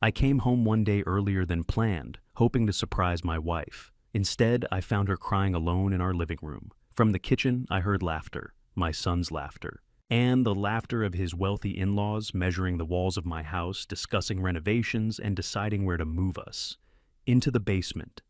I came home one day earlier than planned, hoping to surprise my wife. Instead, I found her crying alone in our living room. From the kitchen, I heard laughter, my son's laughter, and the laughter of his wealthy in-laws measuring the walls of my house, discussing renovations, and deciding where to move us. Into the basement.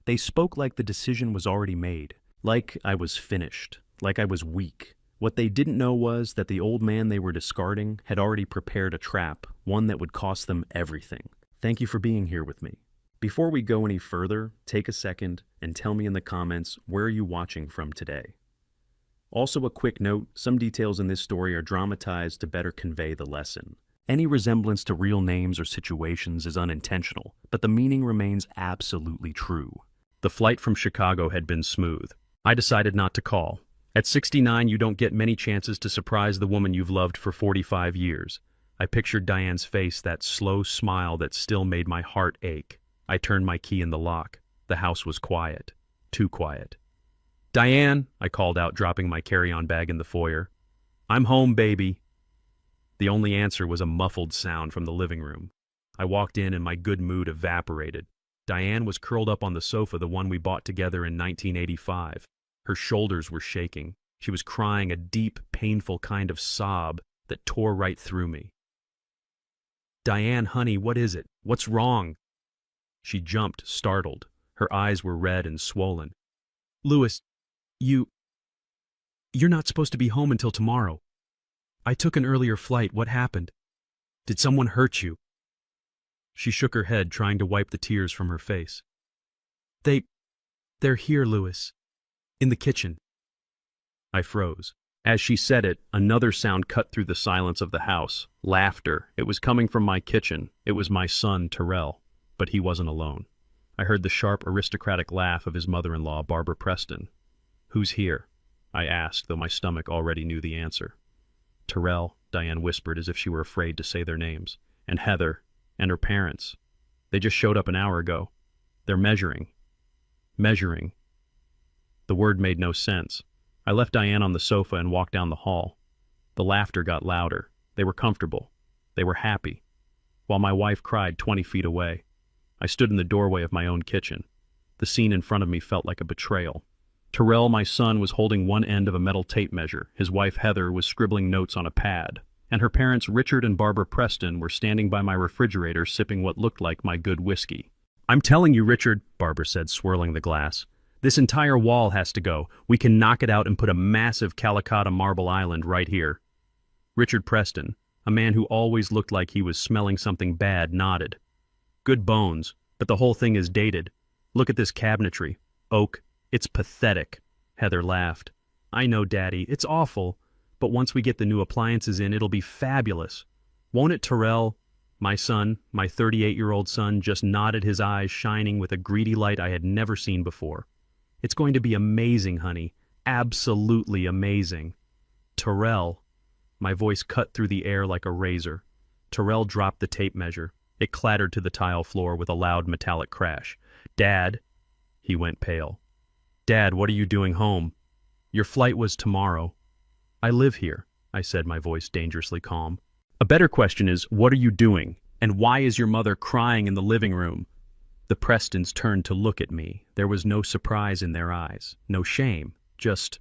They spoke like the decision was already made, like I was finished, like I was weak. What they didn't know was that the old man they were discarding had already prepared a trap, one that would cost them everything. Thank you for being here with me. Before we go any further, take a second and tell me in the comments where are you watching from today. Also a quick note, some details in this story are dramatized to better convey the lesson. Any resemblance to real names or situations is unintentional, but the meaning remains absolutely true. The flight from Chicago had been smooth. I decided not to call. At 69, you don't get many chances to surprise the woman you've loved for 45 years. I pictured Diane's face, that slow smile that still made my heart ache. I turned my key in the lock. The house was quiet. Too quiet. "Diane," I called out, dropping my carry-on bag in the foyer. "I'm home, baby." The only answer was a muffled sound from the living room. I walked in and my good mood evaporated. Diane was curled up on the sofa, the one we bought together in 1985. Her shoulders were shaking. She was crying a deep, painful kind of sob that tore right through me. "Diane, honey, what is it? What's wrong?" She jumped, startled. Her eyes were red and swollen. "Louis, you're not supposed to be home until tomorrow. I took an earlier flight. What happened? Did someone hurt you?" She shook her head, trying to wipe the tears from her face. They're here, Louis. In the kitchen." I froze. As she said it, another sound cut through the silence of the house. Laughter. It was coming from my kitchen. It was my son, Terrell. But he wasn't alone. I heard the sharp, aristocratic laugh of his mother-in-law, Barbara Preston. "Who's here?" I asked, though my stomach already knew the answer. "Terrell," Diane whispered as if she were afraid to say their names. "And Heather. And her parents. They just showed up an hour ago. They're measuring." Measuring. The word made no sense. I left Diane on the sofa and walked down the hall. The laughter got louder. They were comfortable. They were happy. While my wife cried 20 feet away. I stood in the doorway of my own kitchen. The scene in front of me felt like a betrayal. Terrell, my son, was holding one end of a metal tape measure. His wife, Heather, was scribbling notes on a pad. And her parents, Richard and Barbara Preston, were standing by my refrigerator sipping what looked like my good whiskey. "I'm telling you, Richard," Barbara said, swirling the glass. "This entire wall has to go. We can knock it out and put a massive Calicut marble island right here." Richard Preston, a man who always looked like he was smelling something bad, nodded. "Good bones, but the whole thing is dated. Look at this cabinetry. Oak. It's pathetic." Heather laughed. "I know, Daddy. It's awful. But once we get the new appliances in, it'll be fabulous. Won't it, Terrell?" My son, my 38-year-old son, just nodded, his eyes shining with a greedy light I had never seen before. "It's going to be amazing, honey. Absolutely amazing." "Terrell." My voice cut through the air like a razor. Terrell dropped the tape measure. It clattered to the tile floor with a loud metallic crash. "Dad." He went pale. "Dad, what are you doing home? Your flight was tomorrow." "I live here," I said, my voice dangerously calm. "A better question is, what are you doing? And why is your mother crying in the living room?" The Prestons turned to look at me. There was no surprise in their eyes, no shame, just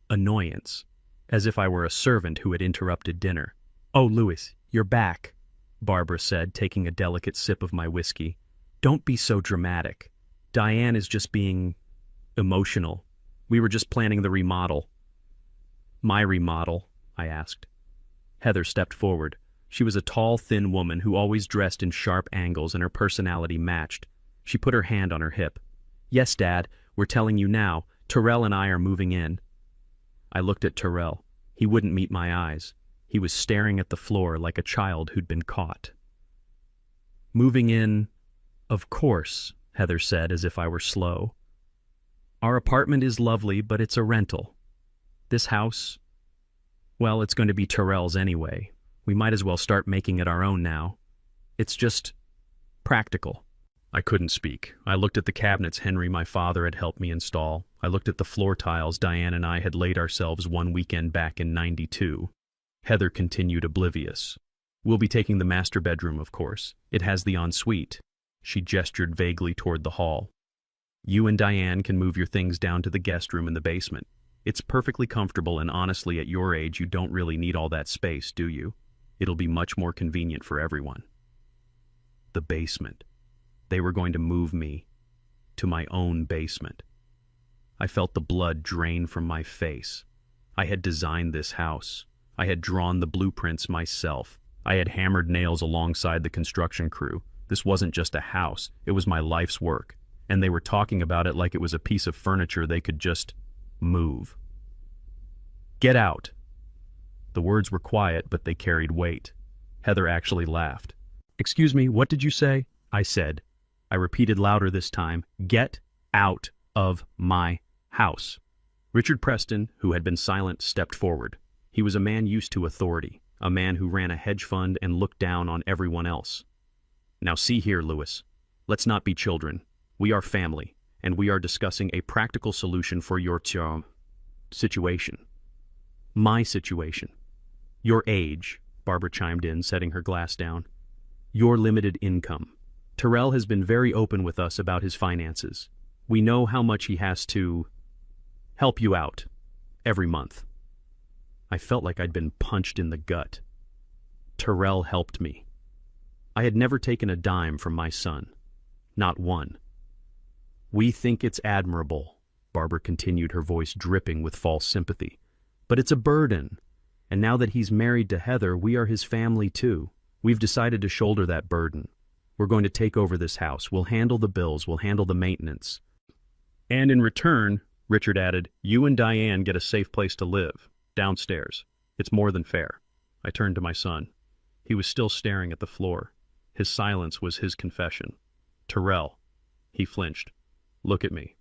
annoyance, as if I were a servant who had interrupted dinner. "Oh, Louis, you're back," Barbara said, taking a delicate sip of my whiskey. "Don't be so dramatic. Diane is just being emotional. We were just planning the remodel." "My remodel?" I asked. Heather stepped forward. She was a tall, thin woman who always dressed in sharp angles, and her personality matched. She put her hand on her hip. "Yes, Dad, we're telling you now. Terrell and I are moving in." I looked at Terrell. He wouldn't meet my eyes. He was staring at the floor like a child who'd been caught. "Moving in, of course," Heather said, as if I were slow. "Our apartment is lovely, but it's a rental. This house, well, it's going to be Terrell's anyway. We might as well start making it our own now. It's just practical." I couldn't speak. I looked at the cabinets Henry, my father, had helped me install. I looked at the floor tiles Diane and I had laid ourselves one weekend back in '92. Heather continued oblivious. We'll be taking the master bedroom, of course. It has the ensuite. She gestured vaguely toward the hall. You and Diane can move your things down to the guest room in the basement. It's perfectly comfortable, and honestly, at your age, you don't really need all that space, do you? It'll be much more convenient for everyone. The basement. They were going to move me to my own basement. I felt the blood drain from my face. I had designed this house. I had drawn the blueprints myself. I had hammered nails alongside the construction crew. This wasn't just a house, it was my life's work. And they were talking about it like it was a piece of furniture they could just move. Get out. The words were quiet, but they carried weight. Heather actually laughed. Excuse me, what did you say? I said. I repeated louder this time. Get out of my house. Richard Preston, who had been silent, stepped forward. He was a man used to authority, a man who ran a hedge fund and looked down on everyone else. Now see here, Lewis. Let's not be children. We are family, and we are discussing a practical solution for your situation. My situation. Your age, Barbara chimed in, setting her glass down. Your limited income. Terrell has been very open with us about his finances. We know how much he has to help you out every month. I felt like I'd been punched in the gut. Terrell helped me. I had never taken a dime from my son. Not one. We think it's admirable, Barbara continued, her voice dripping with false sympathy. But it's a burden. And now that he's married to Heather, we are his family too. We've decided to shoulder that burden. We're going to take over this house. We'll handle the bills. We'll handle the maintenance. And in return, Richard added, you and Diane get a safe place to live, downstairs. It's more than fair. I turned to my son. He was still staring at the floor. His silence was his confession. Terrell. He flinched. Look at me.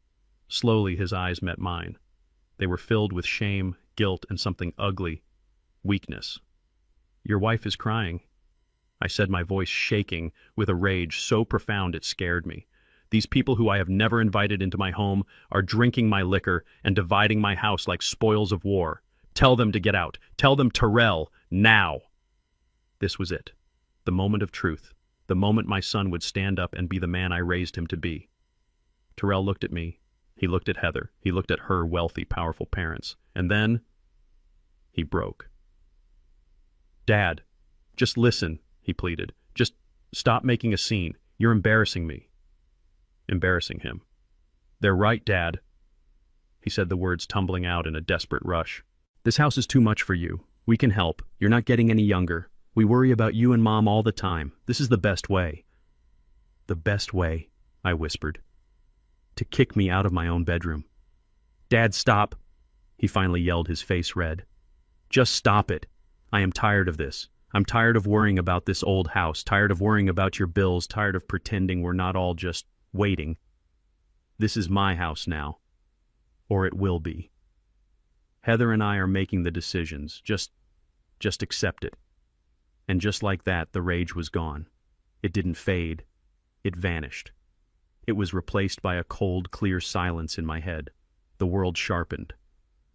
Slowly his eyes met mine. They were filled with shame, guilt, and something ugly. Weakness. Your wife is crying, I said, my voice shaking with a rage so profound it scared me. These people who I have never invited into my home are drinking my liquor and dividing my house like spoils of war. Tell them to get out. Tell them Terrell, now. This was it. The moment of truth. The moment my son would stand up and be the man I raised him to be. Terrell looked at me. He looked at Heather. He looked at her wealthy, powerful parents. And then he broke. Dad, just listen, he pleaded. Just stop making a scene. You're embarrassing me. Embarrassing him. They're right, Dad. He said the words tumbling out in a desperate rush. This house is too much for you. We can help. You're not getting any younger. We worry about you and Mom all the time. This is the best way. The best way, I whispered. To kick me out of my own bedroom. Dad, stop. He finally yelled, his face red. Just stop it. I am tired of this. I'm tired of worrying about this old house, tired of worrying about your bills, tired of pretending we're not all just waiting. This is my house now. Or it will be. Heather and I are making the decisions. Just accept it. And just like that, the rage was gone. It didn't fade. It vanished. It was replaced by a cold, clear silence in my head. The world sharpened.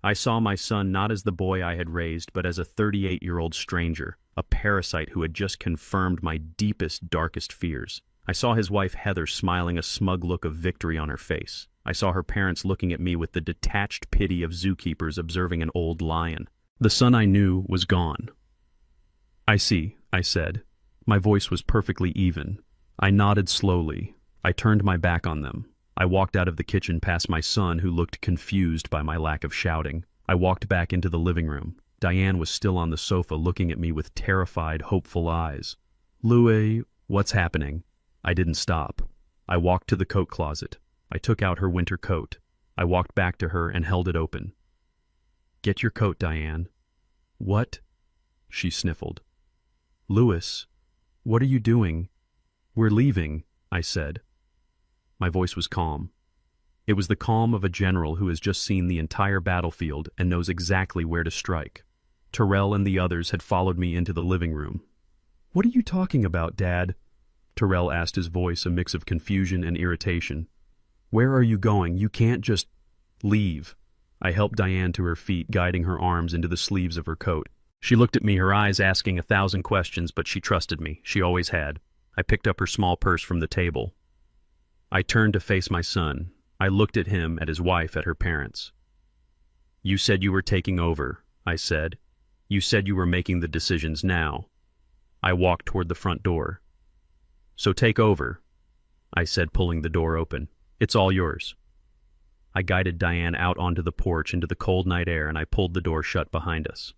I saw my son not as the boy I had raised, but as a 38-year-old stranger, a parasite who had just confirmed my deepest, darkest fears. I saw his wife Heather smiling a smug look of victory on her face. I saw her parents looking at me with the detached pity of zookeepers observing an old lion. The son I knew was gone. I see, I said. My voice was perfectly even. I nodded slowly. I turned my back on them. I walked out of the kitchen past my son, who looked confused by my lack of shouting. I walked back into the living room. Diane was still on the sofa looking at me with terrified, hopeful eyes. Louie, what's happening? I didn't stop. I walked to the coat closet. I took out her winter coat. I walked back to her and held it open. Get your coat, Diane. What? She sniffled. Lewis, what are you doing? We're leaving, I said. My voice was calm. It was the calm of a general who has just seen the entire battlefield and knows exactly where to strike. Terrell and the others had followed me into the living room. What are you talking about, Dad? Terrell asked, his voice a mix of confusion and irritation. Where are you going? You can't just leave. I helped Diane to her feet, guiding her arms into the sleeves of her coat. She looked at me, her eyes asking 1,000 questions, but she trusted me. She always had. I picked up her small purse from the table. I turned to face my son. I looked at him, at his wife, at her parents. "You said you were taking over," I said. "You said you were making the decisions now." I walked toward the front door. "So take over," I said, pulling the door open. "It's all yours." I guided Diane out onto the porch into the cold night air, and I pulled the door shut behind us.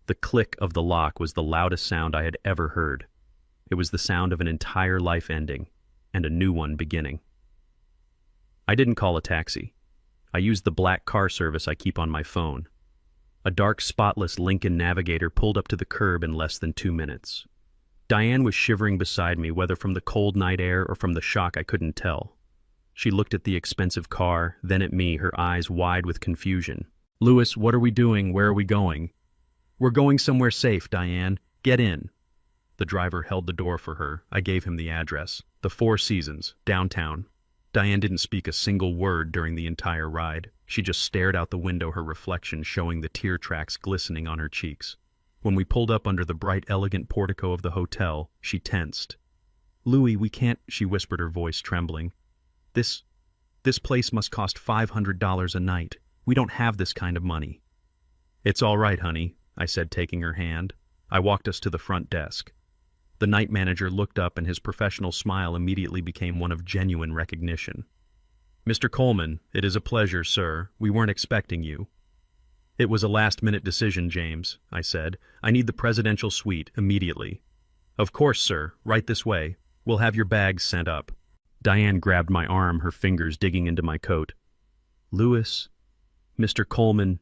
The click of the lock was the loudest sound I had ever heard. It was the sound of an entire life ending, and a new one beginning. I didn't call a taxi. I used the black car service I keep on my phone. A dark, spotless Lincoln Navigator pulled up to the curb in less than 2 minutes. Diane was shivering beside me, whether from the cold night air or from the shock I couldn't tell. She looked at the expensive car, then at me, her eyes wide with confusion. "Louis, what are we doing? Where are we going?" "We're going somewhere safe, Diane. Get in." The driver held the door for her. I gave him the address. The Four Seasons, downtown. Diane didn't speak a single word during the entire ride. She just stared out the window, her reflection showing the tear tracks glistening on her cheeks. When we pulled up under the bright, elegant portico of the hotel, she tensed. "Louis, we can't," she whispered, her voice trembling. This place must cost $500 a night. We don't have this kind of money." "It's all right, honey," I said, taking her hand. I walked us to the front desk. The night manager looked up, and his professional smile immediately became one of genuine recognition. "Mr. Coleman, it is a pleasure, sir. We weren't expecting you." "It was a last-minute decision, James," I said. "I need the presidential suite immediately." "Of course, sir. Right this way. We'll have your bags sent up." Diane grabbed my arm, her fingers digging into my coat. "Louis, Mr. Coleman,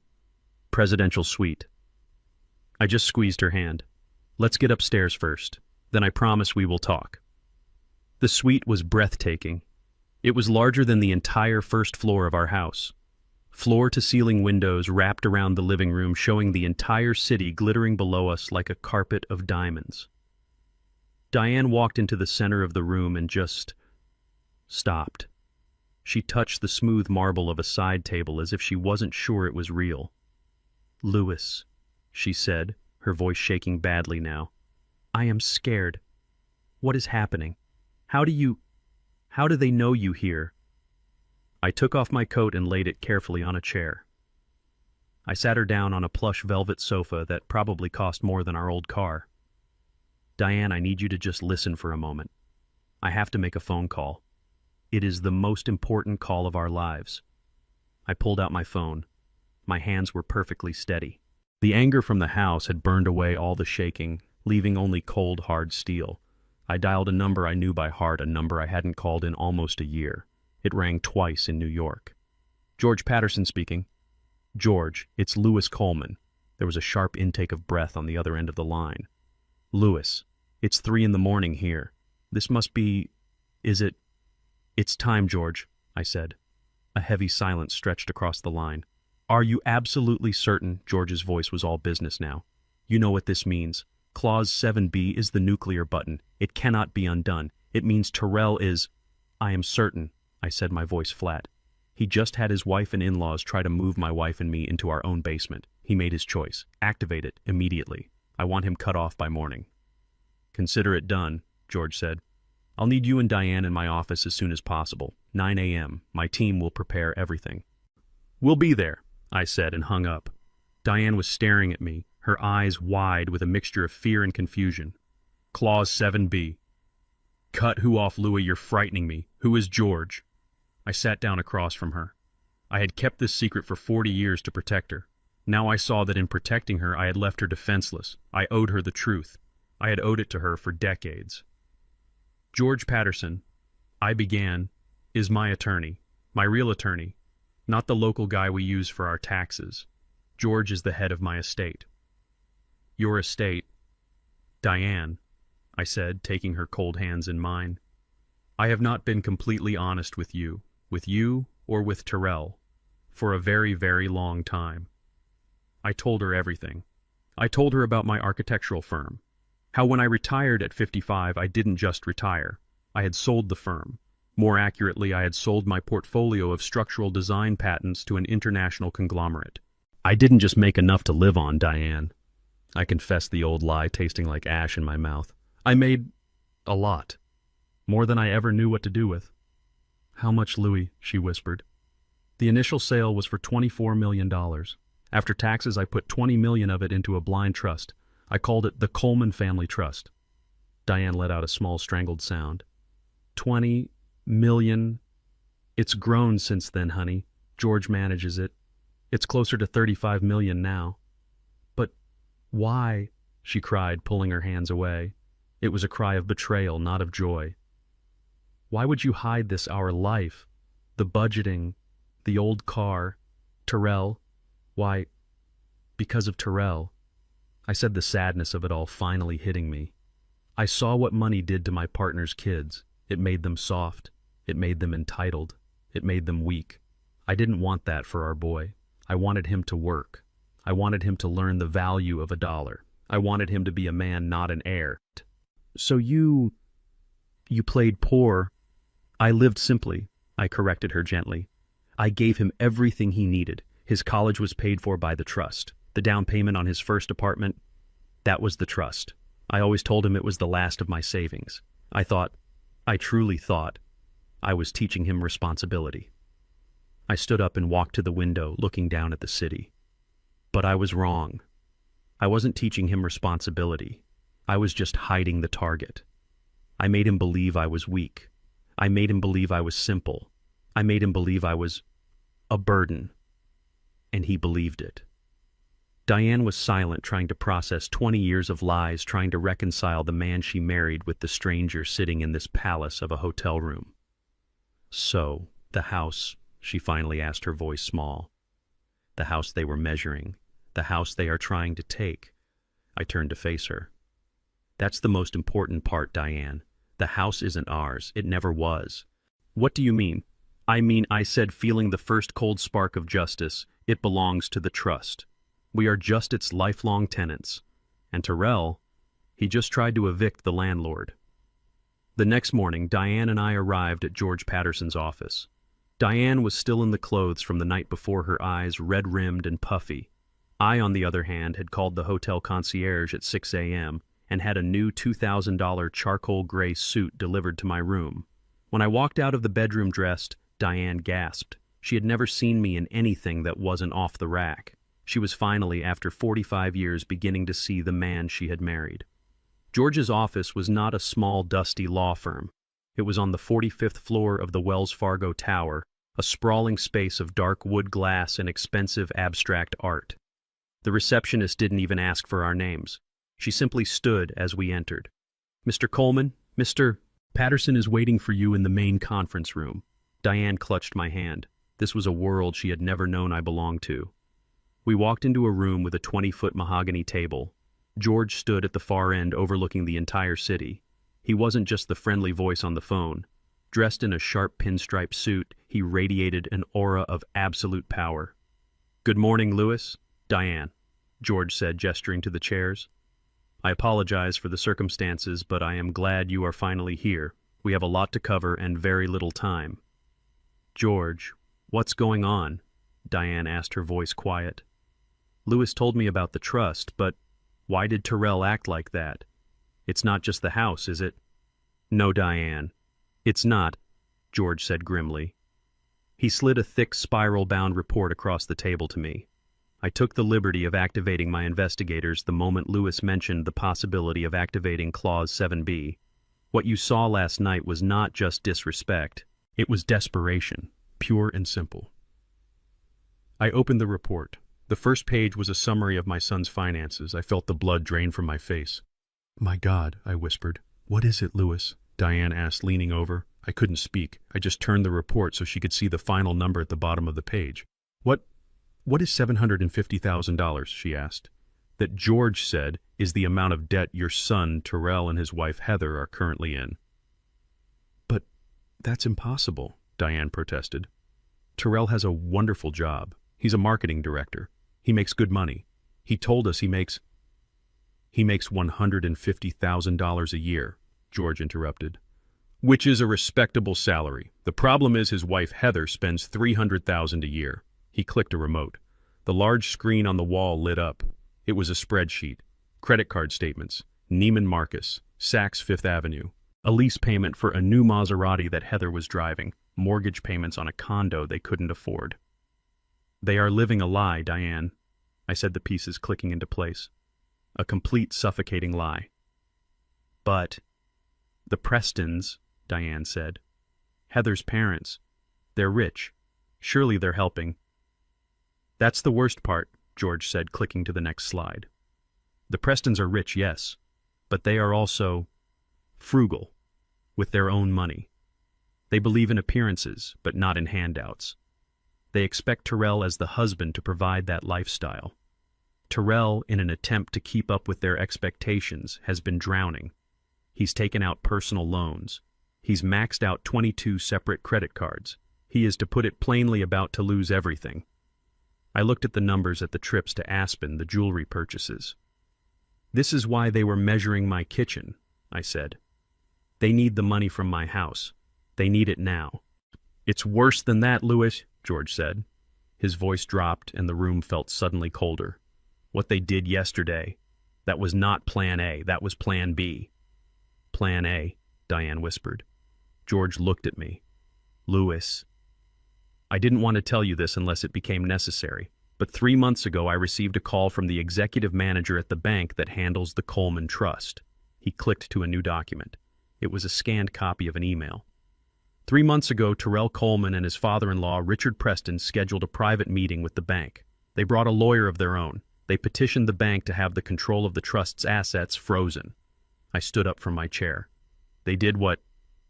presidential suite." I just squeezed her hand. "Let's get upstairs first. Then I promise we will talk." The suite was breathtaking. It was larger than the entire first floor of our house. Floor-to-ceiling windows wrapped around the living room, showing the entire city glittering below us like a carpet of diamonds. Diane walked into the center of the room and just stopped. She touched the smooth marble of a side table as if she wasn't sure it was real. "Louis," she said, her voice shaking badly now. "I am scared. What is happening? How do they know you here?" I took off my coat and laid it carefully on a chair. I sat her down on a plush velvet sofa that probably cost more than our old car. "Diane, I need you to just listen for a moment. I have to make a phone call. It is the most important call of our lives." I pulled out my phone. My hands were perfectly steady. The anger from the house had burned away all the shaking, leaving only cold, hard steel. I dialed a number I knew by heart, a number I hadn't called in almost a year. It rang twice in New York. "George Patterson speaking." "George, it's Louis Coleman." There was a sharp intake of breath on the other end of the line. "Louis, it's 3 a.m. here. This must be... Is it... It's time, George," I said. A heavy silence stretched across the line. "Are you absolutely certain?" George's voice was all business now. "You know what this means. Clause 7B is the nuclear button. It cannot be undone. It means Tyrell is..." "I am certain," I said, my voice flat. "He just had his wife and in-laws try to move my wife and me into our own basement. He made his choice. Activate it immediately. I want him cut off by morning." "Consider it done," George said. "I'll need you and Diane in my office as soon as possible. 9 a.m. My team will prepare everything." "We'll be there," I said, and hung up. Diane was staring at me, her eyes wide with a mixture of fear and confusion. "Clause 7B. Cut who off, Louis? You're frightening me. Who is George?" I sat down across from her. I had kept this secret for 40 years to protect her. Now I saw that in protecting her, I had left her defenseless. I owed her the truth. I had owed it to her for decades. "George Patterson," I began, "is my attorney, my real attorney, not the local guy we use for our taxes. George is the head of my estate." "Your estate, Diane," I said, taking her cold hands in mine. "I have not been completely honest with you or with Tyrell, for a very, very long time. I told her everything. I told her about my architectural firm, how when I retired at 55, I didn't just retire. I had sold the firm. More accurately, I had sold my portfolio of structural design patents to an international conglomerate. I didn't just make enough to live on, Diane. I confessed the old lie, tasting like ash in my mouth. I made a lot. More than I ever knew what to do with. How much, Louis? She whispered. The initial sale was for $24 million. After taxes, I put $20 million of it into a blind trust. I called it the Coleman Family Trust. Diane let out a small strangled sound. 20 million. It's grown since then, honey. George manages it. It's closer to 35 million now. But why? She cried, pulling her hands away. It was a cry of betrayal, not of joy. Why would you hide this, our life? The budgeting, the old car, Terrell. Why, because of Terrell. I said, the sadness of it all finally hitting me. I saw what money did to my partner's kids. It made them soft. It made them entitled. It made them weak. I didn't want that for our boy. I wanted him to work. I wanted him to learn the value of $1. I wanted him to be a man, not an heir. So you played poor. I lived simply, I corrected her gently. I gave him everything he needed. His college was paid for by the trust. The down payment on his first apartment, that was the trust. I always told him it was the last of my savings. I truly thought, I was teaching him responsibility. I stood up and walked to the window, looking down at the city. But I was wrong. I wasn't teaching him responsibility. I was just hiding the target. I made him believe I was weak. I made him believe I was simple. I made him believe I was a burden. And he believed it. Diane was silent, trying to process 20 years of lies, trying to reconcile the man she married with the stranger sitting in this palace of a hotel room. So, the house, she finally asked, her voice small. The house they were measuring. The house they are trying to take. I turned to face her. That's the most important part, Diane. The house isn't ours. It never was. What do you mean? I said, feeling the first cold spark of justice. It belongs to the trust. We are just its lifelong tenants. And Terrell, he just tried to evict the landlord. The next morning, Diane and I arrived at George Patterson's office. Diane was still in the clothes from the night before, her eyes red-rimmed and puffy. I, on the other hand, had called the hotel concierge at 6 a.m. and had a new $2,000 charcoal gray suit delivered to my room. When I walked out of the bedroom dressed, Diane gasped. She had never seen me in anything that wasn't off the rack. She was finally, after 45 years, beginning to see the man she had married. George's office was not a small, dusty law firm. It was on the 45th floor of the Wells Fargo Tower, a sprawling space of dark wood glass and expensive abstract art. The receptionist didn't even ask for our names. She simply stood as we entered. Mr. Coleman, Mr. Patterson is waiting for you in the main conference room. Diane clutched my hand. This was a world she had never known I belonged to. We walked into a room with a 20-foot mahogany table. George stood at the far end, overlooking the entire city. He wasn't just the friendly voice on the phone. Dressed in a sharp pinstripe suit, he radiated an aura of absolute power. "Good morning, Louis." "Diane," George said, gesturing to the chairs. "I apologize for the circumstances, but I am glad you are finally here. We have a lot to cover and very little time." "George, what's going on?" Diane asked, her voice quiet. "Louis told me about the trust, but why did Terrell act like that? It's not just the house, is it?" "No, Diane, it's not," George said grimly. He slid a thick spiral-bound report across the table to me. I took the liberty of activating my investigators the moment Louis mentioned the possibility of activating Clause 7B. What you saw last night was not just disrespect. It was desperation, pure and simple. I opened the report. The first page was a summary of my son's finances. I felt the blood drain from my face. "My God," I whispered. "What is it, Louis?" Diane asked, leaning over. I couldn't speak. I just turned the report so she could see the final number at the bottom of the page. What is $750,000, she asked. "That George said is the amount of debt your son, Terrell, and his wife, Heather, are currently in." "But that's impossible," Diane protested. "Terrell has a wonderful job. He's a marketing director. He makes good money. He told us he makes $150,000 a year," George interrupted. "Which is a respectable salary. The problem is his wife, Heather, spends $300,000 a year." He clicked a remote. The large screen on the wall lit up. It was a spreadsheet. Credit card statements, Neiman Marcus, Saks Fifth Avenue, a lease payment for a new Maserati that Heather was driving, mortgage payments on a condo they couldn't afford. They are living a lie, Diane, I said, the pieces clicking into place. A complete suffocating lie. But the Prestons, Diane said. Heather's parents. They're rich. Surely they're helping. That's the worst part, George said, clicking to the next slide. The Prestons are rich, yes, but they are also frugal, with their own money. They believe in appearances, but not in handouts. They expect Terrell as the husband to provide that lifestyle. Terrell, in an attempt to keep up with their expectations, has been drowning. He's taken out personal loans. He's maxed out 22 separate credit cards. He is, to put it plainly, about to lose everything. I looked at the numbers at the trips to Aspen, the jewelry purchases. This is why they were measuring my kitchen, I said. They need the money from my house. They need it now. It's worse than that, Louis, George said. His voice dropped and the room felt suddenly colder. What they did yesterday, that was not Plan A, that was Plan B. Plan A, Diane whispered. George looked at me. Louis. I didn't want to tell you this unless it became necessary, but 3 months ago I received a call from the executive manager at the bank that handles the Coleman Trust. He clicked to a new document. It was a scanned copy of an email. 3 months ago, Terrell Coleman and his father-in-law, Richard Preston, scheduled a private meeting with the bank. They brought a lawyer of their own. They petitioned the bank to have the control of the trust's assets frozen. I stood up from my chair. They did what?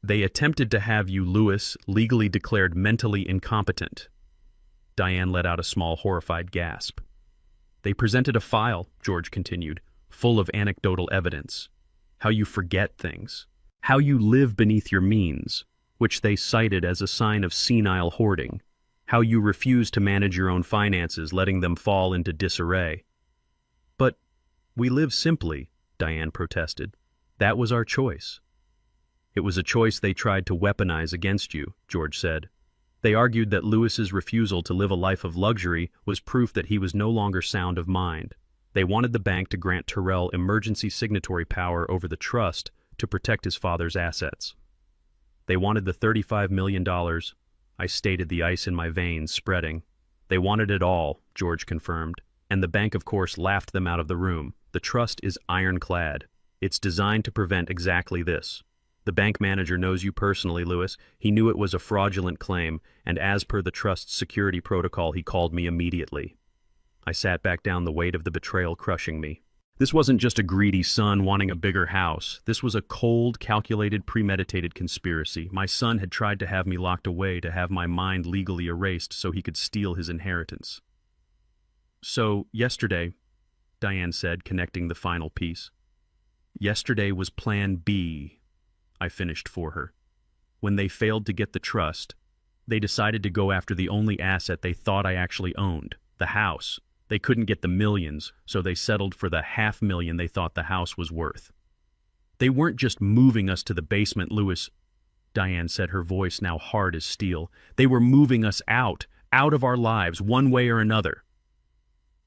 They attempted to have you, Louis, legally declared mentally incompetent. Diane let out a small, horrified gasp. They presented a file, George continued, full of anecdotal evidence. How you forget things. How you live beneath your means, which they cited as a sign of senile hoarding. How you refuse to manage your own finances, letting them fall into disarray. But we live simply, Diane protested. That was our choice. It was a choice they tried to weaponize against you, George said. They argued that Louis's refusal to live a life of luxury was proof that he was no longer sound of mind. They wanted the bank to grant Terrell emergency signatory power over the trust to protect his father's assets. They wanted the $35 million. I stated, the ice in my veins spreading. They wanted it all, George confirmed. And the bank, of course, laughed them out of the room. The trust is ironclad. It's designed to prevent exactly this. The bank manager knows you personally, Louis. He knew it was a fraudulent claim, and as per the trust's security protocol, he called me immediately. I sat back down, the weight of the betrayal crushing me. This wasn't just a greedy son wanting a bigger house. This was a cold, calculated, premeditated conspiracy. My son had tried to have me locked away, to have my mind legally erased so he could steal his inheritance. So, yesterday, Diane said, connecting the final piece. Yesterday was Plan B, I finished for her. When they failed to get the trust, they decided to go after the only asset they thought I actually owned, the house. They couldn't get the millions, so they settled for the $500,000 they thought the house was worth. They weren't just moving us to the basement, Louis, Diane said, her voice now hard as steel. They were moving us out of our lives, one way or another.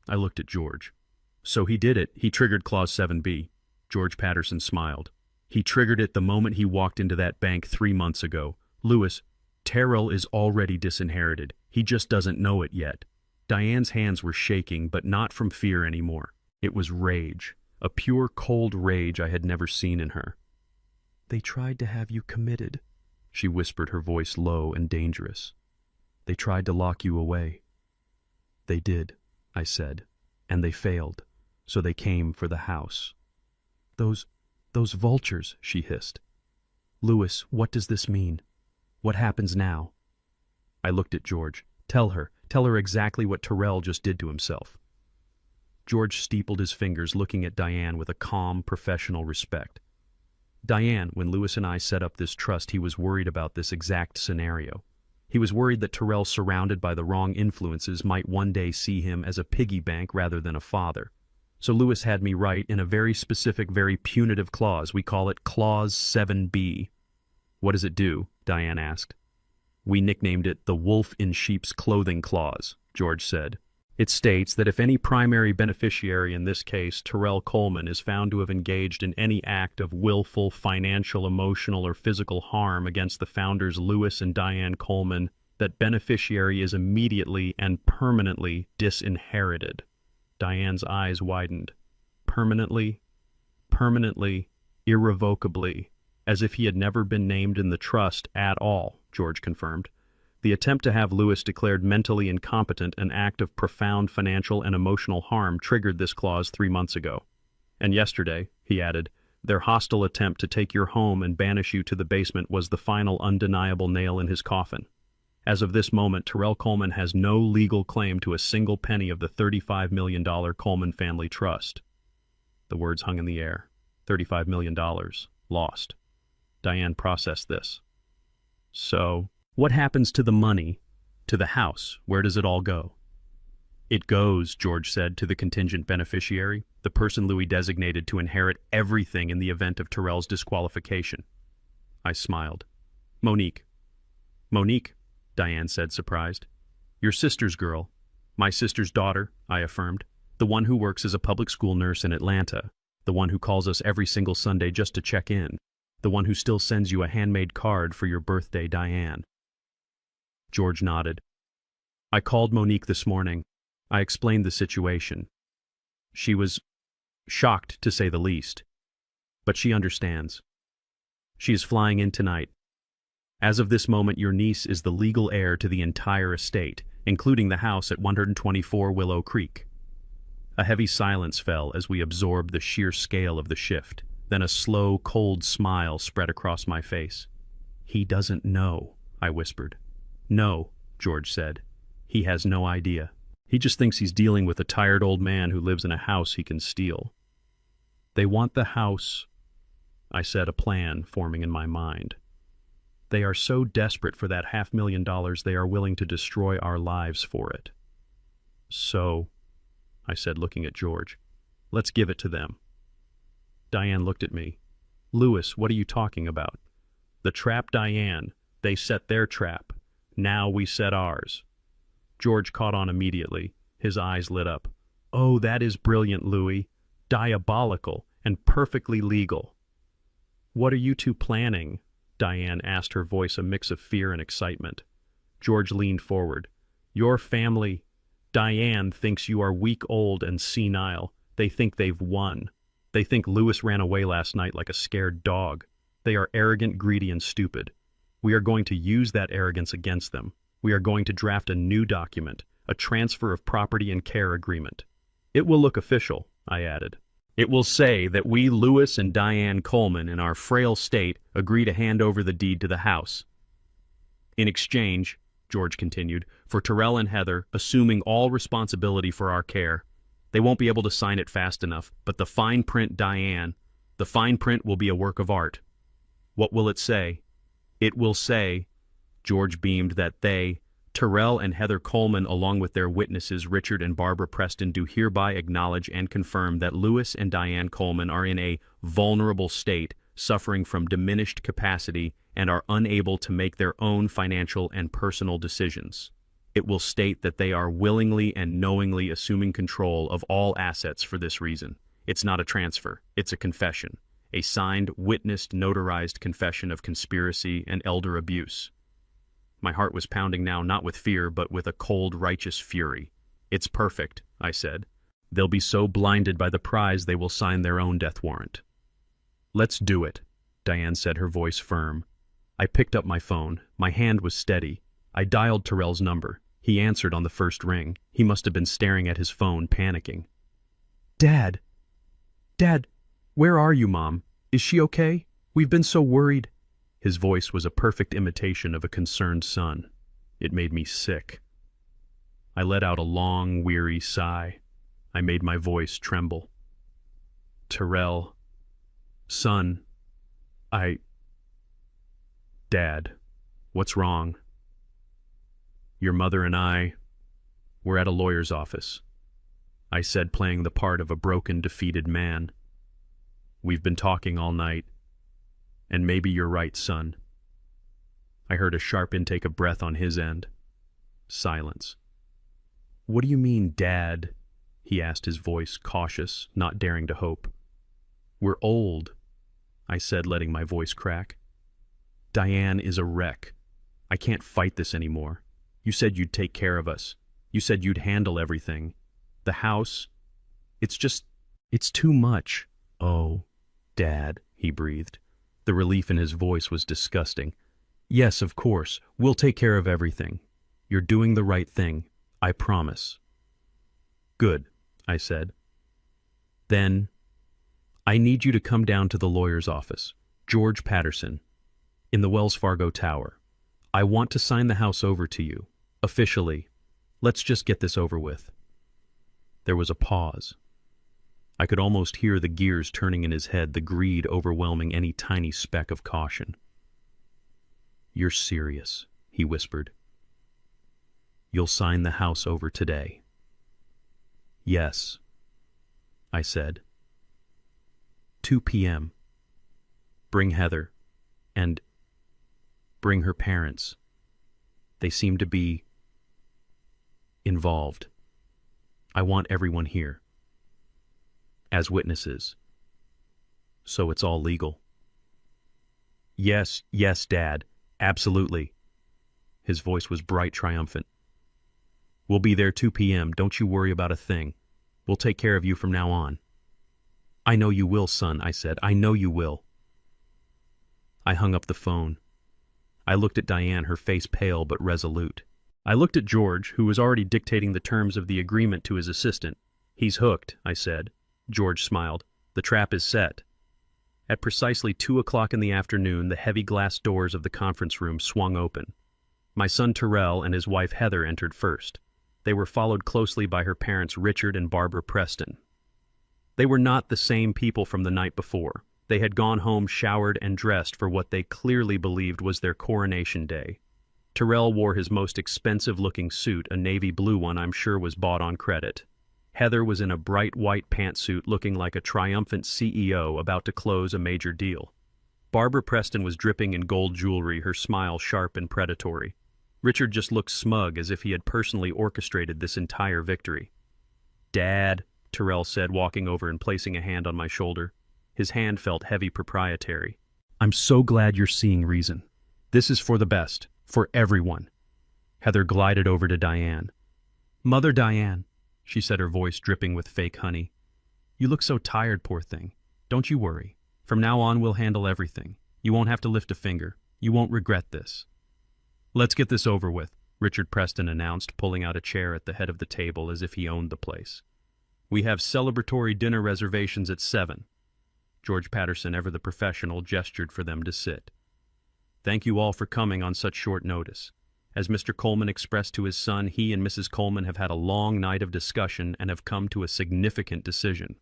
I looked at George. So he did it. He triggered Clause 7B. George Patterson smiled. He triggered it the moment he walked into that bank 3 months ago. Louis, Terrell is already disinherited. He just doesn't know it yet. Diane's hands were shaking, but not from fear anymore. It was rage, a pure, cold rage I had never seen in her. They tried to have you committed, she whispered, her voice low and dangerous. They tried to lock you away. They did, I said, and they failed, so they came for the house. Those vultures, she hissed. Louis, what does this mean? What happens now? I looked at George. Tell her exactly what Terrell just did to himself. George steepled his fingers, looking at Diane with a calm, professional respect. Diane, when Louis and I set up this trust, he was worried about this exact scenario. He was worried that Terrell, surrounded by the wrong influences, might one day see him as a piggy bank rather than a father. So Louis had me write in a very specific, very punitive clause. We call it Clause 7B. What does it do? Diane asked. We nicknamed it the wolf in sheep's clothing clause, George said. It states that if any primary beneficiary, in this case Terrell Coleman, is found to have engaged in any act of willful financial, emotional, or physical harm against the founders Louis and Diane Coleman, that beneficiary is immediately and permanently disinherited. Diane's eyes widened. Permanently, irrevocably, as if he had never been named in the trust at all, George confirmed. The attempt to have Louis declared mentally incompetent, an act of profound financial and emotional harm, triggered this clause 3 months ago. And yesterday, he added, their hostile attempt to take your home and banish you to the basement was the final undeniable nail in his coffin. As of this moment, Terrell Coleman has no legal claim to a single penny of the $35 million Coleman family trust. The words hung in the air. $35 million. Lost. Diane processed this. So, what happens to the money? To the house? Where does it all go? It goes, George said, to the contingent beneficiary, the person Louis designated to inherit everything in the event of Terrell's disqualification. I smiled. Monique. Monique, Diane said, surprised. Your sister's girl. My sister's daughter, I affirmed. The one who works as a public school nurse in Atlanta. The one who calls us every single Sunday just to check in. The one who still sends you a handmade card for your birthday, Diane. George nodded. I called Monique this morning. I explained the situation. She was shocked, to say the least. But she understands. She is flying in tonight. As of this moment, your niece is the legal heir to the entire estate, including the house at 124 Willow Creek. A heavy silence fell as we absorbed the sheer scale of the shift. Then a slow, cold smile spread across my face. He doesn't know, I whispered. No, George said. He has no idea. He just thinks he's dealing with a tired old man who lives in a house he can steal. They want the house, I said, a plan forming in my mind. They are so desperate for that $500,000 they are willing to destroy our lives for it. So, I said, looking at George, let's give it to them. Diane looked at me. Louis, what are you talking about? The trap, Diane. They set their trap. Now we set ours. George caught on immediately. His eyes lit up. Oh, that is brilliant, Louis. Diabolical and perfectly legal. What are you two planning? Diane asked, her voice a mix of fear and excitement. George leaned forward. Your family. Diane thinks you are weak, old, and senile. They think they've won. They think Louis ran away last night like a scared dog. They are arrogant, greedy, and stupid. We are going to use that arrogance against them. We are going to draft a new document, a transfer of property and care agreement. It will look official, I added. It will say that we, Louis and Diane Coleman, in our frail state, agree to hand over the deed to the house. In exchange, George continued, for Terrell and Heather assuming all responsibility for our care. They won't be able to sign it fast enough, but the fine print, Diane, the fine print will be a work of art. What will it say? It will say, George beamed, that they, Terrell and Heather Coleman, along with their witnesses Richard and Barbara Preston, do hereby acknowledge and confirm that Louis and Diane Coleman are in a vulnerable state, suffering from diminished capacity, and are unable to make their own financial and personal decisions. It will state that they are willingly and knowingly assuming control of all assets for this reason. It's not a transfer, it's a confession. A signed, witnessed, notarized confession of conspiracy and elder abuse. My heart was pounding now, not with fear, but with a cold, righteous fury. It's perfect, I said. They'll be so blinded by the prize they will sign their own death warrant. Let's do it, Diane said, her voice firm. I picked up my phone. My hand was steady. I dialed Terrell's number. He answered on the first ring. He must have been staring at his phone, panicking. Dad! Dad! Where are you, Mom? Is she okay? We've been so worried. His voice was a perfect imitation of a concerned son. It made me sick. I let out a long, weary sigh. I made my voice tremble. Terrell. Son. Dad. What's wrong? Your mother and I, we're at a lawyer's office, I said, playing the part of a broken, defeated man. We've been talking all night, and maybe you're right, son. I heard a sharp intake of breath on his end. Silence. What do you mean, Dad? He asked, his voice cautious, not daring to hope. We're old, I said, letting my voice crack. Diane is a wreck. I can't fight this anymore. You said you'd take care of us. You said you'd handle everything. The house, it's too much. Oh, Dad, he breathed. The relief in his voice was disgusting. Yes, of course, we'll take care of everything. You're doing the right thing, I promise. Good, I said. Then, I need you to come down to the lawyer's office, George Patterson, in the Wells Fargo Tower. I want to sign the house over to you, officially. Let's just get this over with. There was a pause. I could almost hear the gears turning in his head, the greed overwhelming any tiny speck of caution. You're serious, he whispered. You'll sign the house over today. Yes, I said. 2 p.m. Bring Heather, and bring her parents. They seem to be involved. I want everyone here as witnesses, so it's all legal. Yes, Dad, absolutely. His voice was bright, triumphant. We'll be there 2 p.m. Don't you worry about a thing. We'll take care of you from now on. I know you will, son, I said. I know you will. I hung up the phone. I looked at Diane, her face pale but resolute. I looked at George, who was already dictating the terms of the agreement to his assistant. He's hooked, I said. George smiled. The trap is set. At precisely 2 o'clock in the afternoon, the heavy glass doors of the conference room swung open. My son Terrell and his wife Heather entered first. They were followed closely by her parents Richard and Barbara Preston. They were not the same people from the night before. They had gone home showered and dressed for what they clearly believed was their coronation day. Terrell wore his most expensive-looking suit, a navy blue one I'm sure was bought on credit. Heather was in a bright white pantsuit looking like a triumphant CEO about to close a major deal. Barbara Preston was dripping in gold jewelry, her smile sharp and predatory. Richard just looked smug, as if he had personally orchestrated this entire victory. Dad, Terrell said, walking over and placing a hand on my shoulder. His hand felt heavy, proprietary. I'm so glad you're seeing reason. This is for the best, for everyone. Heather glided over to Diane. Mother Diane, she said, her voice dripping with fake honey. You look so tired, poor thing. Don't you worry. From now on, we'll handle everything. You won't have to lift a finger. You won't regret this. Let's get this over with, Richard Preston announced, pulling out a chair at the head of the table as if he owned the place. We have celebratory dinner reservations at 7. George Patterson, ever the professional, gestured for them to sit. Thank you all for coming on such short notice. As Mr. Coleman expressed to his son, he and Mrs. Coleman have had a long night of discussion and have come to a significant decision.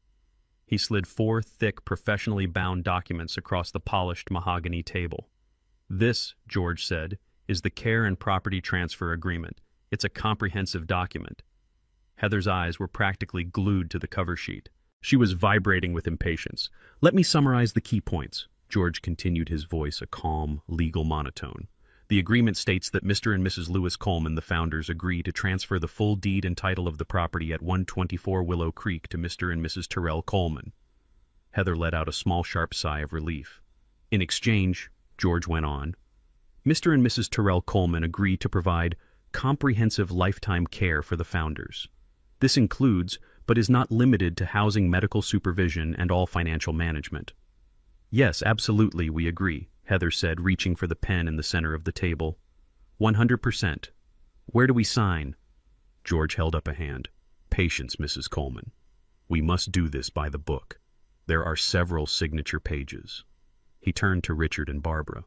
He slid 4 thick, professionally bound documents across the polished mahogany table. This, George said, is the care and property transfer agreement. It's a comprehensive document. Heather's eyes were practically glued to the cover sheet. She was vibrating with impatience. Let me summarize the key points. George continued, his voice a calm, legal monotone. The agreement states that Mr. and Mrs. Lewis Coleman, the founders, agree to transfer the full deed and title of the property at 124 Willow Creek to Mr. and Mrs. Terrell Coleman. Heather let out a small, sharp sigh of relief. In exchange, George went on, Mr. and Mrs. Terrell Coleman agree to provide comprehensive lifetime care for the founders. This includes, but is not limited to, housing, medical supervision, and all financial management. Yes, absolutely, we agree, Heather said, reaching for the pen in the center of the table. 100%. Where do we sign? George held up a hand. Patience, Mrs. Coleman. We must do this by the book. There are several signature pages. He turned to Richard and Barbara.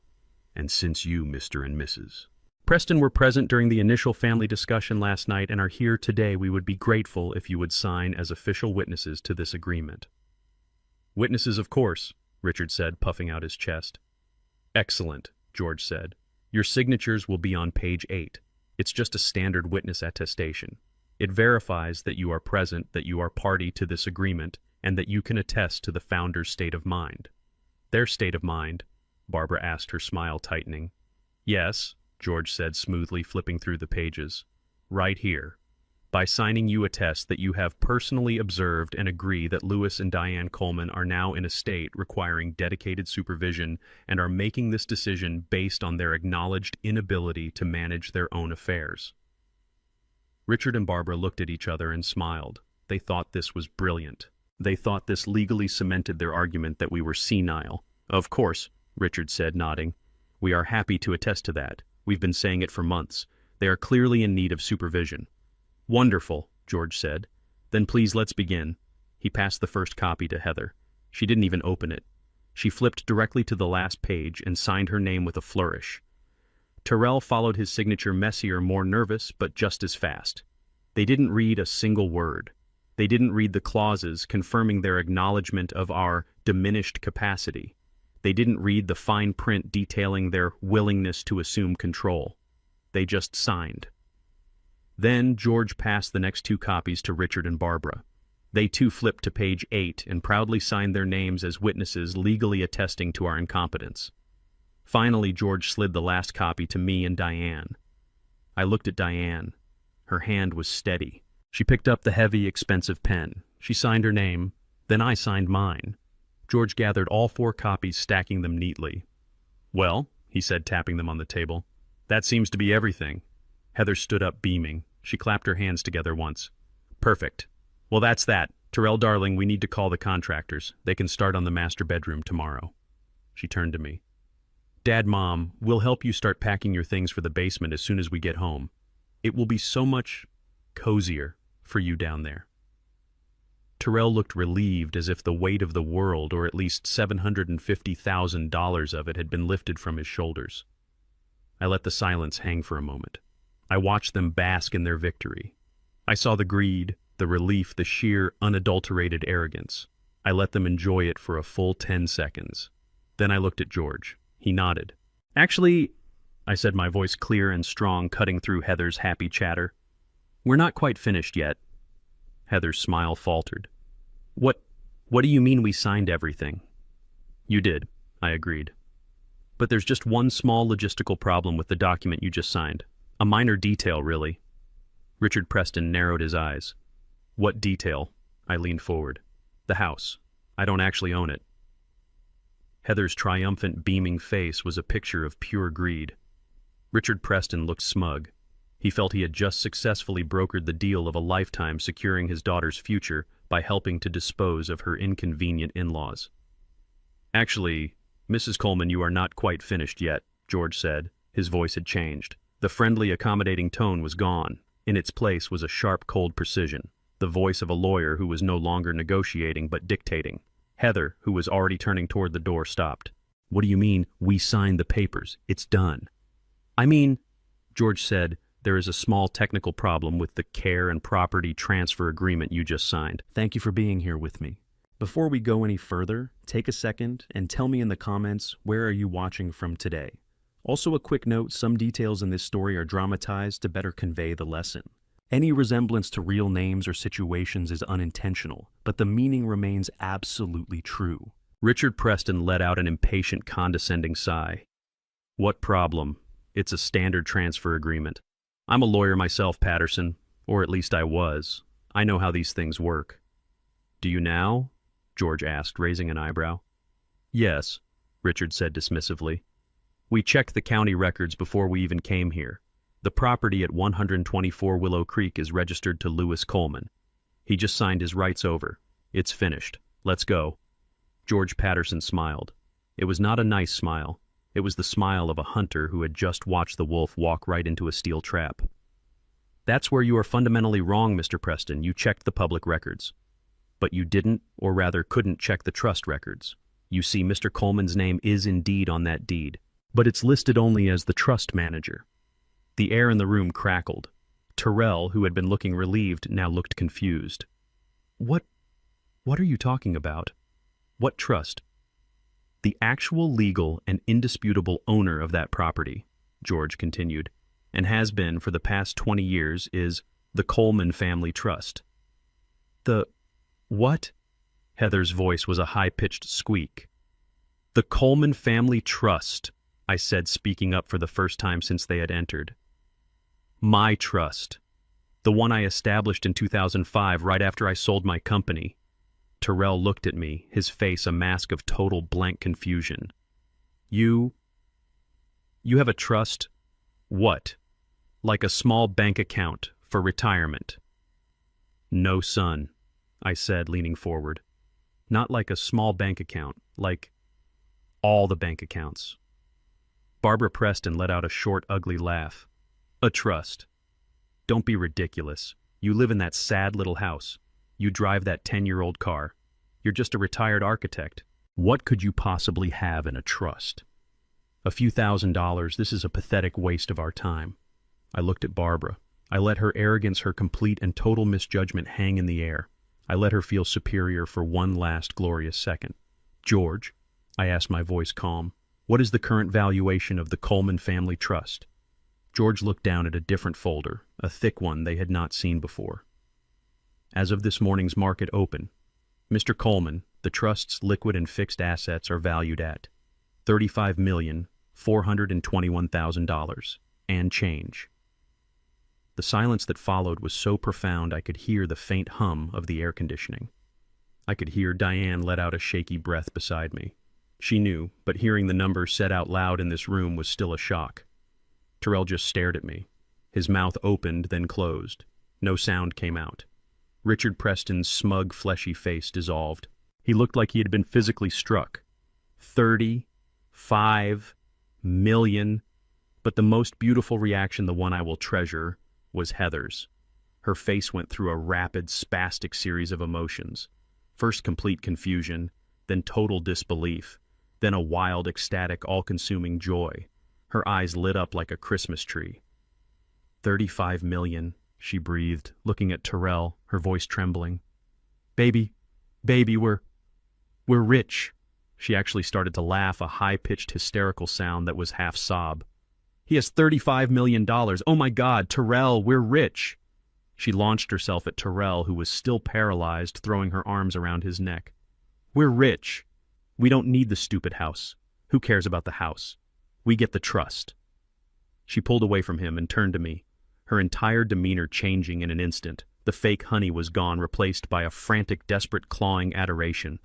And since you, Mr. and Mrs. Preston, were present during the initial family discussion last night and are here today, we would be grateful if you would sign as official witnesses to this agreement. Witnesses, of course, Richard said, puffing out his chest. Excellent, George said. Your signatures will be on page 8. It's just a standard witness attestation. It verifies that you are present, that you are party to this agreement, and that you can attest to the founder's state of mind. Their state of mind? Barbara asked, her smile tightening. Yes, George said smoothly, flipping through the pages. Right here. By signing you attest that you have personally observed and agree that Louis and Diane Coleman are now in a state requiring dedicated supervision and are making this decision based on their acknowledged inability to manage their own affairs. Richard and Barbara looked at each other and smiled. They thought this was brilliant. They thought this legally cemented their argument that we were senile. Of course, Richard said, nodding. We are happy to attest to that. We've been saying it for months. They are clearly in need of supervision. Wonderful, George said. Then please let's begin. He passed the first copy to Heather. She didn't even open it. She flipped directly to the last page and signed her name with a flourish. Tyrell followed his signature, messier, more nervous, but just as fast. They didn't read a single word. They didn't read the clauses confirming their acknowledgement of our diminished capacity. They didn't read the fine print detailing their willingness to assume control. They just signed. Then George passed the next two copies to Richard and Barbara. They too flipped to page 8 and proudly signed their names as witnesses legally attesting to our incompetence. Finally, George slid the last copy to me and Diane. I looked at Diane. Her hand was steady. She picked up the heavy, expensive pen. She signed her name. Then I signed mine. George gathered all 4 copies, stacking them neatly. Well, he said, tapping them on the table, that seems to be everything. Heather stood up, beaming. She clapped her hands together once. Perfect. Well, that's that. Tyrell, darling, we need to call the contractors. They can start on the master bedroom tomorrow. She turned to me. Dad, Mom, we'll help you start packing your things for the basement as soon as we get home. It will be so much cozier for you down there. Tyrell looked relieved, as if the weight of the world, or at least $750,000 of it, had been lifted from his shoulders. I let the silence hang for a moment. I watched them bask in their victory. I saw the greed, the relief, the sheer, unadulterated arrogance. I let them enjoy it for a full 10 seconds. Then I looked at George. He nodded. Actually, I said, my voice clear and strong, cutting through Heather's happy chatter, we're not quite finished yet. Heather's smile faltered. What do you mean we signed everything? You did, I agreed. But there's just one small logistical problem with the document you just signed. A minor detail, really. Richard Preston narrowed his eyes. What detail? I leaned forward. The house. I don't actually own it. Heather's triumphant, beaming face was a picture of pure greed. Richard Preston looked smug. He felt he had just successfully brokered the deal of a lifetime, securing his daughter's future by helping to dispose of her inconvenient in-laws. Actually, Mrs. Coleman, you are not quite finished yet, George said. His voice had changed. The friendly, accommodating tone was gone. In its place was a sharp, cold precision, the voice of a lawyer who was no longer negotiating but dictating. Heather, who was already turning toward the door, stopped. What do you mean, we signed the papers? It's done. I mean, George said, there is a small technical problem with the care and property transfer agreement you just signed. Thank you for being here with me. Before we go any further, take a second and tell me in the comments, where are you watching from today? Also, a quick note, some details in this story are dramatized to better convey the lesson. Any resemblance to real names or situations is unintentional, but the meaning remains absolutely true. Richard Preston let out an impatient, condescending sigh. What problem? It's a standard transfer agreement. I'm a lawyer myself, Patterson, or at least I was. I know how these things work. Do you now? George asked, raising an eyebrow. Yes, Richard said dismissively. We checked the county records before we even came here. The property at 124 Willow Creek is registered to Louis Coleman. He just signed his rights over. It's finished. Let's go. George Patterson smiled. It was not a nice smile. It was the smile of a hunter who had just watched the wolf walk right into a steel trap. That's where you are fundamentally wrong, Mr. Preston. You checked the public records. But you didn't, or rather couldn't, check the trust records. You see, Mr. Coleman's name is indeed on that deed, but it's listed only as the trust manager. The air in the room crackled. Tyrell, who had been looking relieved, now looked confused. What are you talking about? What trust? The actual legal and indisputable owner of that property, George continued, and has been for the past 20 years, is the Coleman Family Trust. The what? Heather's voice was a high-pitched squeak. The Coleman Family Trust, I said, speaking up for the first time since they had entered. My trust. The one I established in 2005, right after I sold my company. Terrell looked at me, his face a mask of total blank confusion. You have a trust? What? Like a small bank account for retirement? No, son, I said, leaning forward. Not like a small bank account, like all the bank accounts. Barbara Preston let out a short, ugly laugh. A trust. Don't be ridiculous. You live in that sad little house. You drive that 10-year-old car. You're just a retired architect. What could you possibly have in a trust? A few $1,000s, this is a pathetic waste of our time. I looked at Barbara. I let her arrogance, her complete and total misjudgment hang in the air. I let her feel superior for one last glorious second. George, I asked, my voice calm, what is the current valuation of the Coleman Family Trust? George looked down at a different folder, a thick one they had not seen before. As of this morning's market open, Mr. Coleman, the trust's liquid and fixed assets are valued at $35,421,000 and change. The silence that followed was so profound I could hear the faint hum of the air conditioning. I could hear Diane let out a shaky breath beside me. She knew, but hearing the number said out loud in this room was still a shock. Terrell just stared at me. His mouth opened, then closed. No sound came out. Richard Preston's smug, fleshy face dissolved. He looked like he had been physically struck. 35 million. But the most beautiful reaction, the one I will treasure, was Heather's. Her face went through a rapid, spastic series of emotions. First complete confusion, then total disbelief, then a wild, ecstatic, all-consuming joy. Her eyes lit up like a Christmas tree. 35 million, she breathed, looking at Terrell, her voice trembling. Baby, we're rich. She actually started to laugh, a high-pitched, hysterical sound that was half sob. He has $35 million. Oh my God, Terrell, we're rich. She launched herself at Terrell, who was still paralyzed, throwing her arms around his neck. We're rich. We don't need the stupid house. Who cares about the house? We get the trust. She pulled away from him and turned to me, her entire demeanor changing in an instant. The fake honey was gone, replaced by a frantic, desperate, clawing adoration.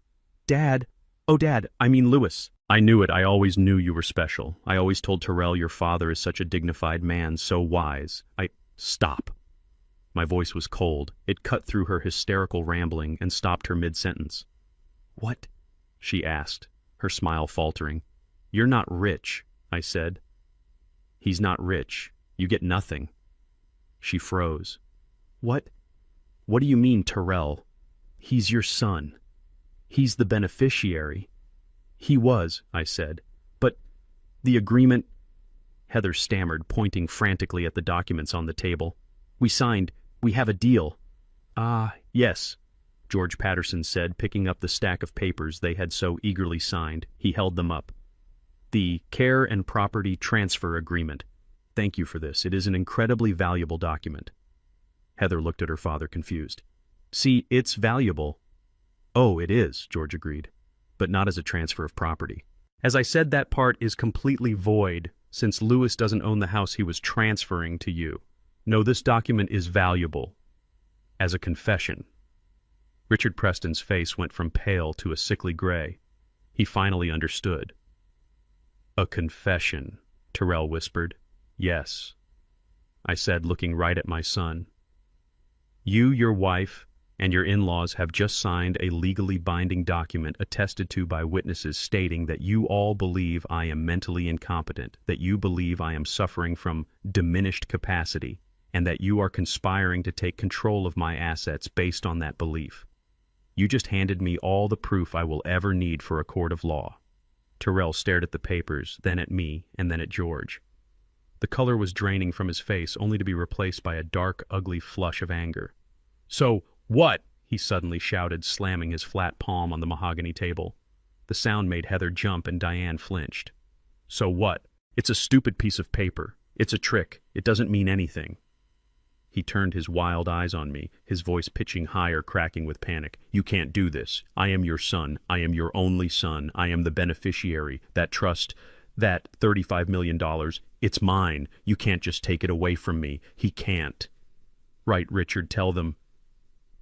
Dad! Oh, Dad, I mean Louis. I knew it. I always knew you were special. I always told Terrell your father is such a dignified man, so wise. Stop. My voice was cold. It cut through her hysterical rambling and stopped her mid-sentence. What? She asked, her smile faltering. You're not rich, I said. He's not rich. You get nothing. She froze. What? What do you mean, Terrell? He's your son. He's the beneficiary. He was, I said. But the agreement... Heather stammered, pointing frantically at the documents on the table. We signed. We have a deal. Ah, yes, George Patterson said, picking up the stack of papers they had so eagerly signed. He held them up. The Care and Property Transfer Agreement. Thank you for this. It is an incredibly valuable document. Heather looked at her father, confused. See, it's valuable. Oh, it is, George agreed, but not as a transfer of property. As I said, that part is completely void, since Louis doesn't own the house he was transferring to you. No, this document is valuable as a confession. Richard Preston's face went from pale to a sickly gray. He finally understood. A confession, Terrell whispered. Yes, I said, looking right at my son. You, your wife, and your in-laws have just signed a legally binding document attested to by witnesses stating that you all believe I am mentally incompetent, that you believe I am suffering from diminished capacity, and that you are conspiring to take control of my assets based on that belief. You just handed me all the proof I will ever need for a court of law. Terrell stared at the papers, then at me, and then at George. The color was draining from his face, only to be replaced by a dark, ugly flush of anger. So, what? He suddenly shouted, slamming his flat palm on the mahogany table. The sound made Heather jump and Diane flinched. So what? It's a stupid piece of paper. It's a trick. It doesn't mean anything. He turned his wild eyes on me, his voice pitching higher, cracking with panic. You can't do this. I am your son. I am your only son. I am the beneficiary. That trust, that $35 million, it's mine. You can't just take it away from me. He can't. Right, Richard, tell them.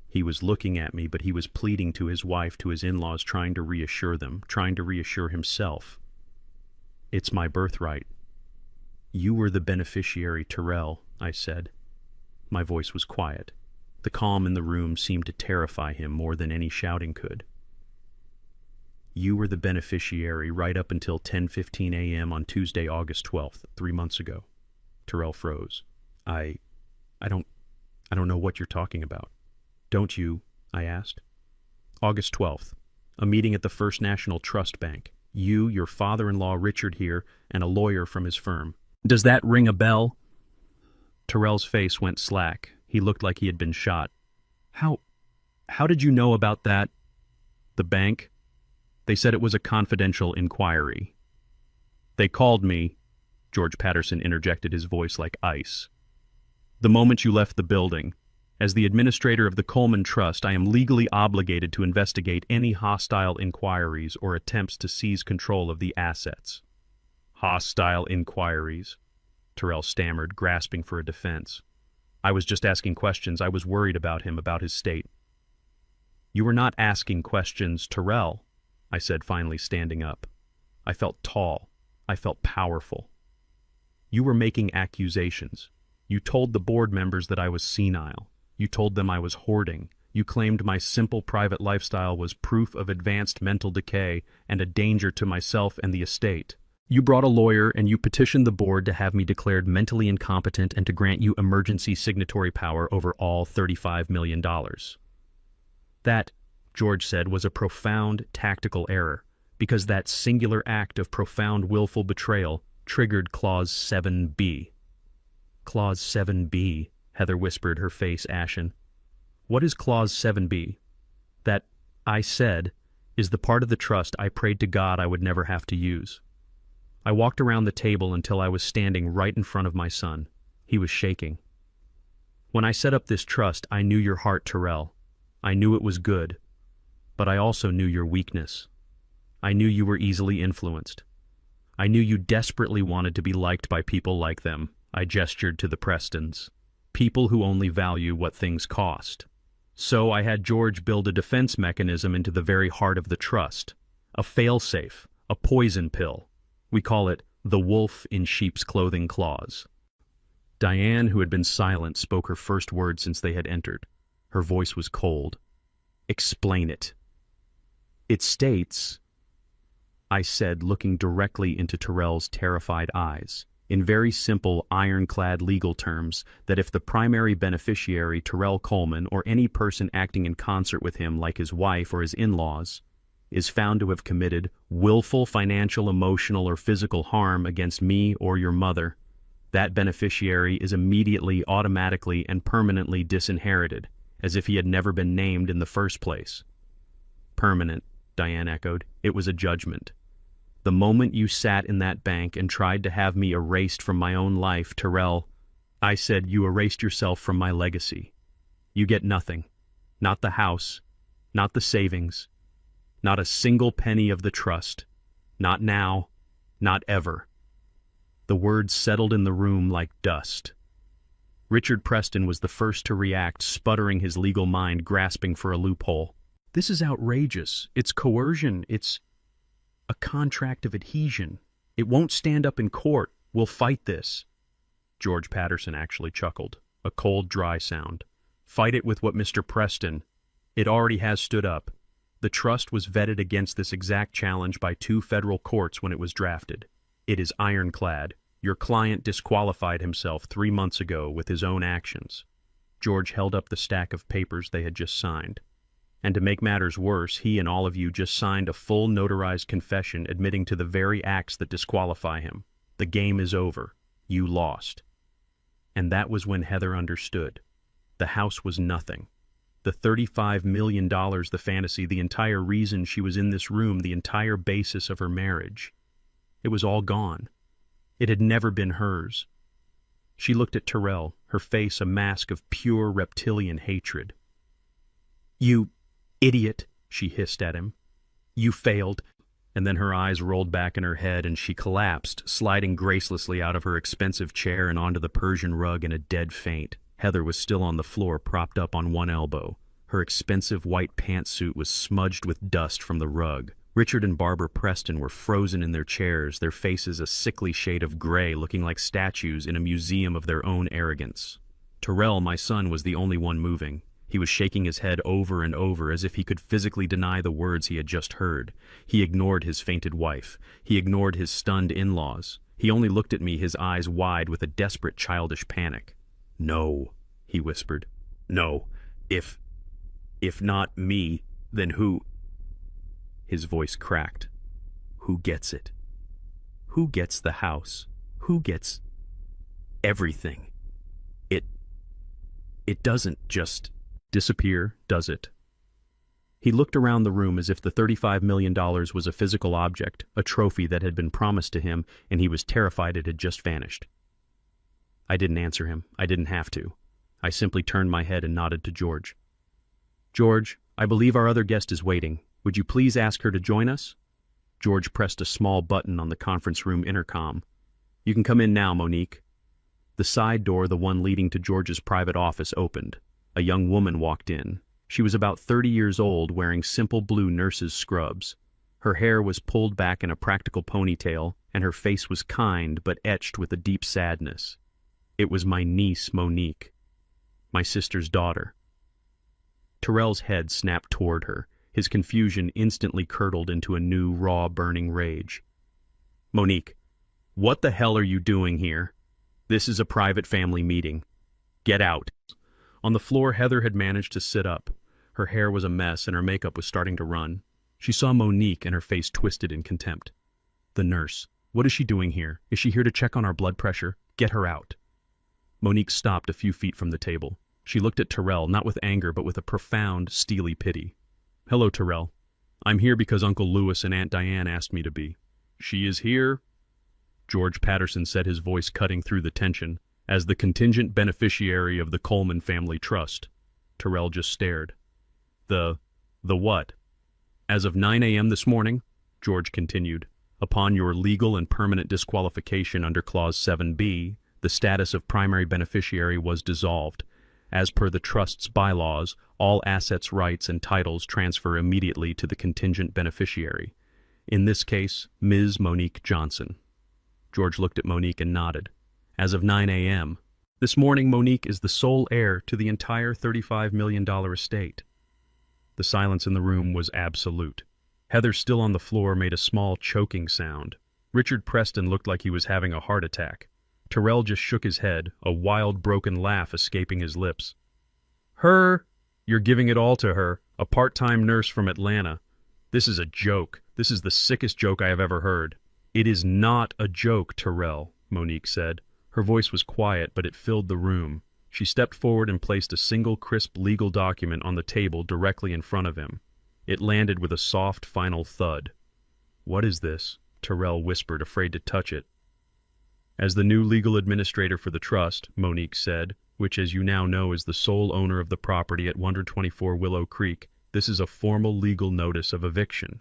He was looking at me, but he was pleading to his wife, to his in-laws, trying to reassure them, trying to reassure himself. It's my birthright. You were the beneficiary, Tyrell, I said. My voice was quiet. The calm in the room seemed to terrify him more than any shouting could. You were the beneficiary right up until 10:15 a.m. on Tuesday, August 12th, 3 months ago. Tyrell froze. I don't know what you're talking about. Don't you? I asked. August 12th, a meeting at the First National Trust Bank. You, your father-in-law Richard here, and a lawyer from his firm. Does that ring a bell? Tyrell's face went slack. He looked like he had been shot. How did you know about that? The bank? They said it was a confidential inquiry. They called me. George Patterson interjected, his voice like ice. The moment you left the building. As the administrator of the Coleman Trust, I am legally obligated to investigate any hostile inquiries or attempts to seize control of the assets. Hostile inquiries? Tyrell stammered, grasping for a defense. I was just asking questions. I was worried about him, about his state. You were not asking questions, Tyrell, I said, finally standing up. I felt tall. I felt powerful. You were making accusations. You told the board members that I was senile. You told them I was hoarding. You claimed my simple private lifestyle was proof of advanced mental decay and a danger to myself and the estate. You brought a lawyer and you petitioned the board to have me declared mentally incompetent and to grant you emergency signatory power over all $35 million. That, George said, was a profound tactical error, because that singular act of profound willful betrayal triggered Clause 7B. Clause 7B, Heather whispered, her face ashen. What is Clause 7B? That, I said, is the part of the trust I prayed to God I would never have to use. I walked around the table until I was standing right in front of my son. He was shaking. When I set up this trust, I knew your heart, Tyrell. I knew it was good. But I also knew your weakness. I knew you were easily influenced. I knew you desperately wanted to be liked by people like them. I gestured to the Prestons. People who only value what things cost. So I had George build a defense mechanism into the very heart of the trust. A fail-safe, a poison pill. We call it the wolf in sheep's clothing clause. Diane, who had been silent, spoke her first word since they had entered. Her voice was cold. Explain it. It states, I said, looking directly into Tyrell's terrified eyes, in very simple, ironclad legal terms, that if the primary beneficiary, Tyrell Coleman, or any person acting in concert with him, like his wife or his in-laws, is found to have committed willful financial, emotional, or physical harm against me or your mother, that beneficiary is immediately, automatically, and permanently disinherited, as if he had never been named in the first place. Permanent, Diane echoed. It was a judgment. The moment you sat in that bank and tried to have me erased from my own life, Tyrell, I said you erased yourself from my legacy. You get nothing. Not the house, not the savings, not a single penny of the trust. Not now, not ever. The words settled in the room like dust. Richard Preston was the first to react, sputtering, his legal mind grasping for a loophole. This is outrageous. It's coercion. It's a contract of adhesion. It won't stand up in court. We'll fight this. George Patterson actually chuckled. A cold, dry sound. Fight it with what Mr. Preston. It already has stood up. The trust was vetted against this exact challenge by 2 federal courts when it was drafted. It is ironclad. Your client disqualified himself 3 months ago with his own actions. George held up the stack of papers they had just signed. And to make matters worse, he and all of you just signed a full notarized confession admitting to the very acts that disqualify him. The game is over. You lost. And that was when Heather understood. The house was nothing. The $35 million, the fantasy, the entire reason she was in this room, the entire basis of her marriage. It was all gone. It had never been hers. She looked at Tyrell, her face a mask of pure reptilian hatred. You idiot, she hissed at him. You failed. And then her eyes rolled back in her head and she collapsed, sliding gracelessly out of her expensive chair and onto the Persian rug in a dead faint. Heather was still on the floor, propped up on one elbow. Her expensive white pantsuit was smudged with dust from the rug. Richard and Barbara Preston were frozen in their chairs, their faces a sickly shade of gray, looking like statues in a museum of their own arrogance. Tyrell, my son, was the only one moving. He was shaking his head over and over as if he could physically deny the words he had just heard. He ignored his fainted wife. He ignored his stunned in-laws. He only looked at me, his eyes wide with a desperate childish panic. "No," he whispered. "No. If not me, then who?" His voice cracked. "Who gets it? Who gets the house? Who gets everything? It doesn't just disappear, does it?" He looked around the room as if the $35 million was a physical object, a trophy that had been promised to him, and he was terrified it had just vanished. I didn't answer him. I didn't have to. I simply turned my head and nodded to George. "George, I believe our other guest is waiting. Would you please ask her to join us?" George pressed a small button on the conference room intercom. "You can come in now, Monique." The side door, the one leading to George's private office, opened. A young woman walked in. She was about 30 years old, wearing simple blue nurse's scrubs. Her hair was pulled back in a practical ponytail, and her face was kind but etched with a deep sadness. It was my niece, Monique, my sister's daughter. Tyrell's head snapped toward her. His confusion instantly curdled into a new, raw, burning rage. "Monique, what the hell are you doing here? This is a private family meeting. Get out." On the floor, Heather had managed to sit up. Her hair was a mess and her makeup was starting to run. She saw Monique and her face twisted in contempt. "The nurse. What is she doing here? Is she here to check on our blood pressure? Get her out." Monique stopped a few feet from the table. She looked at Tyrell, not with anger, but with a profound, steely pity. "Hello, Tyrell. I'm here because Uncle Lewis and Aunt Diane asked me to be." "She is here," George Patterson said, his voice cutting through the tension, "as the contingent beneficiary of the Coleman Family Trust." Tyrell just stared. The what?" "As of 9 a.m. this morning," George continued, "upon your legal and permanent disqualification under Clause 7B, the status of primary beneficiary was dissolved. As per the Trust's bylaws, all assets, rights, and titles transfer immediately to the contingent beneficiary. In this case, Ms. Monique Johnson." George looked at Monique and nodded. "As of 9 a.m. this morning, Monique is the sole heir to the entire $35 million estate." The silence in the room was absolute. Heather, still on the floor, made a small choking sound. Richard Preston looked like he was having a heart attack. Tyrell just shook his head, a wild, broken laugh escaping his lips. "Her? You're giving it all to her, a part-time nurse from Atlanta. This is a joke. This is the sickest joke I have ever heard." "It is not a joke, Tyrell," Monique said. Her voice was quiet, but it filled the room. She stepped forward and placed a single crisp legal document on the table directly in front of him. It landed with a soft, final thud. "What is this?" Tyrell whispered, afraid to touch it. "As the new legal administrator for the trust," Monique said, "which as you now know is the sole owner of the property at 124 Willow Creek, this is a formal legal notice of eviction."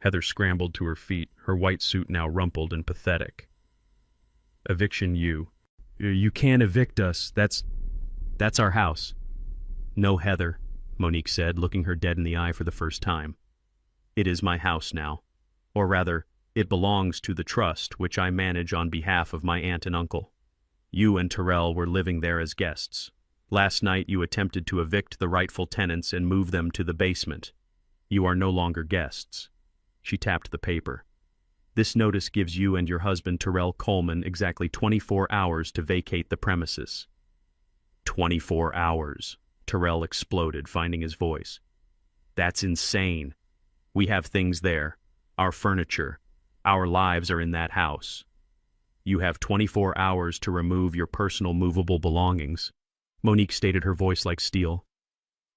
Heather scrambled to her feet, her white suit now rumpled and pathetic. "Eviction, you can't evict us. That's our house." "No, Heather," Monique said, looking her dead in the eye for the first time. "It is my house now. Or rather, it belongs to the trust, which I manage on behalf of my aunt and uncle. You and Tyrell were living there as guests. Last night you attempted to evict the rightful tenants and move them to the basement. You are no longer guests." She tapped the paper. "This notice gives you and your husband, Tyrell Coleman, exactly 24 hours to vacate the premises." 24 hours, Tyrell exploded, finding his voice. "That's insane. We have things there. Our furniture. Our lives are in that house. You have 24 hours to remove your personal movable belongings." Monique stated, her voice like steel.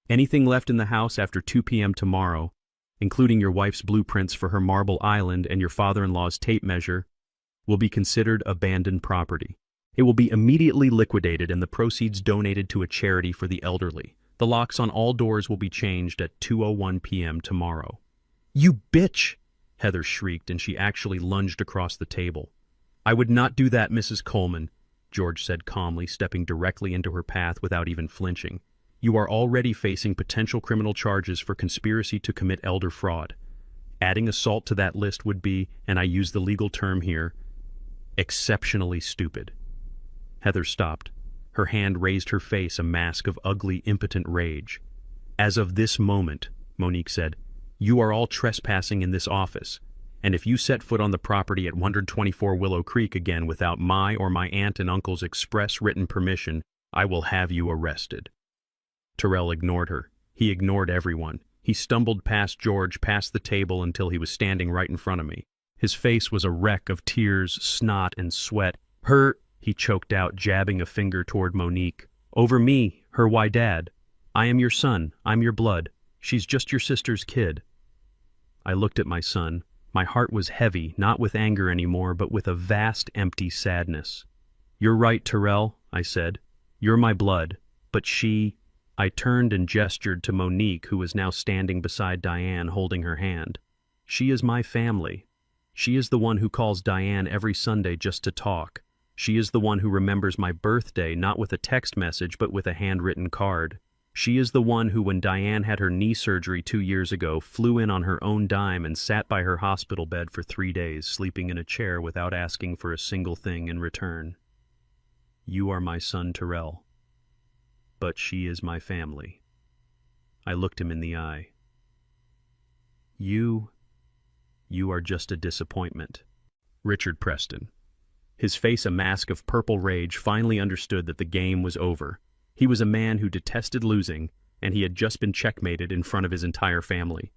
"Anything left in the house after 2 p.m. tomorrow, including your wife's blueprints for her marble island and your father-in-law's tape measure, will be considered abandoned property. It will be immediately liquidated and the proceeds donated to a charity for the elderly. The locks on all doors will be changed at 2:01 p.m. tomorrow." "You bitch!" Heather shrieked, and she actually lunged across the table. "I would not do that, Mrs. Coleman. George said calmly, stepping directly into her path without even flinching. You are already facing potential criminal charges for conspiracy to commit elder fraud. Adding assault to that list would be, and I use the legal term here, exceptionally stupid. Heather stopped. Her hand raised her face, a mask of ugly, impotent rage. As of this moment, Monique said, you are all trespassing in this office, and if you set foot on the property at 124 Willow Creek again without my or my aunt and uncle's express written permission, I will have you arrested. Tyrell ignored her. He ignored everyone. He stumbled past George, past the table until he was standing right in front of me. His face was a wreck of tears, snot, and sweat. Her, he choked out, jabbing a finger toward Monique. Over me, her why dad. I am your son, I'm your blood. She's just your sister's kid. I looked at my son. My heart was heavy, not with anger anymore, but with a vast, empty sadness. You're right, Tyrell, I said. You're my blood. But she... I turned and gestured to Monique, who was now standing beside Diane, holding her hand. She is my family. She is the one who calls Diane every Sunday just to talk. She is the one who remembers my birthday, not with a text message, but with a handwritten card. She is the one who, when Diane had her knee surgery 2 years ago, flew in on her own dime and sat by her hospital bed for 3 days, sleeping in a chair without asking for a single thing in return. You are my son, Tyrell. But she is my family. I looked him in the eye. You are just a disappointment. Richard Preston. His face a mask of purple rage, finally understood that the game was over. He was a man who detested losing, and he had just been checkmated in front of his entire family.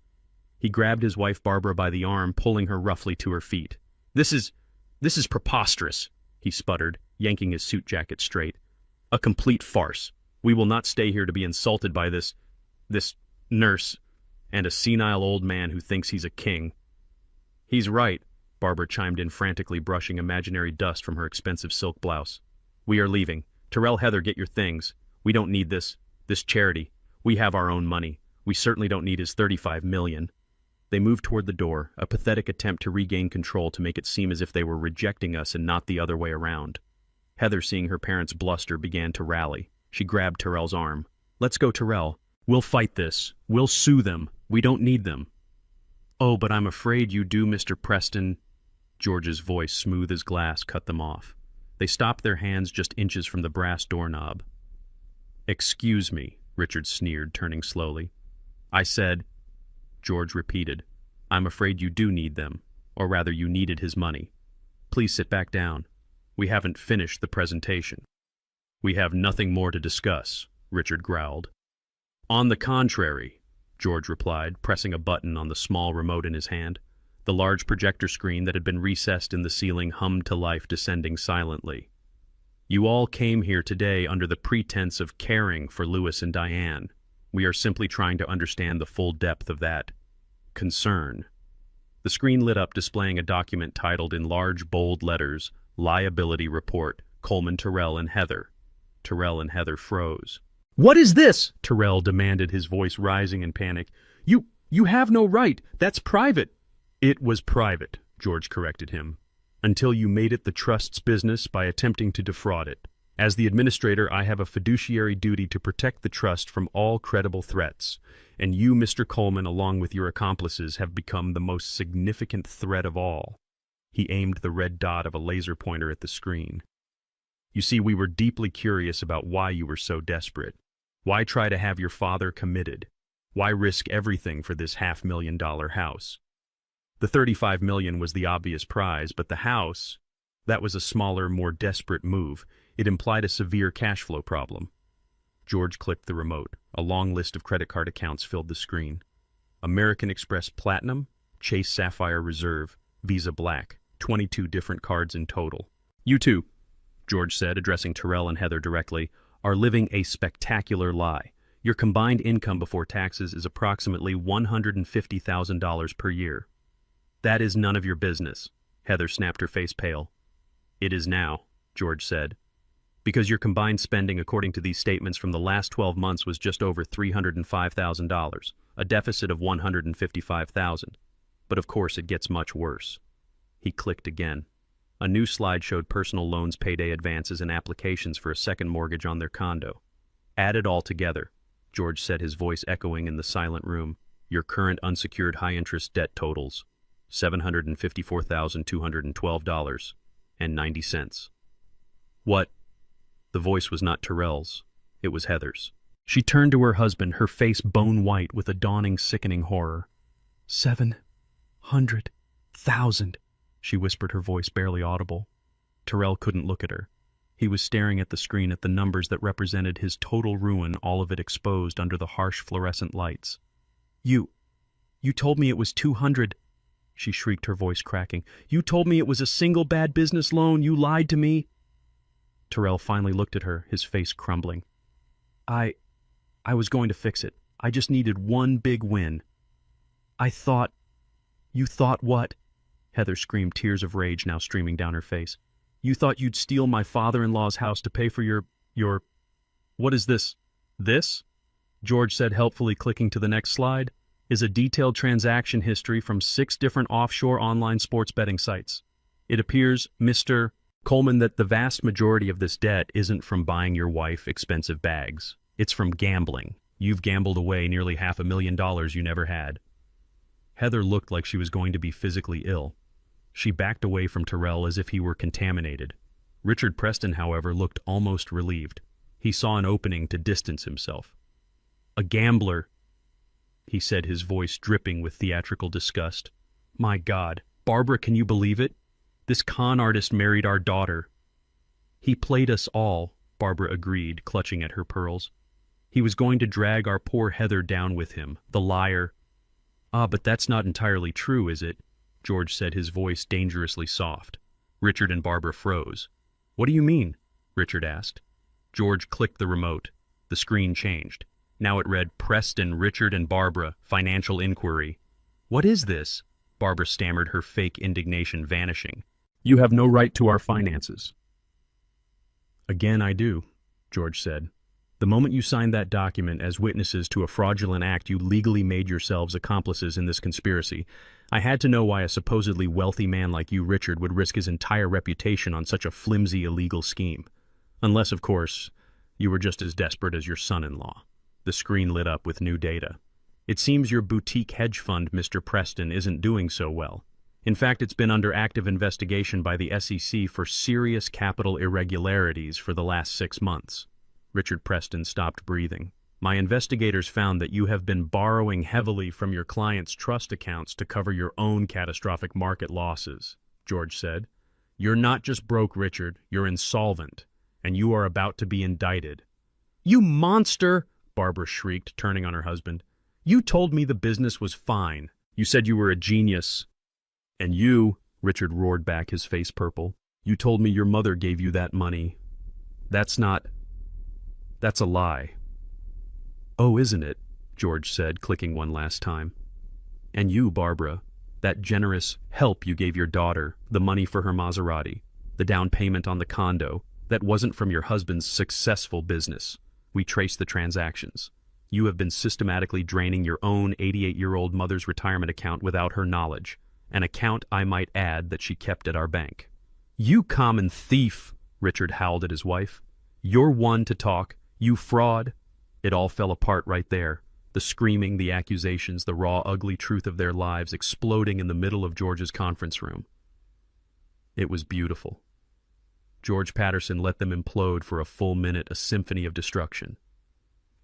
He grabbed his wife Barbara by the arm, pulling her roughly to her feet. This is preposterous, he sputtered, yanking his suit jacket straight. A complete farce. We will not stay here to be insulted by this nurse and a senile old man who thinks he's a king. He's right, Barbara chimed in frantically, brushing imaginary dust from her expensive silk blouse. We are leaving. Tyrell, Heather, get your things. We don't need this charity. We have our own money. We certainly don't need his $35 million. They moved toward the door, a pathetic attempt to regain control to make it seem as if they were rejecting us and not the other way around. Heather, seeing her parents bluster, began to rally. She grabbed Tyrell's arm. Let's go, Tyrell. We'll fight this. We'll sue them. We don't need them. Oh, but I'm afraid you do, Mr. Preston. George's voice, smooth as glass, cut them off. They stopped, their hands just inches from the brass doorknob. Excuse me, Richard sneered, turning slowly. I said, George repeated, I'm afraid you do need them, or rather you needed his money. Please sit back down. We haven't finished the presentation. We have nothing more to discuss, Richard growled. On the contrary, George replied, pressing a button on the small remote in his hand. The large projector screen that had been recessed in the ceiling hummed to life, descending silently. You all came here today under the pretense of caring for Louis and Diane. We are simply trying to understand the full depth of that concern. The screen lit up, displaying a document titled in large, bold letters, Liability Report, Coleman, Tyrell, and Heather. Tyrell and Heather froze. What is this? Tyrell demanded, his voice rising in panic. You have no right. That's private. It was private, George corrected him, until you made it the trust's business by attempting to defraud it. As the administrator, I have a fiduciary duty to protect the trust from all credible threats, and you, Mr. Coleman, along with your accomplices, have become the most significant threat of all. He aimed the red dot of a laser pointer at the screen. You see, we were deeply curious about why you were so desperate. Why try to have your father committed? Why risk everything for this $500,000 house? The $35 million was the obvious prize, but the house, that was a smaller, more desperate move. It implied a severe cash flow problem. George clicked the remote. A long list of credit card accounts filled the screen. American Express Platinum, Chase Sapphire Reserve, Visa Black, 22 different cards in total. You two, George said, addressing Tyrell and Heather directly, are living a spectacular lie. Your combined income before taxes is approximately $150,000 per year. That is none of your business. Heather snapped, her face pale. It is now, George said, because your combined spending according to these statements from the last 12 months was just over $305,000, a deficit of $155,000. But of course it gets much worse. He clicked again. A new slide showed personal loans, payday advances, and applications for a second mortgage on their condo. Add it all together, George said, his voice echoing in the silent room. Your current unsecured high-interest debt totals $754,212.90. What? The voice was not Terrell's. It was Heather's. She turned to her husband, her face bone-white with a dawning, sickening horror. 700,000, she whispered, her voice barely audible. Terrell couldn't look at her. He was staring at the screen, at the numbers that represented his total ruin, all of it exposed under the harsh fluorescent lights. You told me it was 200, she shrieked, her voice cracking. You told me it was a single bad business loan. You lied to me. Terrell finally looked at her, his face crumbling. I was going to fix it. I just needed one big win. You thought what? Heather screamed, tears of rage now streaming down her face. You thought you'd steal my father-in-law's house to pay for your... What is this? This? George said helpfully, clicking to the next slide, is a detailed transaction history from 6 different offshore online sports betting sites. It appears, Mr. Coleman, that the vast majority of this debt isn't from buying your wife expensive bags. It's from gambling. You've gambled away nearly $500,000 you never had. Heather looked like she was going to be physically ill. She backed away from Terrell as if he were contaminated. Richard Preston, however, looked almost relieved. He saw an opening to distance himself. A gambler, he said, his voice dripping with theatrical disgust. My God, Barbara, can you believe it? This con artist married our daughter. He played us all, Barbara agreed, clutching at her pearls. He was going to drag our poor Heather down with him, the liar. Ah, but that's not entirely true, is it? George said, his voice dangerously soft. Richard and Barbara froze. What do you mean? Richard asked. George clicked the remote. The screen changed. Now it read, Preston, Richard, and Barbara, financial inquiry. What is this? Barbara stammered, her fake indignation vanishing. You have no right to our finances. Again, I do, George said. The moment you signed that document as witnesses to a fraudulent act, you legally made yourselves accomplices in this conspiracy. I had to know why a supposedly wealthy man like you, Richard, would risk his entire reputation on such a flimsy, illegal scheme. Unless, of course, you were just as desperate as your son-in-law. The screen lit up with new data. It seems your boutique hedge fund, Mr. Preston, isn't doing so well. In fact, it's been under active investigation by the SEC for serious capital irregularities for the last 6 months. Richard Preston stopped breathing. My investigators found that you have been borrowing heavily from your clients' trust accounts to cover your own catastrophic market losses, George said. You're not just broke, Richard, you're insolvent, and you are about to be indicted. You monster! Barbara shrieked, turning on her husband. You told me the business was fine. You said you were a genius. And you, Richard roared back, his face purple, you told me your mother gave you that money. That's a lie. Oh, isn't it? George said, clicking one last time. And you, Barbara, that generous help you gave your daughter, the money for her Maserati, the down payment on the condo, that wasn't from your husband's successful business. We traced the transactions. You have been systematically draining your own 88-year-old mother's retirement account without her knowledge, an account, I might add, that she kept at our bank. You common thief, Richard howled at his wife. You're one to talk. You fraud. It all fell apart right there. The screaming, the accusations, the raw, ugly truth of their lives exploding in the middle of George's conference room. It was beautiful. George Patterson let them implode for a full minute, a symphony of destruction.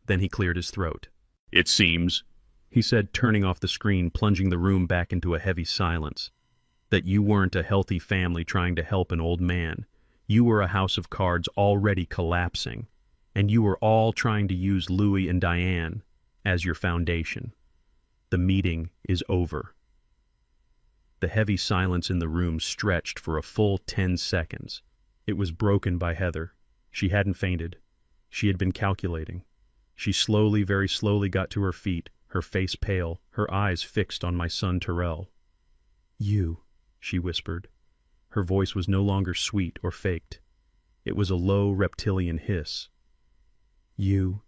Then he cleared his throat. It seems, he said, turning off the screen, plunging the room back into a heavy silence, that you weren't a healthy family trying to help an old man. You were a house of cards already collapsing, and you were all trying to use Louis and Diane as your foundation. The meeting is over. The heavy silence in the room stretched for a full 10 seconds. It was broken by Heather. She hadn't fainted. She had been calculating. She slowly, very slowly got to her feet, her face pale, her eyes fixed on my son Terrell. You, she whispered. Her voice was no longer sweet or faked. It was a low reptilian hiss. You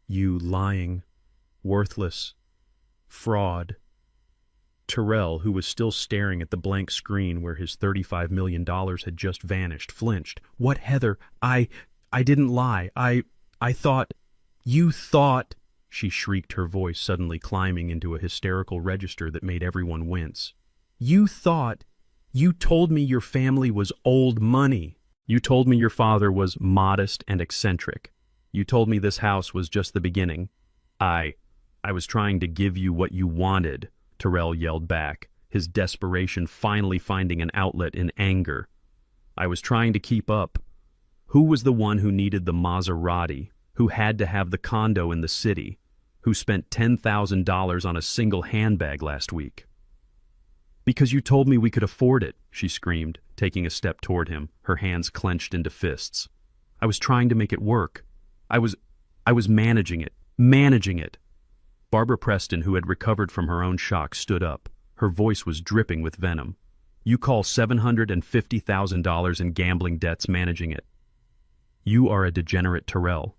lying, worthless, fraud. Terrell, who was still staring at the blank screen where his $35 million had just vanished, flinched. "What, Heather? I didn't lie. I thought—" "You thought—" she shrieked, her voice suddenly climbing into a hysterical register that made everyone wince. "You thought— You told me your family was old money. You told me your father was modest and eccentric. You told me this house was just the beginning. I was trying to give you what you wanted," Terrell yelled back, his desperation finally finding an outlet in anger. "I was trying to keep up. Who was the one who needed the Maserati, who had to have the condo in the city, who spent $10,000 on a single handbag last week?" "Because you told me we could afford it," she screamed, taking a step toward him, her hands clenched into fists. "I was trying to make it work. I was managing it." Barbara Preston, who had recovered from her own shock, stood up. Her voice was dripping with venom. "You call $750,000 in gambling debts managing it? You are a degenerate, Terrell.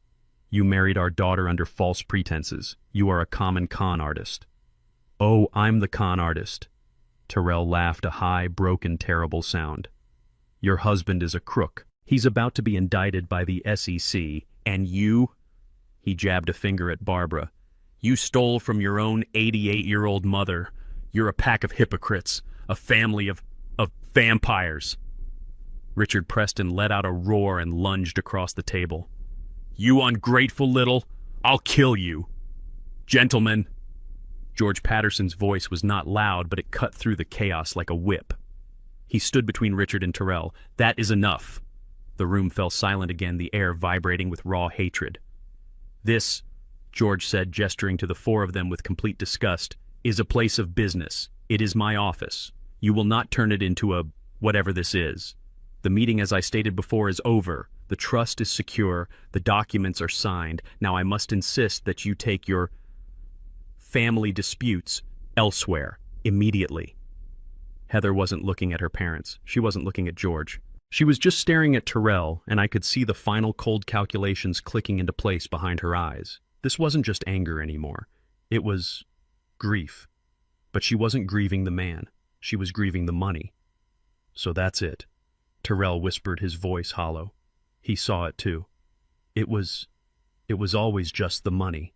You married our daughter under false pretenses. You are a common con artist." "Oh, I'm the con artist." Terrell laughed, a high, broken, terrible sound. "Your husband is a crook. He's about to be indicted by the SEC, and you—" He jabbed a finger at Barbara. "You stole from your own 88-year-old mother. You're a pack of hypocrites, a family of vampires." Richard Preston let out a roar and lunged across the table. "You ungrateful little— I'll kill you. Gentlemen." George Patterson's voice was not loud, but it cut through the chaos like a whip. He stood between Richard and Terrell. "That is enough." The room fell silent again, the air vibrating with raw hatred. "This," George said, gesturing to the four of them with complete disgust, "is a place of business. It is my office. You will not turn it into a whatever this is. The meeting, as I stated before, is over. The trust is secure. The documents are signed. Now I must insist that you take your family disputes elsewhere, immediately." Heather wasn't looking at her parents. She wasn't looking at George. She was just staring at Terrell, and I could see the final cold calculations clicking into place behind her eyes. This wasn't just anger anymore. It was grief. But she wasn't grieving the man. She was grieving the money. "So that's it," Terrell whispered, his voice hollow. He saw it too. It was always just the money.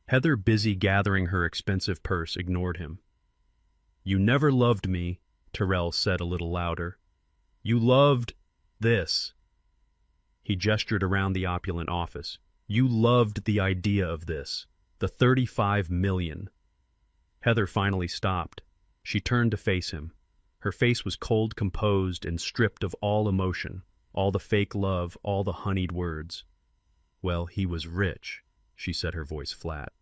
Heather, busy gathering her expensive purse, ignored him. "You never loved me," Terrell said a little louder. "You loved this." He gestured around the opulent office. "You loved the idea of this. The 35 million. Heather finally stopped. She turned to face him. Her face was cold, composed, and stripped of all emotion, all the fake love, all the honeyed words. "Well, he was rich," she said, her voice flat.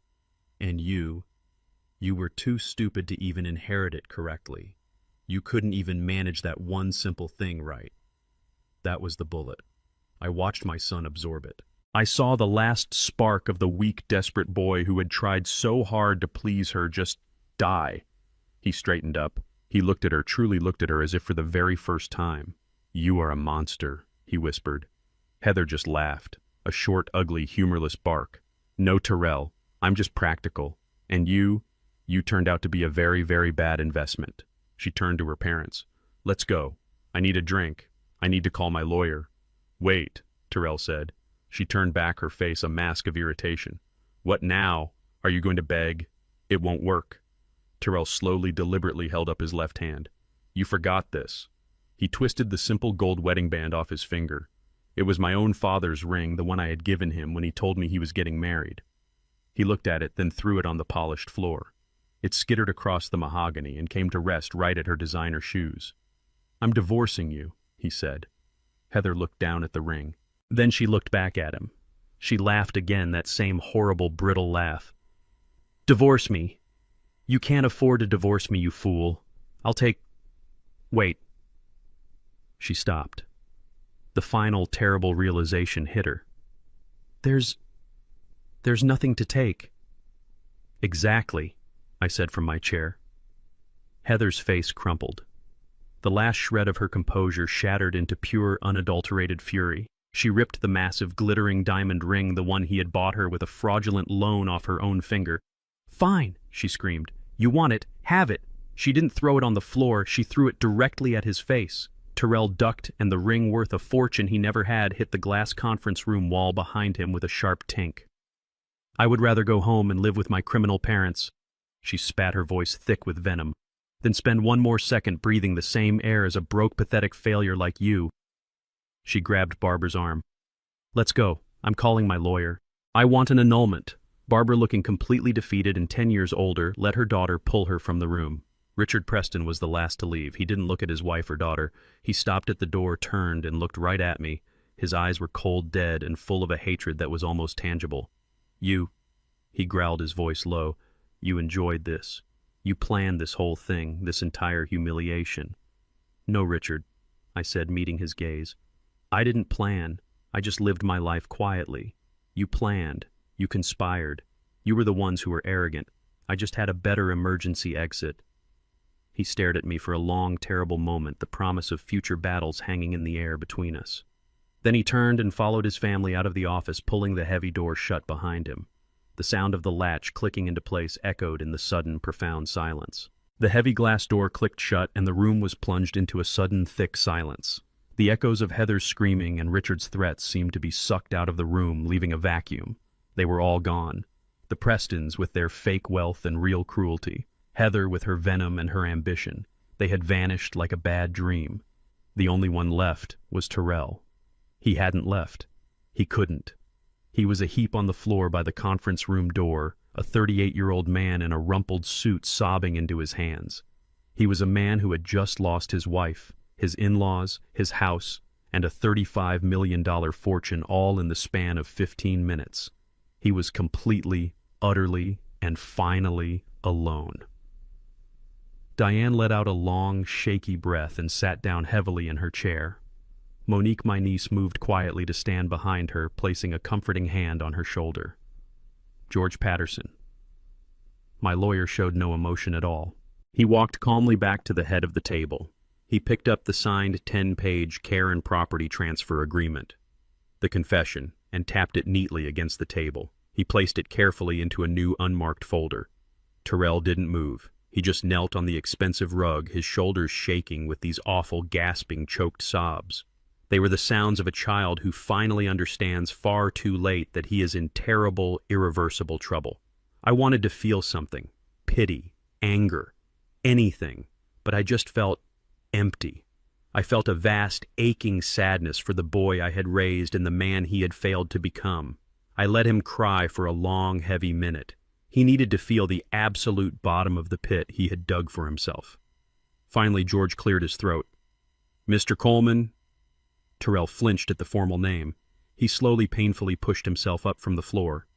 "And you were too stupid to even inherit it correctly. You couldn't even manage that one simple thing right. That was the bullet. I watched my son absorb it. I saw the last spark of the weak, desperate boy who had tried so hard to please her just die." He straightened up. He looked at her, truly looked at her, as if for the very first time. "You are a monster," he whispered. Heather just laughed, a short, ugly, humorless bark. "No, Terrell, I'm just practical. And you turned out to be a very, very bad investment." She turned to her parents. "Let's go. I need a drink. I need to call my lawyer." "Wait," Terrell said. She turned back, her face a mask of irritation. "What now? Are you going to beg? It won't work." Terrell slowly, deliberately held up his left hand. "You forgot this." He twisted the simple gold wedding band off his finger. "It was my own father's ring, the one I had given him when he told me he was getting married." He looked at it, then threw it on the polished floor. It skittered across the mahogany and came to rest right at her designer shoes. "I'm divorcing you," he said. Heather looked down at the ring. Then she looked back at him. She laughed again, that same horrible, brittle laugh. "Divorce me? You can't afford to divorce me, you fool. I'll take— Wait." She stopped. The final, terrible realization hit her. There's nothing to take." "Exactly," I said from my chair. Heather's face crumpled. The last shred of her composure shattered into pure, unadulterated fury. She ripped the massive, glittering diamond ring, the one he had bought her with a fraudulent loan, off her own finger. "Fine," she screamed. "You want it, have it. She didn't throw it on the floor, she threw it directly at his face. Terrell ducked, and the ring worth a fortune he never had hit the glass conference room wall behind him with a sharp tink. I would rather go home and live with my criminal parents. She spat, her voice thick with venom. Than spend one more second breathing the same air as a broke, pathetic failure like you. She grabbed Barbara's arm. Let's go. I'm calling my lawyer. I want an annulment. Barbara, looking completely defeated and 10 years older, let her daughter pull her from the room. Richard Preston was the last to leave. He didn't look at his wife or daughter. He stopped at the door, turned, and looked right at me. His eyes were cold, dead, and full of a hatred that was almost tangible. You, he growled, his voice low, you enjoyed this. You planned this whole thing, this entire humiliation. No, Richard, I said, meeting his gaze. I didn't plan. I just lived my life quietly. You planned. You conspired. You were the ones who were arrogant. I just had a better emergency exit. He stared at me for a long, terrible moment, the promise of future battles hanging in the air between us. Then he turned and followed his family out of the office, pulling the heavy door shut behind him. The sound of the latch clicking into place echoed in the sudden, profound silence. The heavy glass door clicked shut, and the room was plunged into a sudden, thick silence. The echoes of Heather's screaming and Richard's threats seemed to be sucked out of the room, leaving a vacuum. They were all gone. The Prestons, with their fake wealth and real cruelty. Heather, with her venom and her ambition. They had vanished like a bad dream. The only one left was Terrell. He hadn't left. He couldn't. He was a heap on the floor by the conference room door, a 38-year-old man in a rumpled suit sobbing into his hands. He was a man who had just lost his wife, his in-laws, his house, and a $35 million fortune, all in the span of 15 minutes. He was completely, utterly, and finally alone. Diane let out a long, shaky breath and sat down heavily in her chair. Monique, my niece, moved quietly to stand behind her, placing a comforting hand on her shoulder. George Patterson. My lawyer showed no emotion at all. He walked calmly back to the head of the table. He picked up the signed 10-page care and property transfer agreement, the confession, and tapped it neatly against the table. He placed it carefully into a new unmarked folder. Terrell didn't move. He just knelt on the expensive rug, his shoulders shaking with these awful, gasping, choked sobs. They were the sounds of a child who finally understands far too late that he is in terrible, irreversible trouble. I wanted to feel something. Pity, anger, anything. But I just felt empty. I felt a vast, aching sadness for the boy I had raised and the man he had failed to become. I let him cry for a long, heavy minute. He needed to feel the absolute bottom of the pit he had dug for himself. Finally, George cleared his throat. Mr. Coleman. Terrell flinched at the formal name. He slowly, painfully pushed himself up from the floor.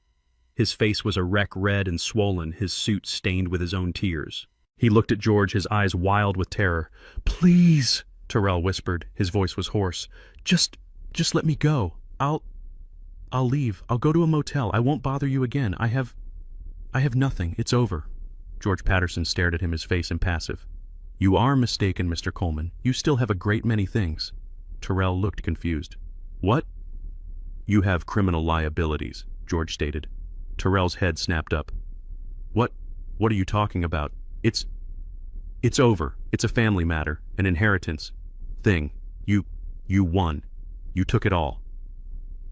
His face was a wreck, red and swollen, his suit stained with his own tears. He looked at George, his eyes wild with terror. Please, Terrell whispered. His voice was hoarse. Just let me go. I'll leave. I'll go to a motel. I won't bother you again. I have nothing. It's over. George Patterson stared at him, his face impassive. You are mistaken, Mr. Coleman. You still have a great many things. Terrell looked confused. What? You have criminal liabilities, George stated. Terrell's head snapped up. What are you talking about? It's over. It's a family matter, an inheritance thing. You won. You took it all.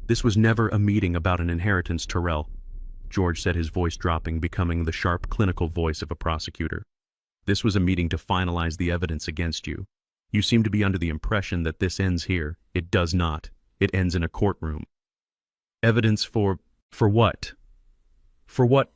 This was never a meeting about an inheritance, Terrell, George said, his voice dropping, becoming the sharp, clinical voice of a prosecutor. This was a meeting to finalize the evidence against you. You seem to be under the impression that this ends here. It does not. It ends in a courtroom. Evidence for what? For what?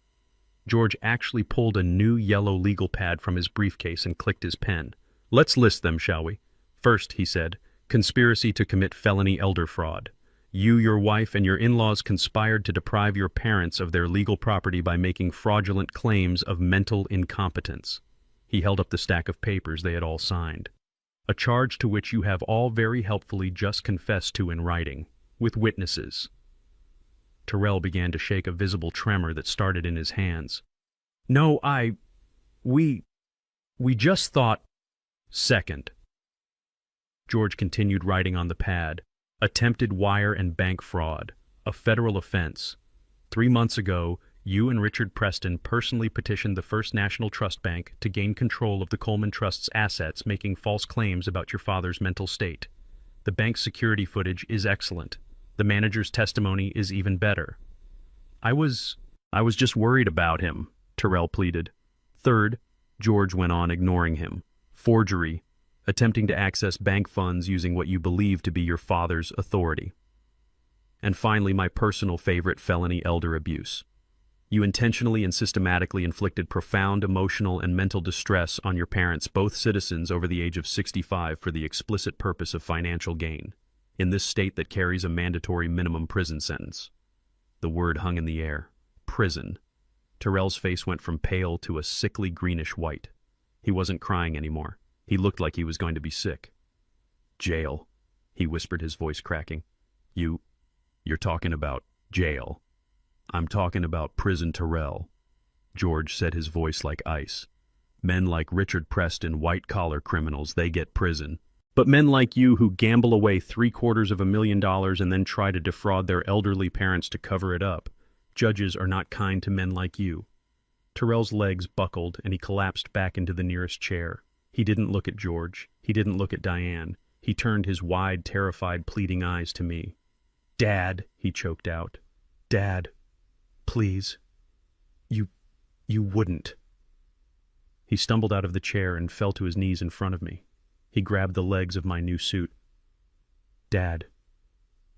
George actually pulled a new yellow legal pad from his briefcase and clicked his pen. Let's list them, shall we? First, he said, conspiracy to commit felony elder fraud. You, your wife, and your in-laws conspired to deprive your parents of their legal property by making fraudulent claims of mental incompetence. He held up the stack of papers they had all signed. A charge to which you have all very helpfully just confessed to in writing, with witnesses. Terrell began to shake, a visible tremor that started in his hands. No, we just thought... Second. George continued writing on the pad. Attempted wire and bank fraud, a federal offense. 3 months ago, You and Richard Preston personally petitioned the First National Trust Bank to gain control of the Coleman Trust's assets, making false claims about your father's mental state. The bank's security footage is excellent. The manager's testimony is even better. I was just worried about him, Terrell pleaded. Third, George went on, ignoring him. Forgery, attempting to access bank funds using what you believe to be your father's authority. And finally, my personal favorite, felony elder abuse. You intentionally and systematically inflicted profound emotional and mental distress on your parents, both citizens over the age of 65, for the explicit purpose of financial gain, in this state that carries a mandatory minimum prison sentence. The word hung in the air. Prison. Terrell's face went from pale to a sickly greenish white. He wasn't crying anymore. He looked like he was going to be sick. Jail, he whispered, his voice cracking. You're talking about jail. I'm talking about prison, Terrell. George said, his voice like ice. Men like Richard Preston, white-collar criminals, they get prison. But men like you who gamble away $750,000 and then try to defraud their elderly parents to cover it up, judges are not kind to men like you. Terrell's legs buckled and he collapsed back into the nearest chair. He didn't look at George. He didn't look at Diane. He turned his wide, terrified, pleading eyes to me. Dad, he choked out. Dad, please. You wouldn't. He stumbled out of the chair and fell to his knees in front of me. He grabbed the legs of my new suit. Dad,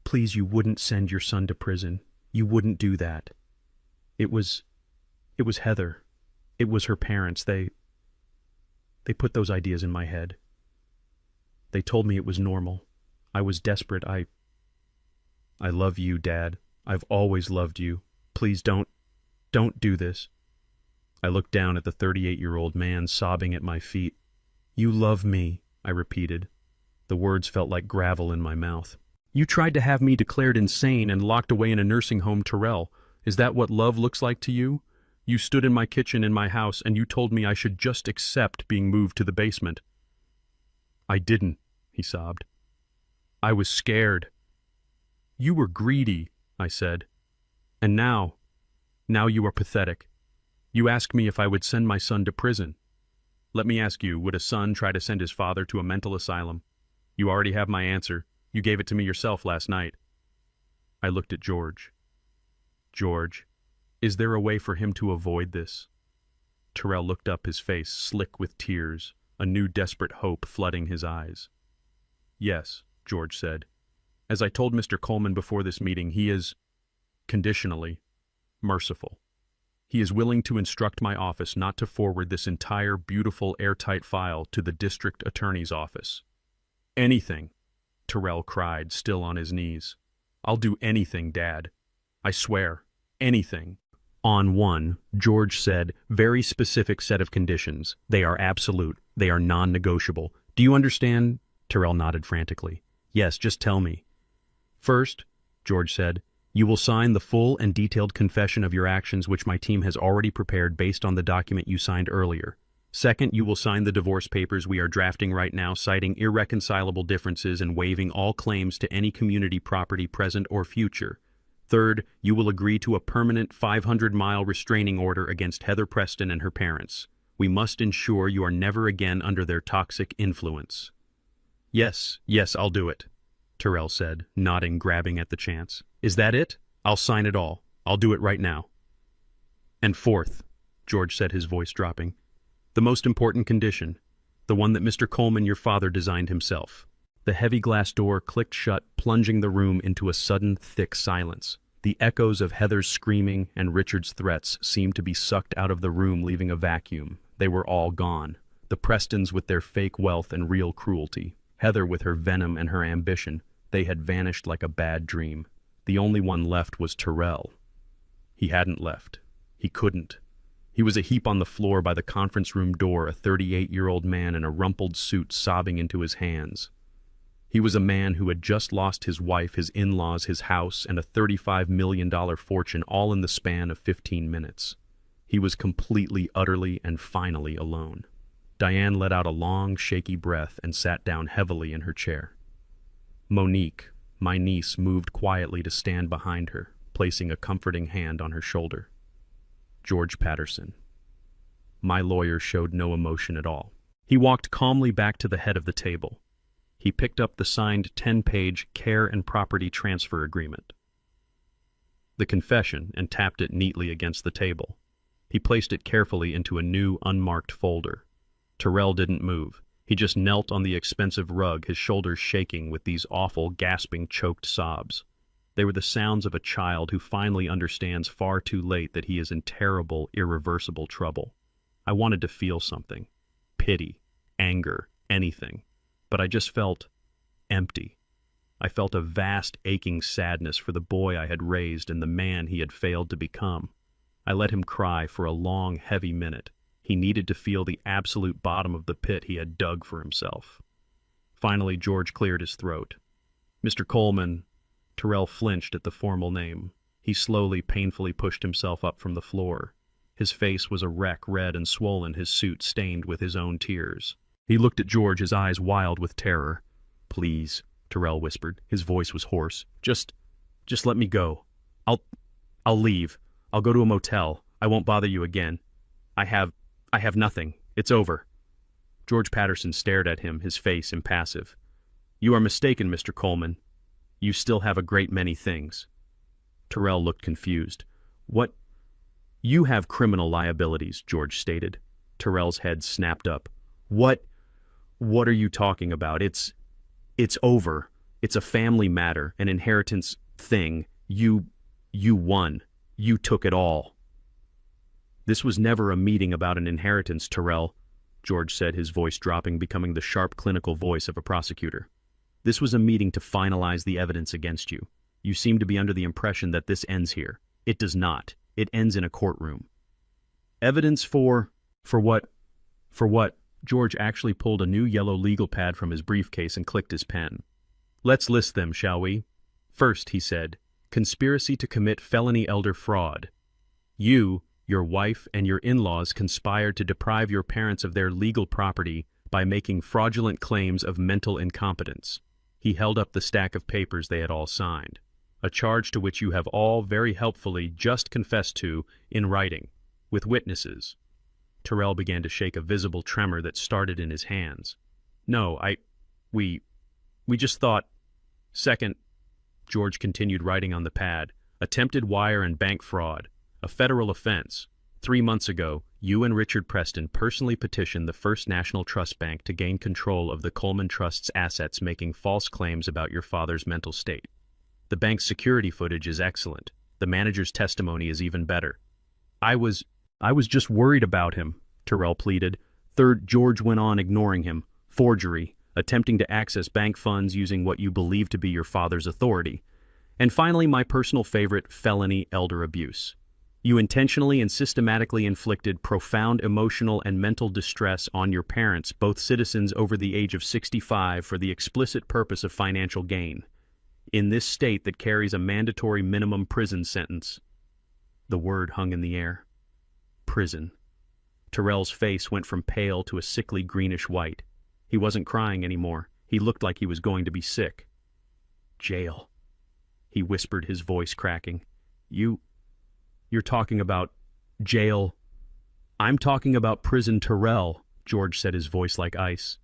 please, you wouldn't send your son to prison. You wouldn't do that. It was Heather. It was her parents. They put those ideas in my head. They told me it was normal. I was desperate. I love you, Dad. I've always loved you. Please don't do this. I looked down at the 38-year-old man sobbing at my feet. You love me, I repeated. The words felt like gravel in my mouth. You tried to have me declared insane and locked away in a nursing home, Terrell. Is that what love looks like to you? You stood in my kitchen in my house and you told me I should just accept being moved to the basement. I didn't, he sobbed. I was scared. You were greedy, I said. And now you are pathetic. You ask me if I would send my son to prison. Let me ask you, would a son try to send his father to a mental asylum? You already have my answer. You gave it to me yourself last night. I looked at George. George, is there a way for him to avoid this? Terrell looked up, his face slick with tears, a new desperate hope flooding his eyes. Yes, George said. As I told Mr. Coleman before this meeting, he is, conditionally, merciful. He is willing to instruct my office not to forward this entire beautiful airtight file to the district attorney's office. Anything, Terrell cried, still on his knees. I'll do anything, Dad. I swear, anything. On one, George said, very specific set of conditions. They are absolute. They are non-negotiable. Do you understand? Terrell nodded frantically. Yes, just tell me. First, George said, you will sign the full and detailed confession of your actions which my team has already prepared based on the document you signed earlier. Second, you will sign the divorce papers we are drafting right now, citing irreconcilable differences and waiving all claims to any community property present or future. Third, you will agree to a permanent 500-mile restraining order against Heather Preston and her parents. We must ensure you are never again under their toxic influence. Yes, I'll do it, Terrell said, nodding, grabbing at the chance. Is that it? I'll sign it all. I'll do it right now. And fourth, George said, his voice dropping, the most important condition, the one that Mr. Coleman, your father, designed himself. The heavy glass door clicked shut, plunging the room into a sudden, thick silence. The echoes of Heather's screaming and Richard's threats seemed to be sucked out of the room, leaving a vacuum. They were all gone. The Prestons with their fake wealth and real cruelty. Heather with her venom and her ambition. They had vanished like a bad dream. The only one left was Terrell. He hadn't left. He couldn't. He was a heap on the floor by the conference room door, a 38-year-old man in a rumpled suit sobbing into his hands. He was a man who had just lost his wife, his in-laws, his house, and a $35 million fortune, all in the span of 15 minutes. He was completely, utterly, and finally alone. Diane let out a long, shaky breath and sat down heavily in her chair. Monique, my niece, moved quietly to stand behind her, placing a comforting hand on her shoulder. George Patterson. My lawyer showed no emotion at all. He walked calmly back to the head of the table. He picked up the signed 10-page care and property transfer agreement, the confession, and tapped it neatly against the table. He placed it carefully into a new, unmarked folder. Tyrell didn't move. He just knelt on the expensive rug, his shoulders shaking with these awful, gasping, choked sobs. They were the sounds of a child who finally understands far too late that he is in terrible, irreversible trouble. I wanted to feel something. Pity, anger, anything. But I just felt empty. I felt a vast, aching sadness for the boy I had raised and the man he had failed to become. I let him cry for a long, heavy minute. He needed to feel the absolute bottom of the pit he had dug for himself. Finally, George cleared his throat. "Mr. Coleman." Tyrell flinched at the formal name. He slowly, painfully pushed himself up from the floor. His face was a wreck, red and swollen, his suit stained with his own tears. He looked at George, his eyes wild with terror. "Please," Tyrell whispered. His voice was hoarse. Just let me go. I'll leave. I'll go to a motel. I won't bother you again. I have nothing. It's over." George Patterson stared at him, his face impassive. "You are mistaken, Mr. Coleman. You still have a great many things." Tyrell looked confused. "What?" "You have criminal liabilities," George stated. Tyrell's head snapped up. What are you talking about? It's over. It's a family matter, an inheritance thing. You won. You took it all." "This was never a meeting about an inheritance, Tyrell," George said, his voice dropping, becoming the sharp, clinical voice of a prosecutor. "This was a meeting to finalize the evidence against you. You seem to be under the impression that this ends here. It does not. It ends in a courtroom." "Evidence for what?" "For what?" George actually pulled a new yellow legal pad from his briefcase and clicked his pen. "Let's list them, shall we?" "First," he said, "conspiracy to commit felony elder fraud. You, your wife, and your in-laws conspired to deprive your parents of their legal property by making fraudulent claims of mental incompetence." He held up the stack of papers they had all signed. "A charge to which you have all very helpfully just confessed to in writing, with witnesses." Tyrell began to shake a visible tremor that started in his hands. "No, we just thought." "Second," George continued writing on the pad, "attempted wire and bank fraud, a federal offense. 3 months ago, you and Richard Preston personally petitioned the First National Trust Bank to gain control of the Coleman Trust's assets, making false claims about your father's mental state. The bank's security footage is excellent. The manager's testimony is even better." I was just worried about him," Tyrell pleaded. "Third," George went on, ignoring him, "forgery, attempting to access bank funds using what you believe to be your father's authority. And finally, my personal favorite, felony elder abuse. You intentionally and systematically inflicted profound emotional and mental distress on your parents, both citizens over the age of 65, for the explicit purpose of financial gain. In this state that carries a mandatory minimum prison sentence." The word hung in the air. Prison. Tyrell's face went from pale to a sickly greenish white. He wasn't crying anymore. He looked like he was going to be sick. "Jail," he whispered, his voice cracking. You're talking about jail." "I'm talking about prison, Tyrell," George said, his voice like ice.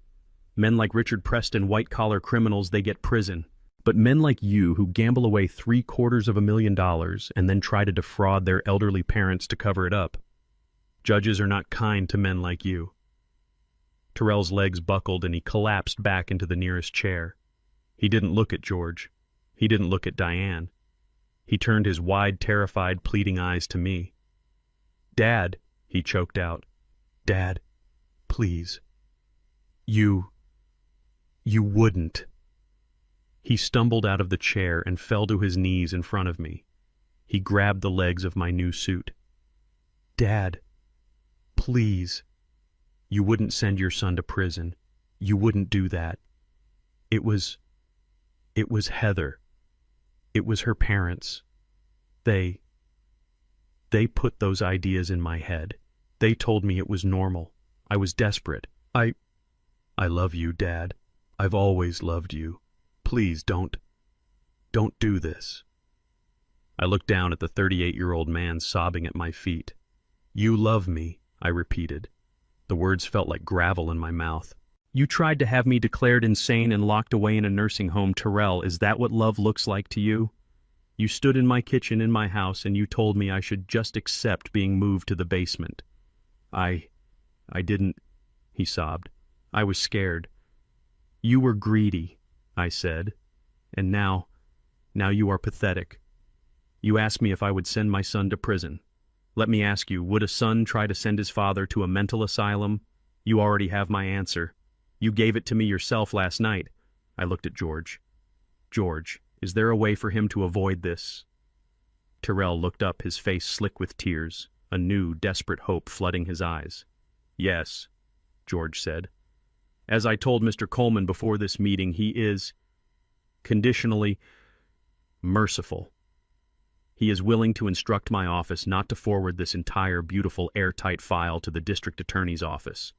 "Men like Richard Preston, white-collar criminals, they get prison. But men like you, who gamble away $750,000 and then try to defraud their elderly parents to cover it up, judges are not kind to men like you." Tyrell's legs buckled and he collapsed back into the nearest chair. He didn't look at George. He didn't look at Diane. He turned his wide, terrified, pleading eyes to me. "Dad," he choked out. "Dad, please. You wouldn't." He stumbled out of the chair and fell to his knees in front of me. He grabbed the legs of my new suit. "Dad, please. You wouldn't send your son to prison. You wouldn't do that. It was Heather. It was her parents. They put those ideas in my head. They told me it was normal. I was desperate. I love you, Dad. I've always loved you. Please don't do this." I looked down at the 38-year-old man sobbing at my feet. You love me, I repeated. The words felt like gravel in my mouth. You tried to have me declared insane and locked away in a nursing home, Terrell. Is that what love looks like to you? You stood in my kitchen in my house and you told me I should just accept being moved to the basement. I didn't, he sobbed. I was scared. You were greedy, I said. And now you are pathetic. You asked me if I would send my son to prison. Let me ask you, would a son try to send his father to a mental asylum? You already have my answer. You gave it to me yourself last night. I looked at George. George, is there a way for him to avoid this? Terrell looked up, his face slick with tears, a new, desperate hope flooding his eyes. Yes, George said. As I told Mr. Coleman before this meeting, he is conditionally merciful. He is willing to instruct my office not to forward this entire beautiful airtight file to the district attorney's office.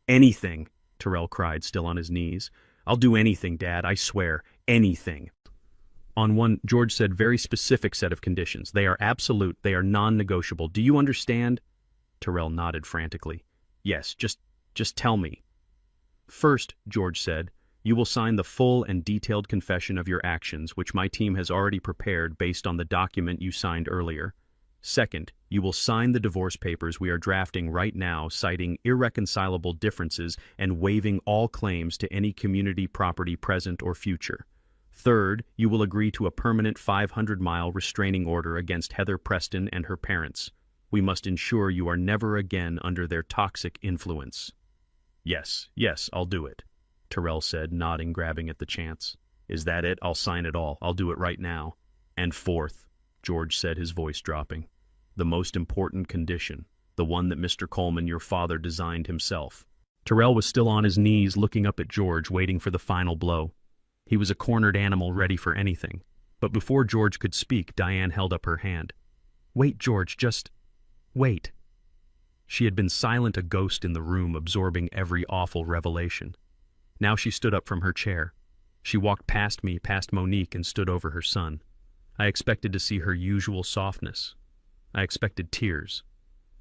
Anything, Terrell cried, still on his knees. I'll do anything, Dad, I swear, anything. On one, George said, very specific set of conditions. They are absolute, they are non-negotiable. Do you understand? Terrell nodded frantically. Yes, just tell me. First, George said, you will sign the full and detailed confession of your actions, which my team has already prepared based on the document you signed earlier. Second, you will sign the divorce papers we are drafting right now, citing irreconcilable differences and waiving all claims to any community property present or future. Third, you will agree to a permanent 500-mile restraining order against Heather Preston and her parents. We must ensure you are never again under their toxic influence. Yes, I'll do it, Terrell said, nodding, grabbing at the chance. Is that it? I'll sign it all. I'll do it right now. And fourth, George said, his voice dropping, the most important condition, the one that Mr. Coleman, your father, designed himself. Terrell was still on his knees, looking up at George, waiting for the final blow. He was a cornered animal ready for anything. But before George could speak, Diane held up her hand. Wait, George, just wait. She had been silent, a ghost in the room, absorbing every awful revelation. Now she stood up from her chair. She walked past me, past Monique, and stood over her son. I expected to see her usual softness. I expected tears.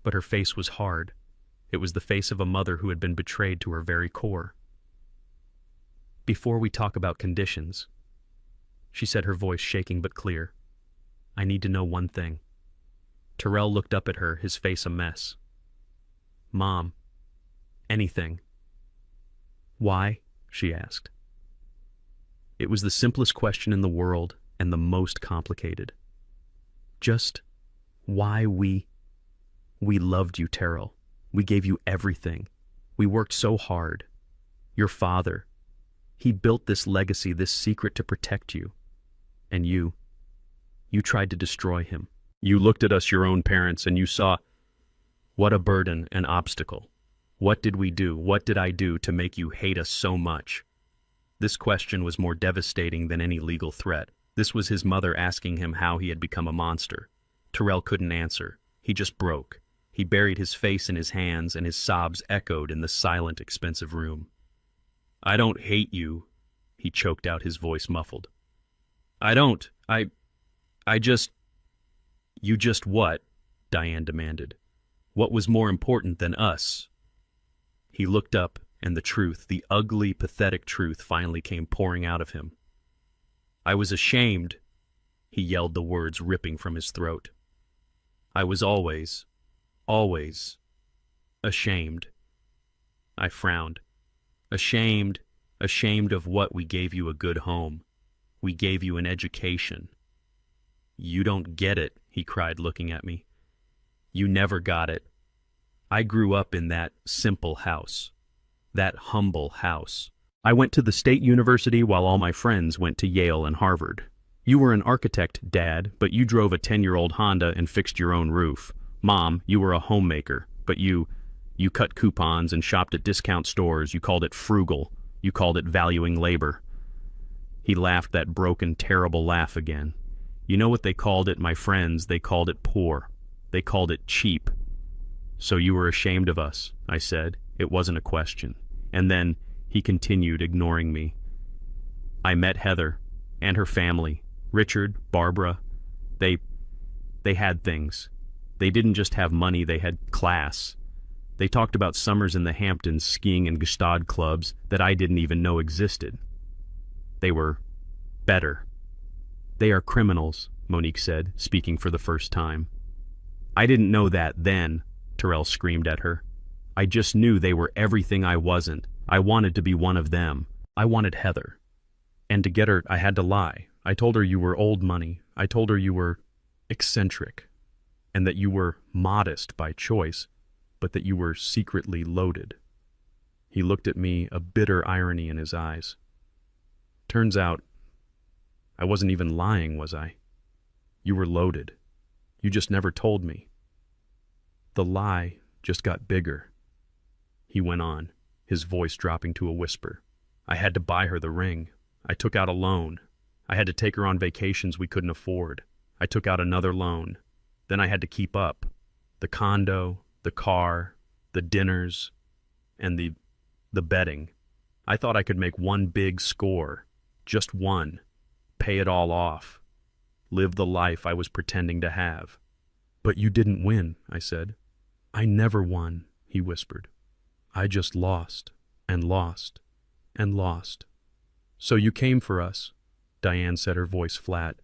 But her face was hard. It was the face of a mother who had been betrayed to her very core. Before we talk about conditions, she said, her voice shaking but clear, I need to know one thing. Terrell looked up at her, his face a mess. Mom, anything. Why? She asked. It was the simplest question in the world and the most complicated. Just why we loved you, Terrell. We gave you everything. We worked so hard. Your father, he built this legacy, this secret to protect you. And you tried to destroy him. You looked at us, your own parents, and you saw what a burden, an obstacle. What did we do? What did I do to make you hate us so much? This question was more devastating than any legal threat. This was his mother asking him how he had become a monster. Terrell couldn't answer. He just broke. He buried his face in his hands, and his sobs echoed in the silent, expensive room. I don't hate you, he choked out, his voice muffled. I don't. I just... You just what? Diane demanded. What was more important than us? He looked up, and the truth, the ugly, pathetic truth, finally came pouring out of him. I was ashamed, he yelled, the words ripping from his throat. I was always ashamed. I frowned. Ashamed of what? We gave you a good home. We gave you an education. You don't get it, he cried, looking at me. You never got it. I grew up in that simple house, that humble house. I went to the State University while all my friends went to Yale and Harvard. You were an architect, Dad, but you drove a 10-year-old Honda and fixed your own roof. Mom, you were a homemaker, but you cut coupons and shopped at discount stores. You called it frugal. You called it valuing labor. He laughed that broken, terrible laugh again. You know what they called it, my friends? They called it poor. They called it cheap. So you were ashamed of us, I said. It wasn't a question. And then he continued, ignoring me. I met Heather and her family. Richard, Barbara. They had things. They didn't just have money, they had class. They talked about summers in the Hamptons skiing in Gstaad clubs that I didn't even know existed. They were better. They are criminals, Monique said, speaking for the first time. I didn't know that then, Terrell screamed at her. I just knew they were everything I wasn't. I wanted to be one of them. I wanted Heather. And to get her, I had to lie. I told her you were old money. I told her you were eccentric, and that you were modest by choice, but that you were secretly loaded. He looked at me, a bitter irony in his eyes. Turns out, I wasn't even lying, was I? You were loaded. You just never told me. The lie just got bigger. He went on, his voice dropping to a whisper. I had to buy her the ring. I took out a loan. I had to take her on vacations we couldn't afford. I took out another loan. Then I had to keep up. The condo, the car, the dinners, and the betting. I thought I could make one big score. Just one. Pay it all off. Live the life I was pretending to have. But you didn't win, I said. I never won, he whispered. I just lost, and lost, and lost. So you came for us, Diane said, her voice flat.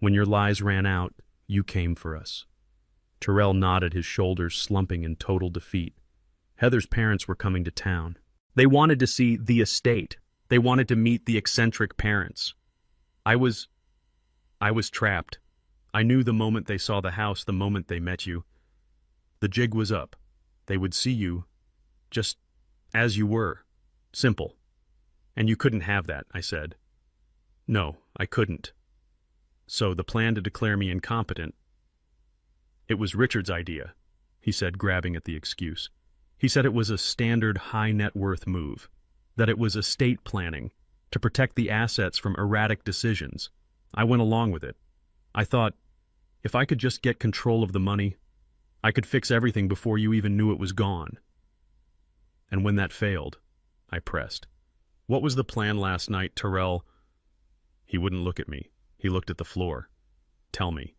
When your lies ran out, you came for us. Terrell nodded, his shoulders slumping in total defeat. Heather's parents were coming to town. They wanted to see the estate. They wanted to meet the eccentric parents. I was trapped. I knew the moment they saw the house, the moment they met you. The jig was up. They would see you just as you were. Simple. And you couldn't have that, I said. No, I couldn't. So the plan to declare me incompetent, it was Richard's idea, he said, grabbing at the excuse. He said it was a standard high net worth move, that it was estate planning to protect the assets from erratic decisions. I went along with it. I thought, if I could just get control of the money, I could fix everything before you even knew it was gone. And when that failed, I pressed. What was the plan last night, Terrell? He wouldn't look at me. He looked at the floor. Tell me.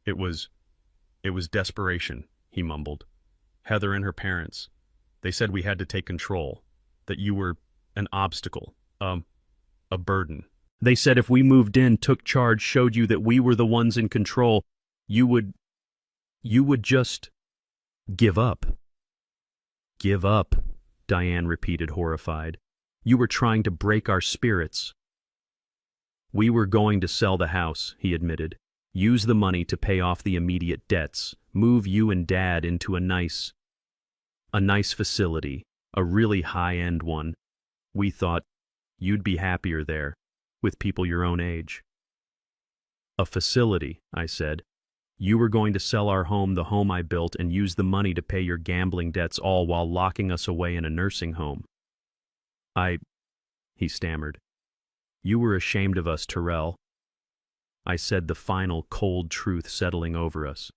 It was desperation, he mumbled. Heather and her parents. They said we had to take control, that you were an obstacle, a burden. They said if we moved in, took charge, showed you that we were the ones in control, you would just give up. Give up, Diane repeated, horrified. You were trying to break our spirits. We were going to sell the house, he admitted. Use the money to pay off the immediate debts. Move you and Dad into a nice facility, a really high-end one. We thought you'd be happier there, with people your own age. A facility, I said. You were going to sell our home, the home I built, and use the money to pay your gambling debts, all while locking us away in a nursing home. He stammered. You were ashamed of us, Terrell. I said, the final cold truth settling over us.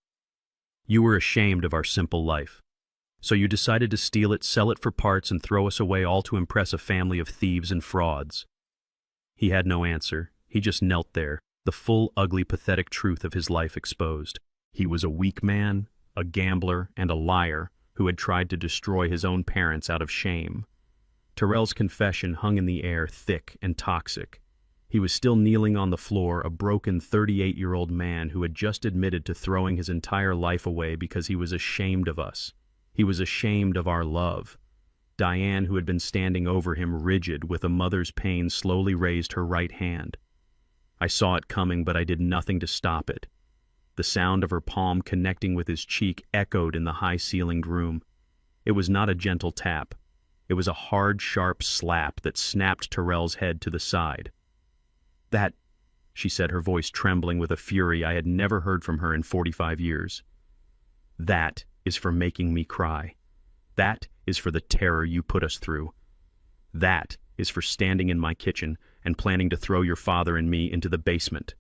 You were ashamed of our simple life. So you decided to steal it, sell it for parts, and throw us away, all to impress a family of thieves and frauds. He had no answer. He just knelt there, the full, ugly, pathetic truth of his life exposed. He was a weak man, a gambler, and a liar who had tried to destroy his own parents out of shame. Terrell's confession hung in the air, thick and toxic. He was still kneeling on the floor, a broken 38-year-old man who had just admitted to throwing his entire life away because he was ashamed of us. He was ashamed of our love. Diane, who had been standing over him rigid with a mother's pain, slowly raised her right hand. I saw it coming, but I did nothing to stop it. The sound of her palm connecting with his cheek echoed in the high-ceilinged room. It was not a gentle tap. It was a hard, sharp slap that snapped Terrell's head to the side. That, she said, her voice trembling with a fury I had never heard from her in 45 years. That is for making me cry. That is for the terror you put us through. That is for standing in my kitchen and planning to throw your father and me into the basement.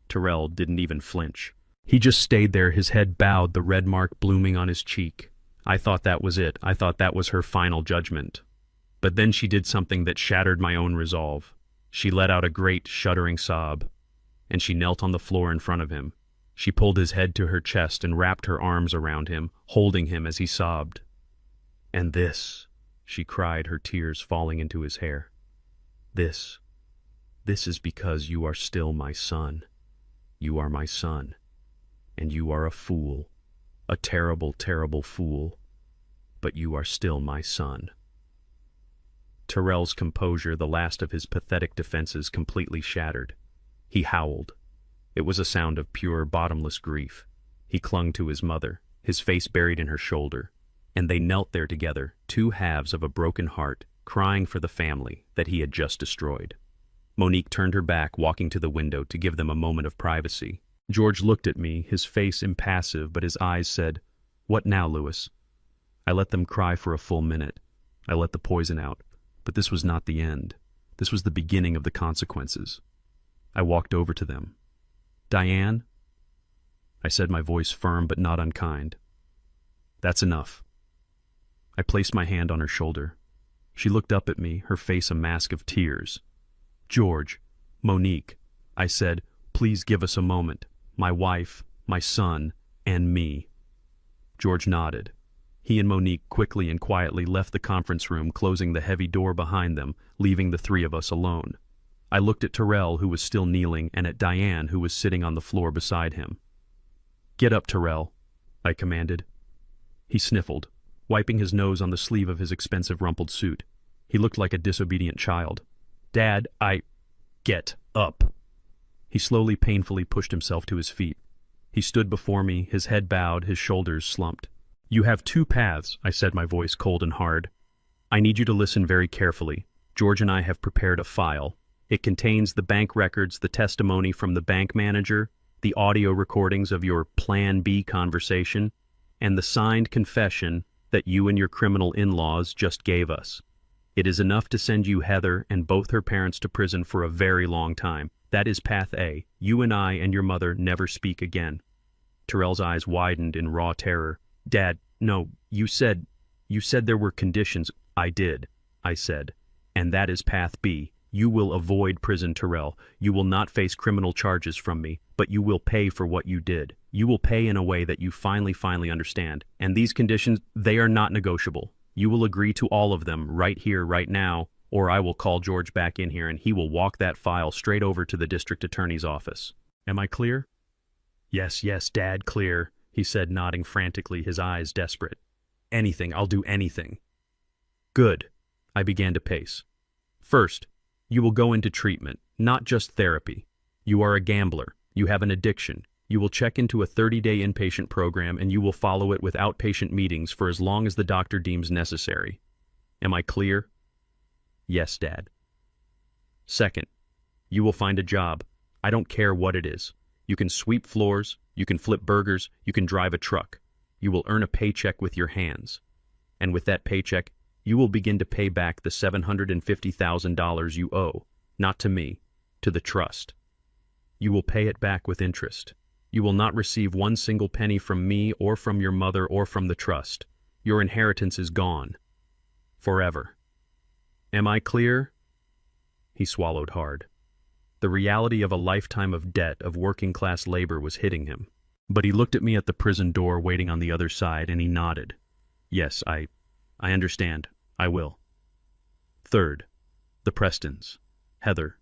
Terrell didn't even flinch. He just stayed there, his head bowed, the red mark blooming on his cheek. I thought that was it. I thought that was her final judgment. But then she did something that shattered my own resolve. She let out a great, shuddering sob, and she knelt on the floor in front of him. She pulled his head to her chest and wrapped her arms around him, holding him as he sobbed. "And this," she cried, her tears falling into his hair. This is because you are still my son. You are my son. And you are a fool. A terrible, terrible fool. But you are still my son." Terrell's composure, the last of his pathetic defenses, completely shattered. He howled. It was a sound of pure, bottomless grief. He clung to his mother, his face buried in her shoulder, and they knelt there together, two halves of a broken heart, crying for the family that he had just destroyed. Monique turned her back, walking to the window to give them a moment of privacy. George looked at me, his face impassive, but his eyes said, "What now, Louis?" I let them cry for a full minute. I let the poison out. But this was not the end. This was the beginning of the consequences. I walked over to them. "Diane?" I said, my voice firm but not unkind. "That's enough." I placed my hand on her shoulder. She looked up at me, her face a mask of tears. "George, Monique," I said, "please give us a moment. My wife, my son, and me." George nodded. He and Monique quickly and quietly left the conference room, closing the heavy door behind them, leaving the three of us alone. I looked at Terrell, who was still kneeling, and at Diane, who was sitting on the floor beside him. "Get up, Terrell," I commanded. He sniffled, wiping his nose on the sleeve of his expensive rumpled suit. He looked like a disobedient child. "Dad, Get up." He slowly, painfully pushed himself to his feet. He stood before me, his head bowed, his shoulders slumped. "You have two paths," I said, my voice cold and hard. "I need you to listen very carefully. George and I have prepared a file. It contains the bank records, the testimony from the bank manager, the audio recordings of your Plan B conversation, and the signed confession that you and your criminal in-laws just gave us. It is enough to send you, Heather, and both her parents to prison for a very long time. That is path A. You and I and your mother never speak again." Terrell's eyes widened in raw terror. "Dad, no, you said there were conditions." "I did," I said. "And that is path B. You will avoid prison, Terrell. You will not face criminal charges from me, but you will pay for what you did. You will pay in a way that you finally understand. And these conditions, they are not negotiable. You will agree to all of them right here, right now, or I will call George back in here and he will walk that file straight over to the district attorney's office. Am I clear?" Yes, Dad, clear," he said, nodding frantically, his eyes desperate. "Anything, I'll do anything." "Good." I began to pace. "First, you will go into treatment, not just therapy. You are a gambler. You have an addiction. You will check into a 30-day inpatient program and you will follow it with outpatient meetings for as long as the doctor deems necessary. Am I clear?" "Yes, Dad." "Second, you will find a job. I don't care what it is. You can sweep floors, you can flip burgers, you can drive a truck. You will earn a paycheck with your hands. And with that paycheck, you will begin to pay back the $750,000 you owe, not to me, to the trust. You will pay it back with interest. You will not receive one single penny from me or from your mother or from the trust. Your inheritance is gone. Forever. Am I clear?" He swallowed hard. The reality of a lifetime of debt, of working-class labor, was hitting him. But he looked at me at the prison door waiting on the other side, and he nodded. "Yes, I understand. I will." Third, the Prestons. Heather.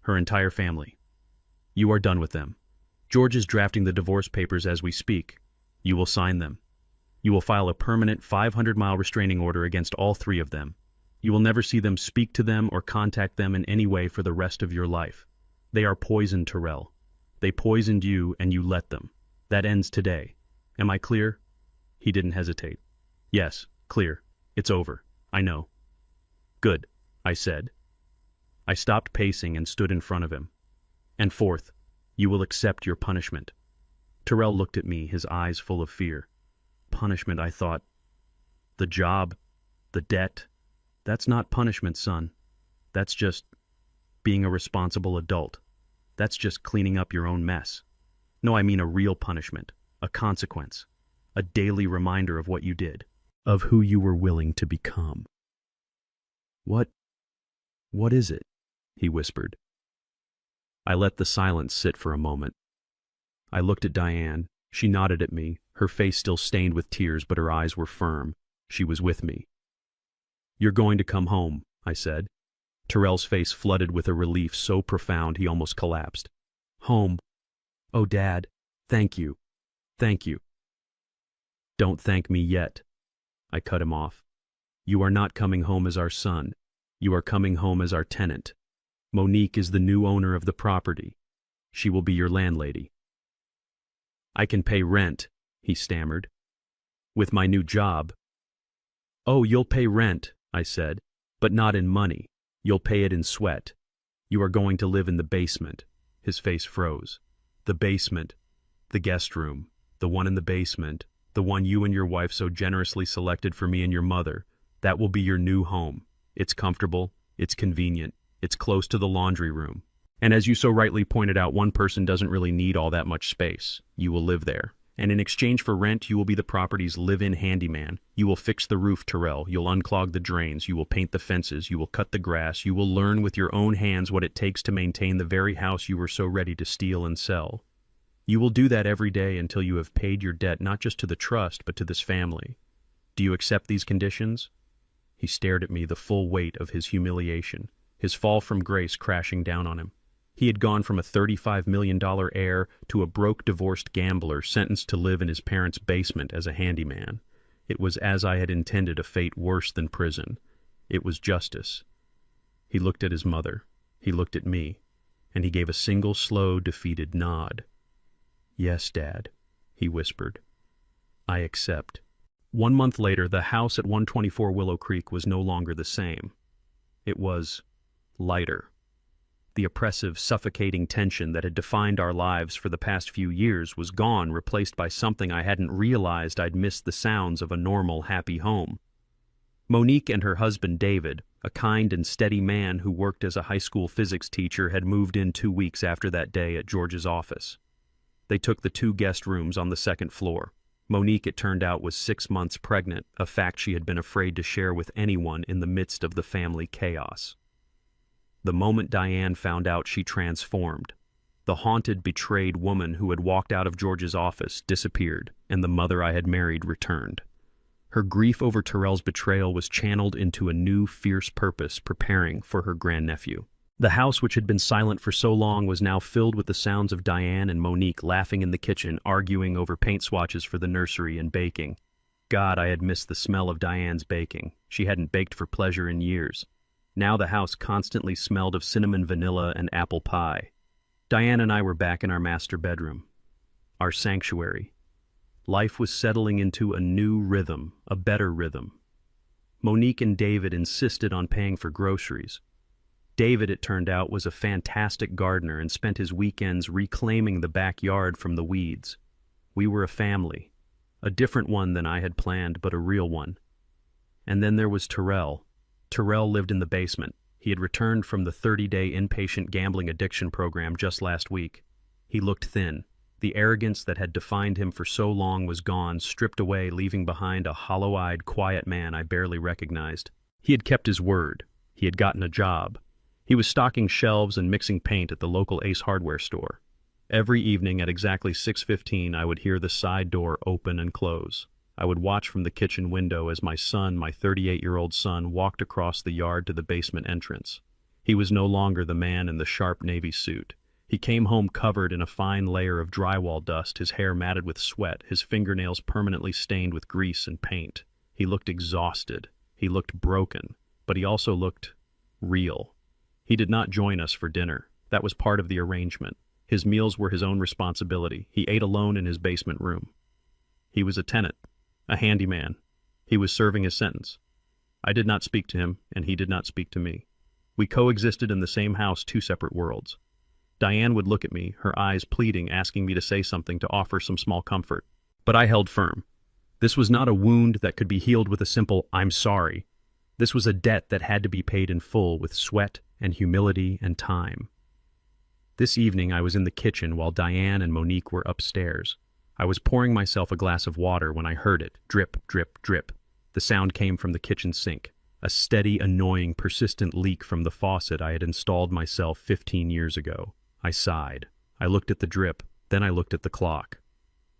Her entire family. You are done with them. George is drafting the divorce papers as we speak. You will sign them. You will file a permanent 500-mile restraining order against all three of them. You will never see them, speak to them, or contact them in any way for the rest of your life. They are poison, Terrell. They poisoned you, and you let them. That ends today. Am I clear?" He didn't hesitate. "Yes, clear. It's over. I know." "Good," I said. I stopped pacing and stood in front of him. "And fourth, you will accept your punishment." Terrell looked at me, his eyes full of fear. Punishment, I thought. The job, the debt, that's not punishment, son. That's just being a responsible adult. That's just cleaning up your own mess. No, I mean a real punishment, a consequence, a daily reminder of what you did, of who you were willing to become. What is it?" he whispered. I let the silence sit for a moment. I looked at Diane. She nodded at me, her face still stained with tears, but her eyes were firm. She was with me. "You're going to come home," I said. Terrell's face flooded with a relief so profound he almost collapsed. "Home. Oh, Dad, thank you. Thank you." "Don't thank me yet," I cut him off. "You are not coming home as our son. You are coming home as our tenant. Monique is the new owner of the property. She will be your landlady." "I can pay rent," he stammered. "With my new job." "Oh, you'll pay rent," I said, "but not in money. You'll pay it in sweat. You are going to live in the basement." His face froze. "The basement. The guest room. The one in the basement. The one you and your wife so generously selected for me and your mother. That will be your new home. It's comfortable. It's convenient. It's close to the laundry room. And as you so rightly pointed out, one person doesn't really need all that much space. You will live there. And in exchange for rent, you will be the property's live-in handyman. You will fix the roof, Terrell. You'll unclog the drains. You will paint the fences. You will cut the grass. You will learn with your own hands what it takes to maintain the very house you were so ready to steal and sell. You will do that every day until you have paid your debt not just to the trust, but to this family. Do you accept these conditions?" He stared at me, the full weight of his humiliation, his fall from grace crashing down on him. He had gone from a $35 million heir to a broke, divorced gambler sentenced to live in his parents' basement as a handyman. It was as I had intended, a fate worse than prison. It was justice. He looked at his mother. He looked at me. And he gave a single, slow, defeated nod. "Yes, Dad," he whispered. "I accept." 1 month later, the house at 124 Willow Creek was no longer the same. It was lighter. The oppressive, suffocating tension that had defined our lives for the past few years was gone, replaced by something I hadn't realized. I'd missed the sounds of a normal, happy home. Monique and her husband David, a kind and steady man who worked as a high school physics teacher, had moved in 2 weeks after that day at George's office. They took the 2 guest rooms on the 2nd floor. Monique, it turned out, was 6 months pregnant, a fact she had been afraid to share with anyone in the midst of the family chaos. The moment Diane found out, she transformed. The haunted, betrayed woman who had walked out of George's office disappeared, and the mother I had married returned. Her grief over Terrell's betrayal was channeled into a new, fierce purpose, preparing for her grandnephew. The house, which had been silent for so long, was now filled with the sounds of Diane and Monique laughing in the kitchen, arguing over paint swatches for the nursery, and baking. God, I had missed the smell of Diane's baking. She hadn't baked for pleasure in years. Now the house constantly smelled of cinnamon vanilla and apple pie. Diane and I were back in our master bedroom, our sanctuary. Life was settling into a new rhythm, a better rhythm. Monique and David insisted on paying for groceries. David, it turned out, was a fantastic gardener and spent his weekends reclaiming the backyard from the weeds. We were a family, a different one than I had planned, but a real one. And then there was Terrell. Terrell lived in the basement. He had returned from the 30-day inpatient gambling addiction program just last week. He looked thin. The arrogance that had defined him for so long was gone, stripped away, leaving behind a hollow-eyed, quiet man I barely recognized. He had kept his word. He had gotten a job. He was stocking shelves and mixing paint at the local Ace Hardware store. Every evening at exactly 6:15, I would hear the side door open and close. I would watch from the kitchen window as my son, my 38-year-old son, walked across the yard to the basement entrance. He was no longer the man in the sharp navy suit. He came home covered in a fine layer of drywall dust, his hair matted with sweat, his fingernails permanently stained with grease and paint. He looked exhausted. He looked broken, but he also looked real. He did not join us for dinner. That was part of the arrangement. His meals were his own responsibility. He ate alone in his basement room. He was a tenant, a handyman. He was serving his sentence. I did not speak to him, and he did not speak to me. We coexisted in the same house, 2 separate worlds. Diane would look at me, her eyes pleading, asking me to say something, to offer some small comfort. But I held firm. This was not a wound that could be healed with a simple, "I'm sorry." This was a debt that had to be paid in full, with sweat and humility and time. This evening I was in the kitchen while Diane and Monique were upstairs. I was pouring myself a glass of water when I heard it, drip, drip, drip. The sound came from the kitchen sink, a steady, annoying, persistent leak from the faucet I had installed myself 15 years ago. I sighed. I looked at the drip. Then I looked at the clock.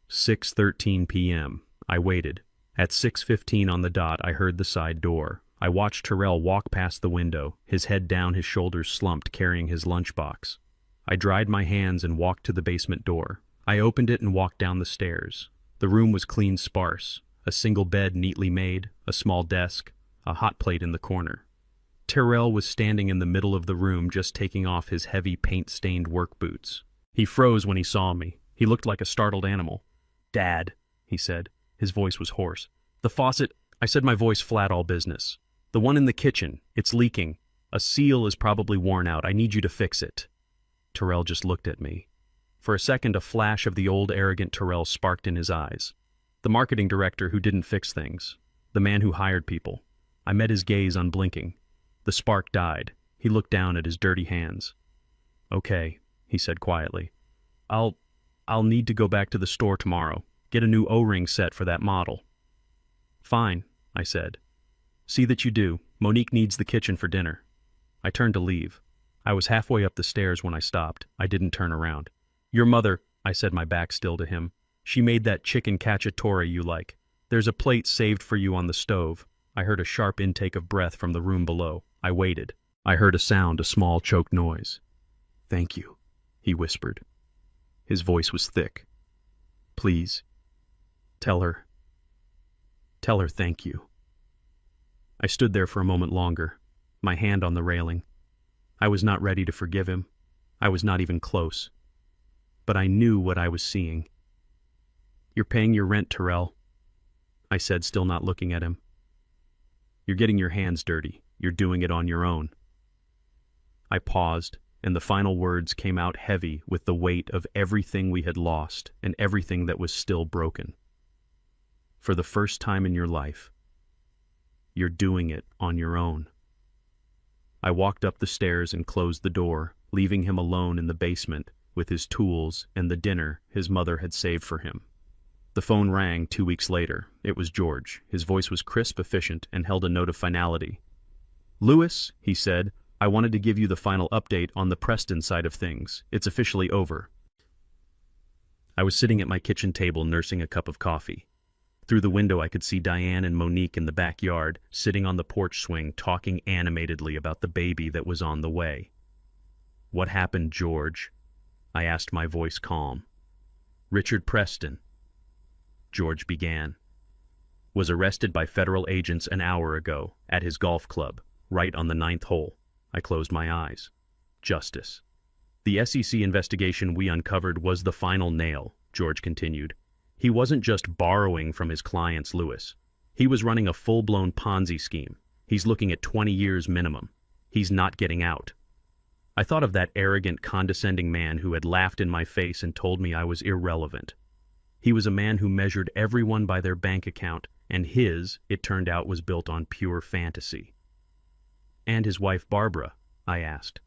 6:13 p.m. I waited. At 6:15 on the dot, I heard the side door. I watched Terrell walk past the window, his head down, his shoulders slumped, carrying his lunchbox. I dried my hands and walked to the basement door. I opened it and walked down the stairs. The room was clean sparse. A single bed neatly made, a small desk, a hot plate in the corner. Terrell was standing in the middle of the room, just taking off his heavy paint-stained work boots. He froze when he saw me. He looked like a startled animal. "Dad," he said. His voice was hoarse. "The faucet," I said, my voice flat, all business. "The one in the kitchen, it's leaking. A seal is probably worn out. I need you to fix it." Terrell just looked at me. For a second, a flash of the old arrogant Terrell sparked in his eyes. The marketing director who didn't fix things. The man who hired people. I met his gaze unblinking. The spark died. He looked down at his dirty hands. "Okay," he said quietly. I'll need to go back to the store tomorrow. Get a new O-ring set for that model." "Fine," I said. "See that you do. Monique needs the kitchen for dinner." I turned to leave. I was halfway up the stairs when I stopped. I didn't turn around. "Your mother," I said, my back still to him. "She made that chicken cacciatore you like. There's a plate saved for you on the stove." I heard a sharp intake of breath from the room below. I waited. I heard a sound, a small choked noise. "Thank you," he whispered. His voice was thick. "Please, tell her thank you." I stood there for a moment longer, my hand on the railing. I was not ready to forgive him. I was not even close. But I knew what I was seeing. "You're paying your rent, Terrell," I said, still not looking at him. "You're getting your hands dirty. You're doing it on your own." I paused, and the final words came out heavy with the weight of everything we had lost and everything that was still broken. "For the first time in your life, you're doing it on your own." I walked up the stairs and closed the door, leaving him alone in the basement with his tools and the dinner his mother had saved for him. The phone rang 2 weeks later. It was George. His voice was crisp, efficient, and held a note of finality. "Louis," he said, "I wanted to give you the final update on the Preston side of things. It's officially over." I was sitting at my kitchen table nursing a cup of coffee. Through the window I could see Diane and Monique in the backyard, sitting on the porch swing, talking animatedly about the baby that was on the way. "What happened, George?" I asked, my voice calm. "Richard Preston," George began, "was arrested by federal agents an hour ago at his golf club, right on the 9th hole." I closed my eyes. Justice. "The SEC investigation we uncovered was the final nail," George continued. "He wasn't just borrowing from his clients, Louis. He was running a full-blown Ponzi scheme. He's looking at 20 years minimum. He's not getting out." I thought of that arrogant, condescending man who had laughed in my face and told me I was irrelevant. He was a man who measured everyone by their bank account, and his, it turned out, was built on pure fantasy. "And his wife Barbara?" I asked.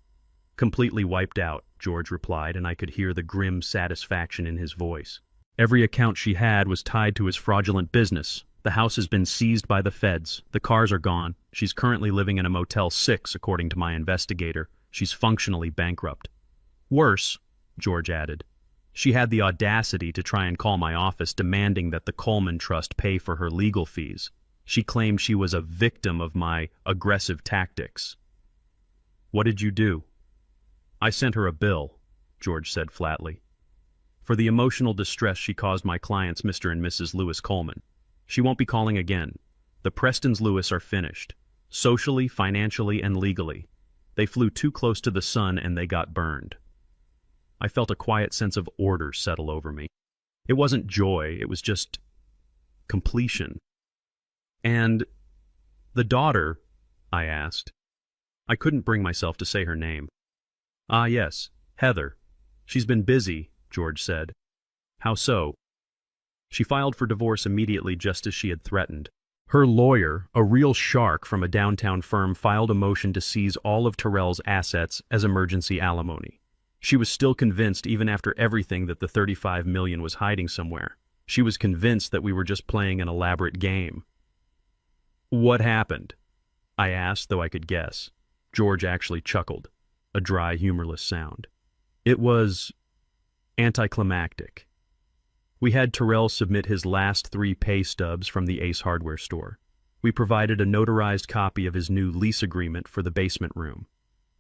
"Completely wiped out," George replied, and I could hear the grim satisfaction in his voice. "Every account she had was tied to his fraudulent business. The house has been seized by the feds. The cars are gone. She's currently living in a Motel 6, according to my investigator. She's functionally bankrupt. Worse," George added, "she had the audacity to try and call my office demanding that the Coleman Trust pay for her legal fees. She claimed she was a victim of my aggressive tactics." "What did you do?" "I sent her a bill," George said flatly, "for the emotional distress she caused my clients, Mr. and Mrs. Louis Coleman. She won't be calling again. The Prestons Louis are finished. Socially, financially, and legally. They flew too close to the sun and they got burned." I felt a quiet sense of order settle over me. It wasn't joy, it was just completion. "And the daughter?" I asked. I couldn't bring myself to say her name. "Ah, yes, Heather. She's been busy," George said. "How so?" "She filed for divorce immediately, just as she had threatened. Her lawyer, a real shark from a downtown firm, filed a motion to seize all of Terrell's assets as emergency alimony. She was still convinced, even after everything, that the $35 million was hiding somewhere. She was convinced that we were just playing an elaborate game." "What happened?" I asked, though I could guess. George actually chuckled, a dry, humorless sound. "It was Anticlimactic. We had Terrell submit his last 3 pay stubs from the Ace Hardware store. We provided a notarized copy of his new lease agreement for the basement room.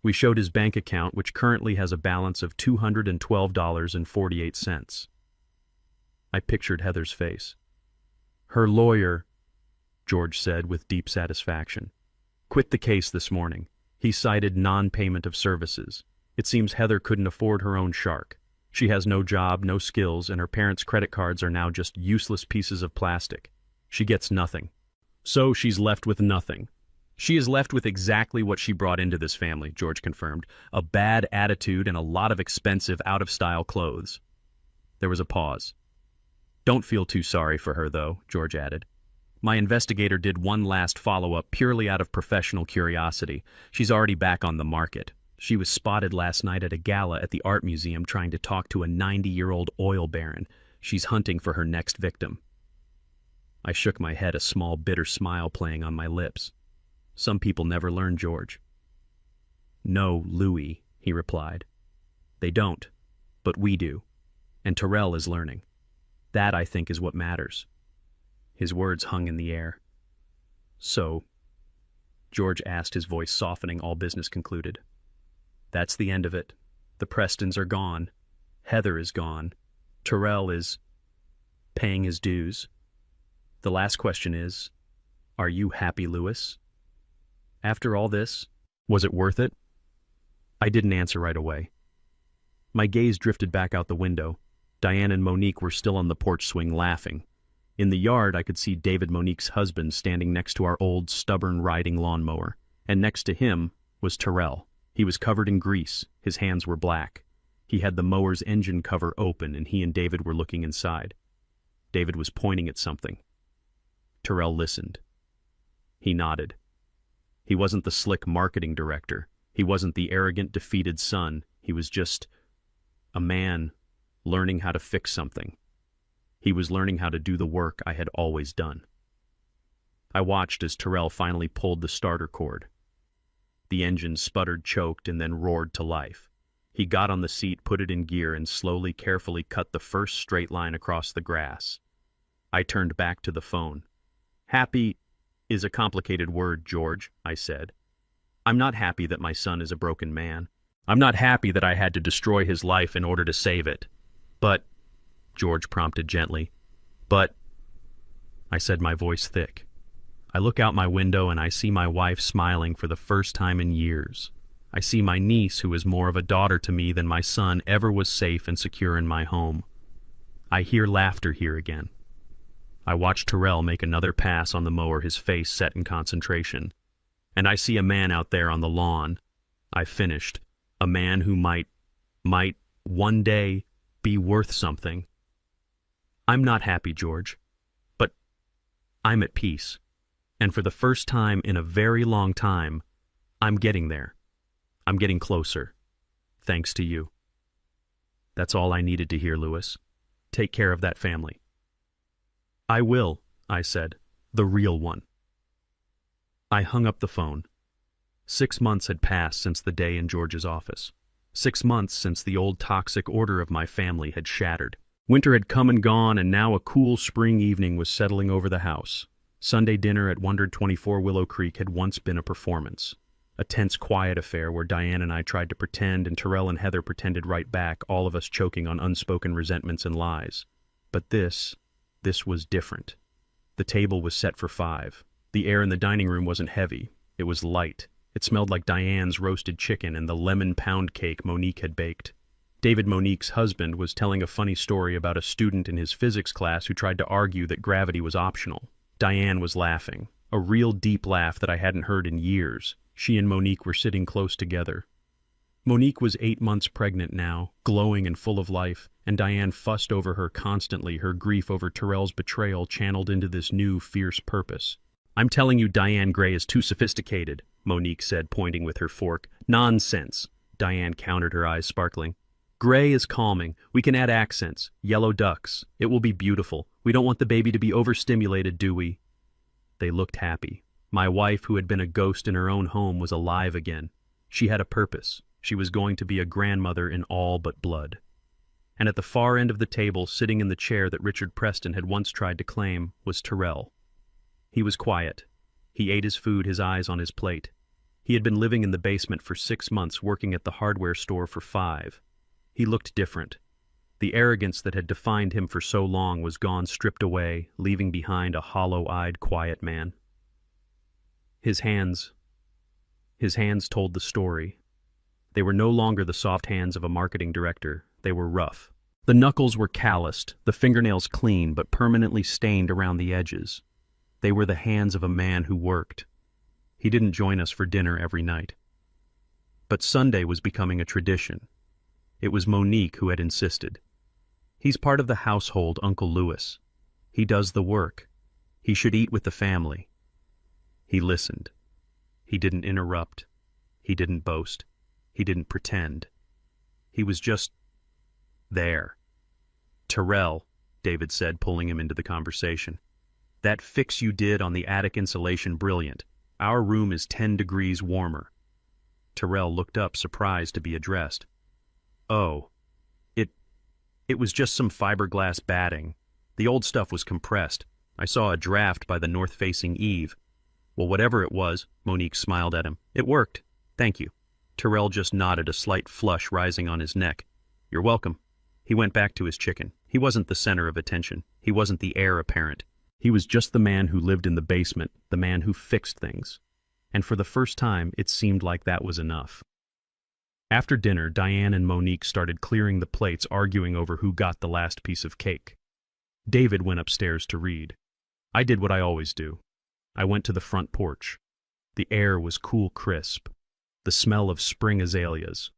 We showed his bank account, which currently has a balance of $212.48. I pictured Heather's face. Her lawyer, George said with deep satisfaction, quit the case this morning. He cited non-payment of services. It seems Heather couldn't afford her own shark. She has no job, no skills, and her parents' credit cards are now just useless pieces of plastic. She gets nothing. So she's left with nothing. She is left with exactly what she brought into this family, George confirmed. A bad attitude and a lot of expensive, out-of-style clothes. There was a pause. Don't feel too sorry for her, though, George added. My investigator did one last follow-up purely out of professional curiosity. She's already back on the market. She was spotted last night at a gala at the art museum trying to talk to a 90-year-old oil baron. She's hunting for her next victim. I shook my head, a small bitter smile playing on my lips. Some people never learn, George. No, Louis, he replied. They don't, but we do. And Terrell is learning. That, I think, is what matters. His words hung in the air. So, George asked, his voice softening, all business concluded. That's the end of it. The Prestons are gone. Heather is gone. Terrell is paying his dues. The last question is, are you happy, Louis? After all this, was it worth it? I didn't answer right away. My gaze drifted back out the window. Diane and Monique were still on the porch swing laughing. In the yard, I could see David, Monique's husband, standing next to our old, stubborn riding lawnmower, and next to him was Terrell. He was covered in grease. His hands were black. He had the mower's engine cover open, and he and David were looking inside. David was pointing at something. Terrell listened. He nodded. He wasn't the slick marketing director. He wasn't the arrogant, defeated son. He was just a man learning how to fix something. He was learning how to do the work I had always done. I watched as Terrell finally pulled the starter cord. The engine sputtered, choked, and then roared to life. He got on the seat, put it in gear, and slowly, carefully cut the first straight line across the grass. I turned back to the phone. Happy is a complicated word, George, I said. I'm not happy that my son is a broken man. I'm not happy that I had to destroy his life in order to save it. But, George prompted gently. But, I said, my voice thick. I look out my window and I see my wife smiling for the first time in years. I see my niece, who is more of a daughter to me than my son ever was, safe and secure in my home. I hear laughter here again. I watch Terrell make another pass on the mower, his face set in concentration. And I see a man out there on the lawn. I finished. A man who might one day be worth something. I'm not happy, George, but I'm at peace. And for the first time in a very long time, I'm getting there. I'm getting closer. Thanks to you. That's all I needed to hear, Louis. Take care of that family. I will, I said. The real one. I hung up the phone. 6 months had passed since the day in George's office. 6 months since the old toxic order of my family had shattered. Winter had come and gone, and now a cool spring evening was settling over the house. Sunday dinner at 124 Willow Creek had once been a performance. A tense, quiet affair where Diane and I tried to pretend and Terrell and Heather pretended right back, all of us choking on unspoken resentments and lies. But this was different. The table was set for 5. The air in the dining room wasn't heavy. It was light. It smelled like Diane's roasted chicken and the lemon pound cake Monique had baked. David, Monique's husband, was telling a funny story about a student in his physics class who tried to argue that gravity was optional. Diane was laughing, a real deep laugh that I hadn't heard in years. She and Monique were sitting close together. Monique was 8 months pregnant now, glowing and full of life, and Diane fussed over her constantly, her grief over Terrell's betrayal channeled into this new, fierce purpose. I'm telling you, Diane Gray is too sophisticated, Monique said, pointing with her fork. Nonsense, Diane countered, her eyes sparkling. Gray is calming. We can add accents. Yellow ducks. It will be beautiful. We don't want the baby to be overstimulated, do we? They looked happy. My wife, who had been a ghost in her own home, was alive again. She had a purpose. She was going to be a grandmother in all but blood. And at the far end of the table, sitting in the chair that Richard Preston had once tried to claim, was Tyrell. He was quiet. He ate his food, his eyes on his plate. He had been living in the basement for 6 months, working at the hardware store for 5. He looked different. The arrogance that had defined him for so long was gone, stripped away, leaving behind a hollow-eyed, quiet man. His hands told the story. They were no longer the soft hands of a marketing director. They were rough. The knuckles were calloused, the fingernails clean but permanently stained around the edges. They were the hands of a man who worked. He didn't join us for dinner every night. But Sunday was becoming a tradition. It was Monique who had insisted. He's part of the household, Uncle Louis. He does the work. He should eat with the family. He listened. He didn't interrupt. He didn't boast. He didn't pretend. He was just there. Tyrell, David said, pulling him into the conversation. That fix you did on the attic insulation, brilliant. Our room is 10 degrees warmer. Tyrell looked up, surprised to be addressed. Oh, it was just some fiberglass batting. The old stuff was compressed. I saw a draft by the north-facing eave. Well, whatever it was, Monique smiled at him. It worked. Thank you. Tyrell just nodded, a slight flush rising on his neck. You're welcome. He went back to his chicken. He wasn't the center of attention. He wasn't the heir apparent. He was just the man who lived in the basement, the man who fixed things. And for the first time, it seemed like that was enough. After dinner, Diane and Monique started clearing the plates, arguing over who got the last piece of cake. David went upstairs to read. I did what I always do. I went to the front porch. The air was cool, crisp, the smell of spring azaleas.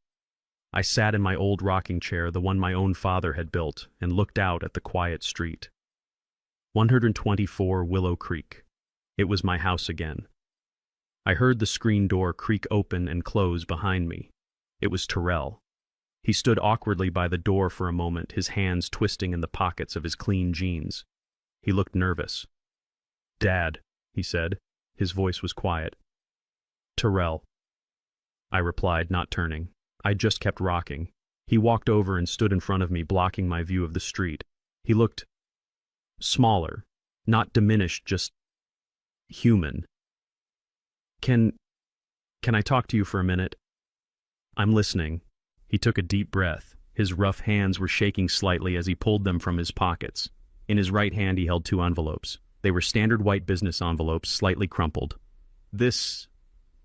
I sat in my old rocking chair, the one my own father had built, and looked out at the quiet street. 124 Willow Creek. It was my house again. I heard the screen door creak open and close behind me. It was Tyrell. He stood awkwardly by the door for a moment, his hands twisting in the pockets of his clean jeans. He looked nervous. Dad, he said. His voice was quiet. Tyrell. I replied, not turning. I just kept rocking. He walked over and stood in front of me, blocking my view of the street. He looked smaller, not diminished, just human. Can I talk to you for a minute? I'm listening. He took a deep breath. His rough hands were shaking slightly as he pulled them from his pockets. In his right hand he held 2 envelopes. They were standard white business envelopes, slightly crumpled. This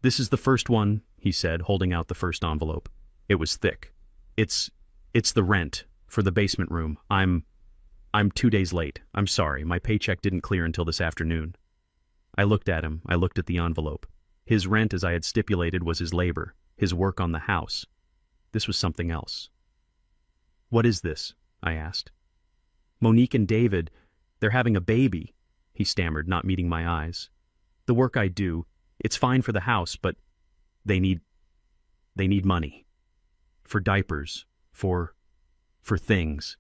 is the first one, he said, holding out the first envelope. It was thick. It's the rent for the basement room. I'm 2 days late. I'm sorry, my paycheck didn't clear until this afternoon. I looked at him. I looked at the envelope. His rent, as I had stipulated, was his labor, his work on the house. This was something else. What is this? I asked. Monique and David, they're having a baby, he stammered, not meeting my eyes. The work I do, it's fine for the house, but they need money. For diapers, for things.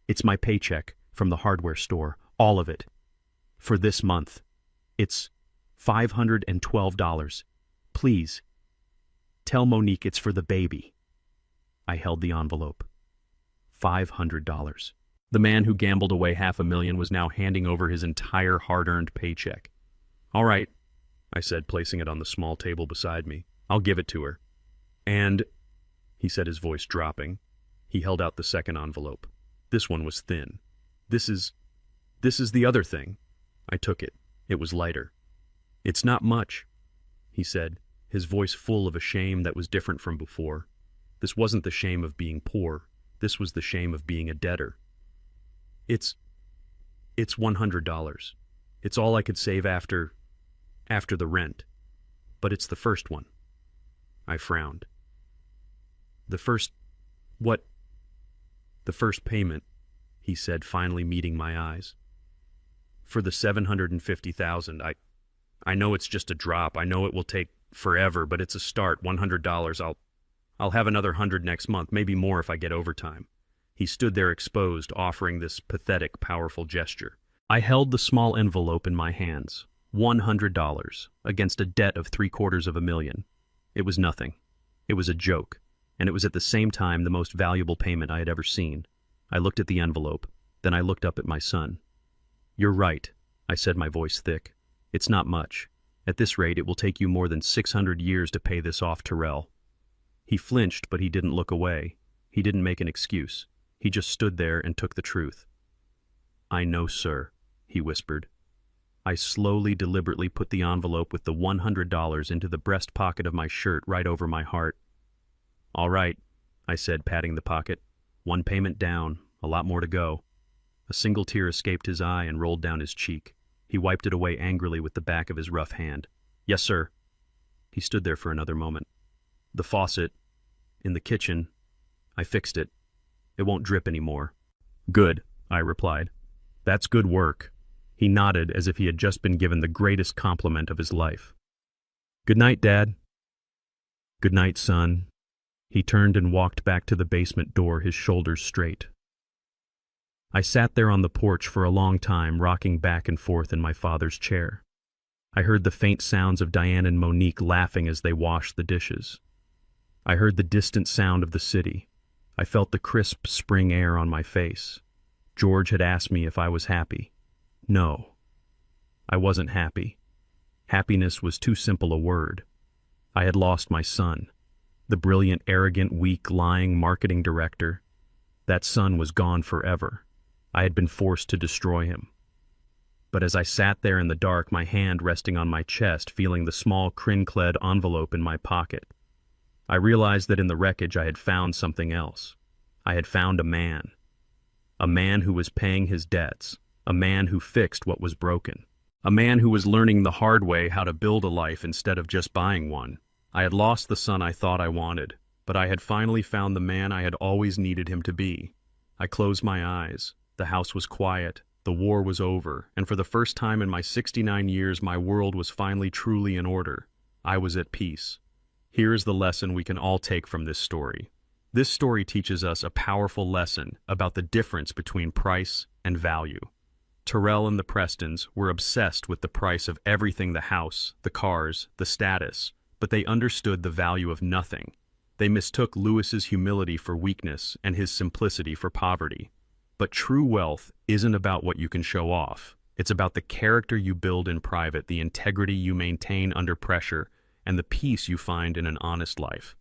It's my paycheck from the hardware store, all of it. For this month. It's $512. Please. Tell Monique it's for the baby. I held the envelope. $500. The man who gambled away $500,000 was now handing over his entire hard-earned paycheck. All right, I said, placing it on the small table beside me. I'll give it to her. And, he said, his voice dropping, he held out the second envelope. This one was thin. This is the other thing. I took it. It was lighter. It's not much, he said, his voice full of a shame that was different from before. This wasn't the shame of being poor. This was the shame of being a debtor. It's $100. It's all I could save after the rent. But it's the first one. I frowned. The first payment, he said, finally meeting my eyes. For the $750,000, I know it's just a drop. I know it will take forever, but it's a start. $100. I'll have another 100 next month, maybe more if I get overtime. He stood there exposed, offering this pathetic, powerful gesture. I held the small envelope in my hands. $100 against a debt of $750,000. It was nothing. It was a joke. and it was at the same time the most valuable payment I had ever seen. I looked at the envelope, then I looked up at my son. "You're right," I said, my voice thick. "It's not much. At this rate, it will take you more than 600 years to pay this off, Tyrell." He flinched, but he didn't look away. He didn't make an excuse. He just stood there and took the truth. "I know, sir," he whispered. I slowly, deliberately put the envelope with the $100 into the breast pocket of my shirt right over my heart. "All right," I said, patting the pocket. "One payment down, a lot more to go." A single tear escaped his eye and rolled down his cheek. He wiped it away angrily with the back of his rough hand. "Yes, sir." He stood there for another moment. "The faucet, in the kitchen, I fixed it. It won't drip anymore." "Good," I replied. "That's good work." He nodded as if he had just been given the greatest compliment of his life. "Good night, Dad." "Good night, son." He turned and walked back to the basement door, his shoulders straight. I sat there on the porch for a long time, rocking back and forth in my father's chair. I heard the faint sounds of Diane and Monique laughing as they washed the dishes. I heard the distant sound of the city. I felt the crisp spring air on my face. George had asked me if I was happy. No, I wasn't happy. Happiness was too simple a word. I had lost my son, the brilliant, arrogant, weak, lying marketing director. That son was gone forever. I had been forced to destroy him. But as I sat there in the dark, my hand resting on my chest, feeling the small crin-clad envelope in my pocket, I realized that in the wreckage I had found something else. I had found a man who was paying his debts, a man who fixed what was broken, a man who was learning the hard way how to build a life instead of just buying one. I had lost the son I thought I wanted, but I had finally found the man I had always needed him to be. I closed my eyes. The house was quiet. The war was over, and for the first time in my 69 years, my world was finally truly in order. I was at peace. Here is the lesson we can all take from this story. This story teaches us a powerful lesson about the difference between price and value. Tyrell and the Prestons were obsessed with the price of everything: the house, the cars, the status, but they understood the value of nothing. They mistook Lewis's humility for weakness and his simplicity for poverty. But true wealth isn't about what you can show off. It's about the character you build in private, the integrity you maintain under pressure, and the peace you find in an honest life.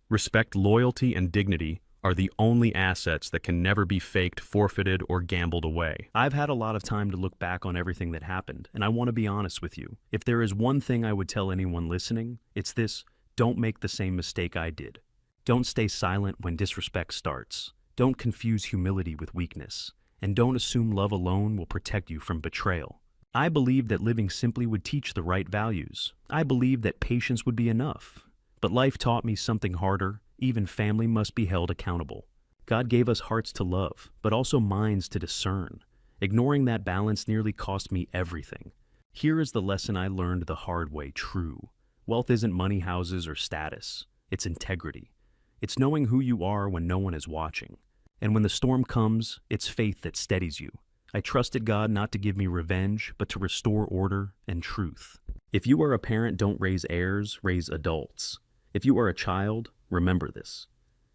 Respect, loyalty, and dignity are the only assets that can never be faked, forfeited, or gambled away. I've had a lot of time to look back on everything that happened, and I want to be honest with you. If there is one thing I would tell anyone listening, it's this: don't make the same mistake I did. Don't stay silent when disrespect starts. Don't confuse humility with weakness, and don't assume love alone will protect you from betrayal. I believed that living simply would teach the right values. I believed that patience would be enough. But life taught me something harder. Even family must be held accountable. God gave us hearts to love, but also minds to discern. Ignoring that balance nearly cost me everything. Here is the lesson I learned the hard way: true wealth isn't money, houses, or status. It's integrity. It's knowing who you are when no one is watching. And when the storm comes, it's faith that steadies you. I trusted God not to give me revenge, but to restore order and truth. If you are a parent, don't raise heirs, raise adults. If you are a child, remember this: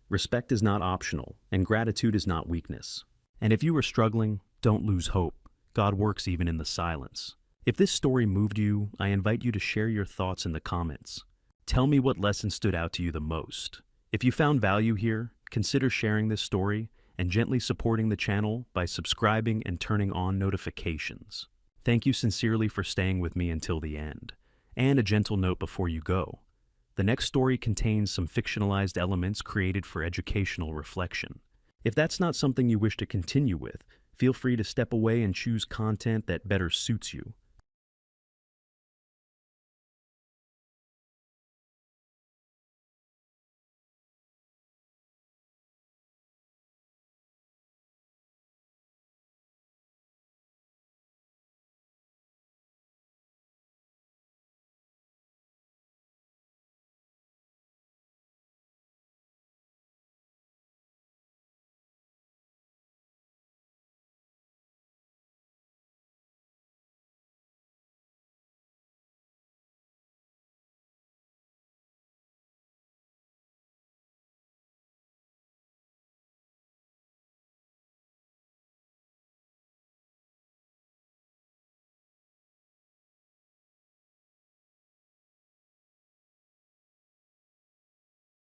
respect is not optional, and gratitude is not weakness. And if you are struggling, don't lose hope. God works even in the silence. If this story moved you, I invite you to share your thoughts in the comments. Tell me what lesson stood out to you the most. If you found value here, consider sharing this story and gently supporting the channel by subscribing and turning on notifications. Thank you sincerely for staying with me until the end. And a gentle note before you go: the next story contains some fictionalized elements created for educational reflection. If that's not something you wish to continue with, feel free to step away and choose content that better suits you.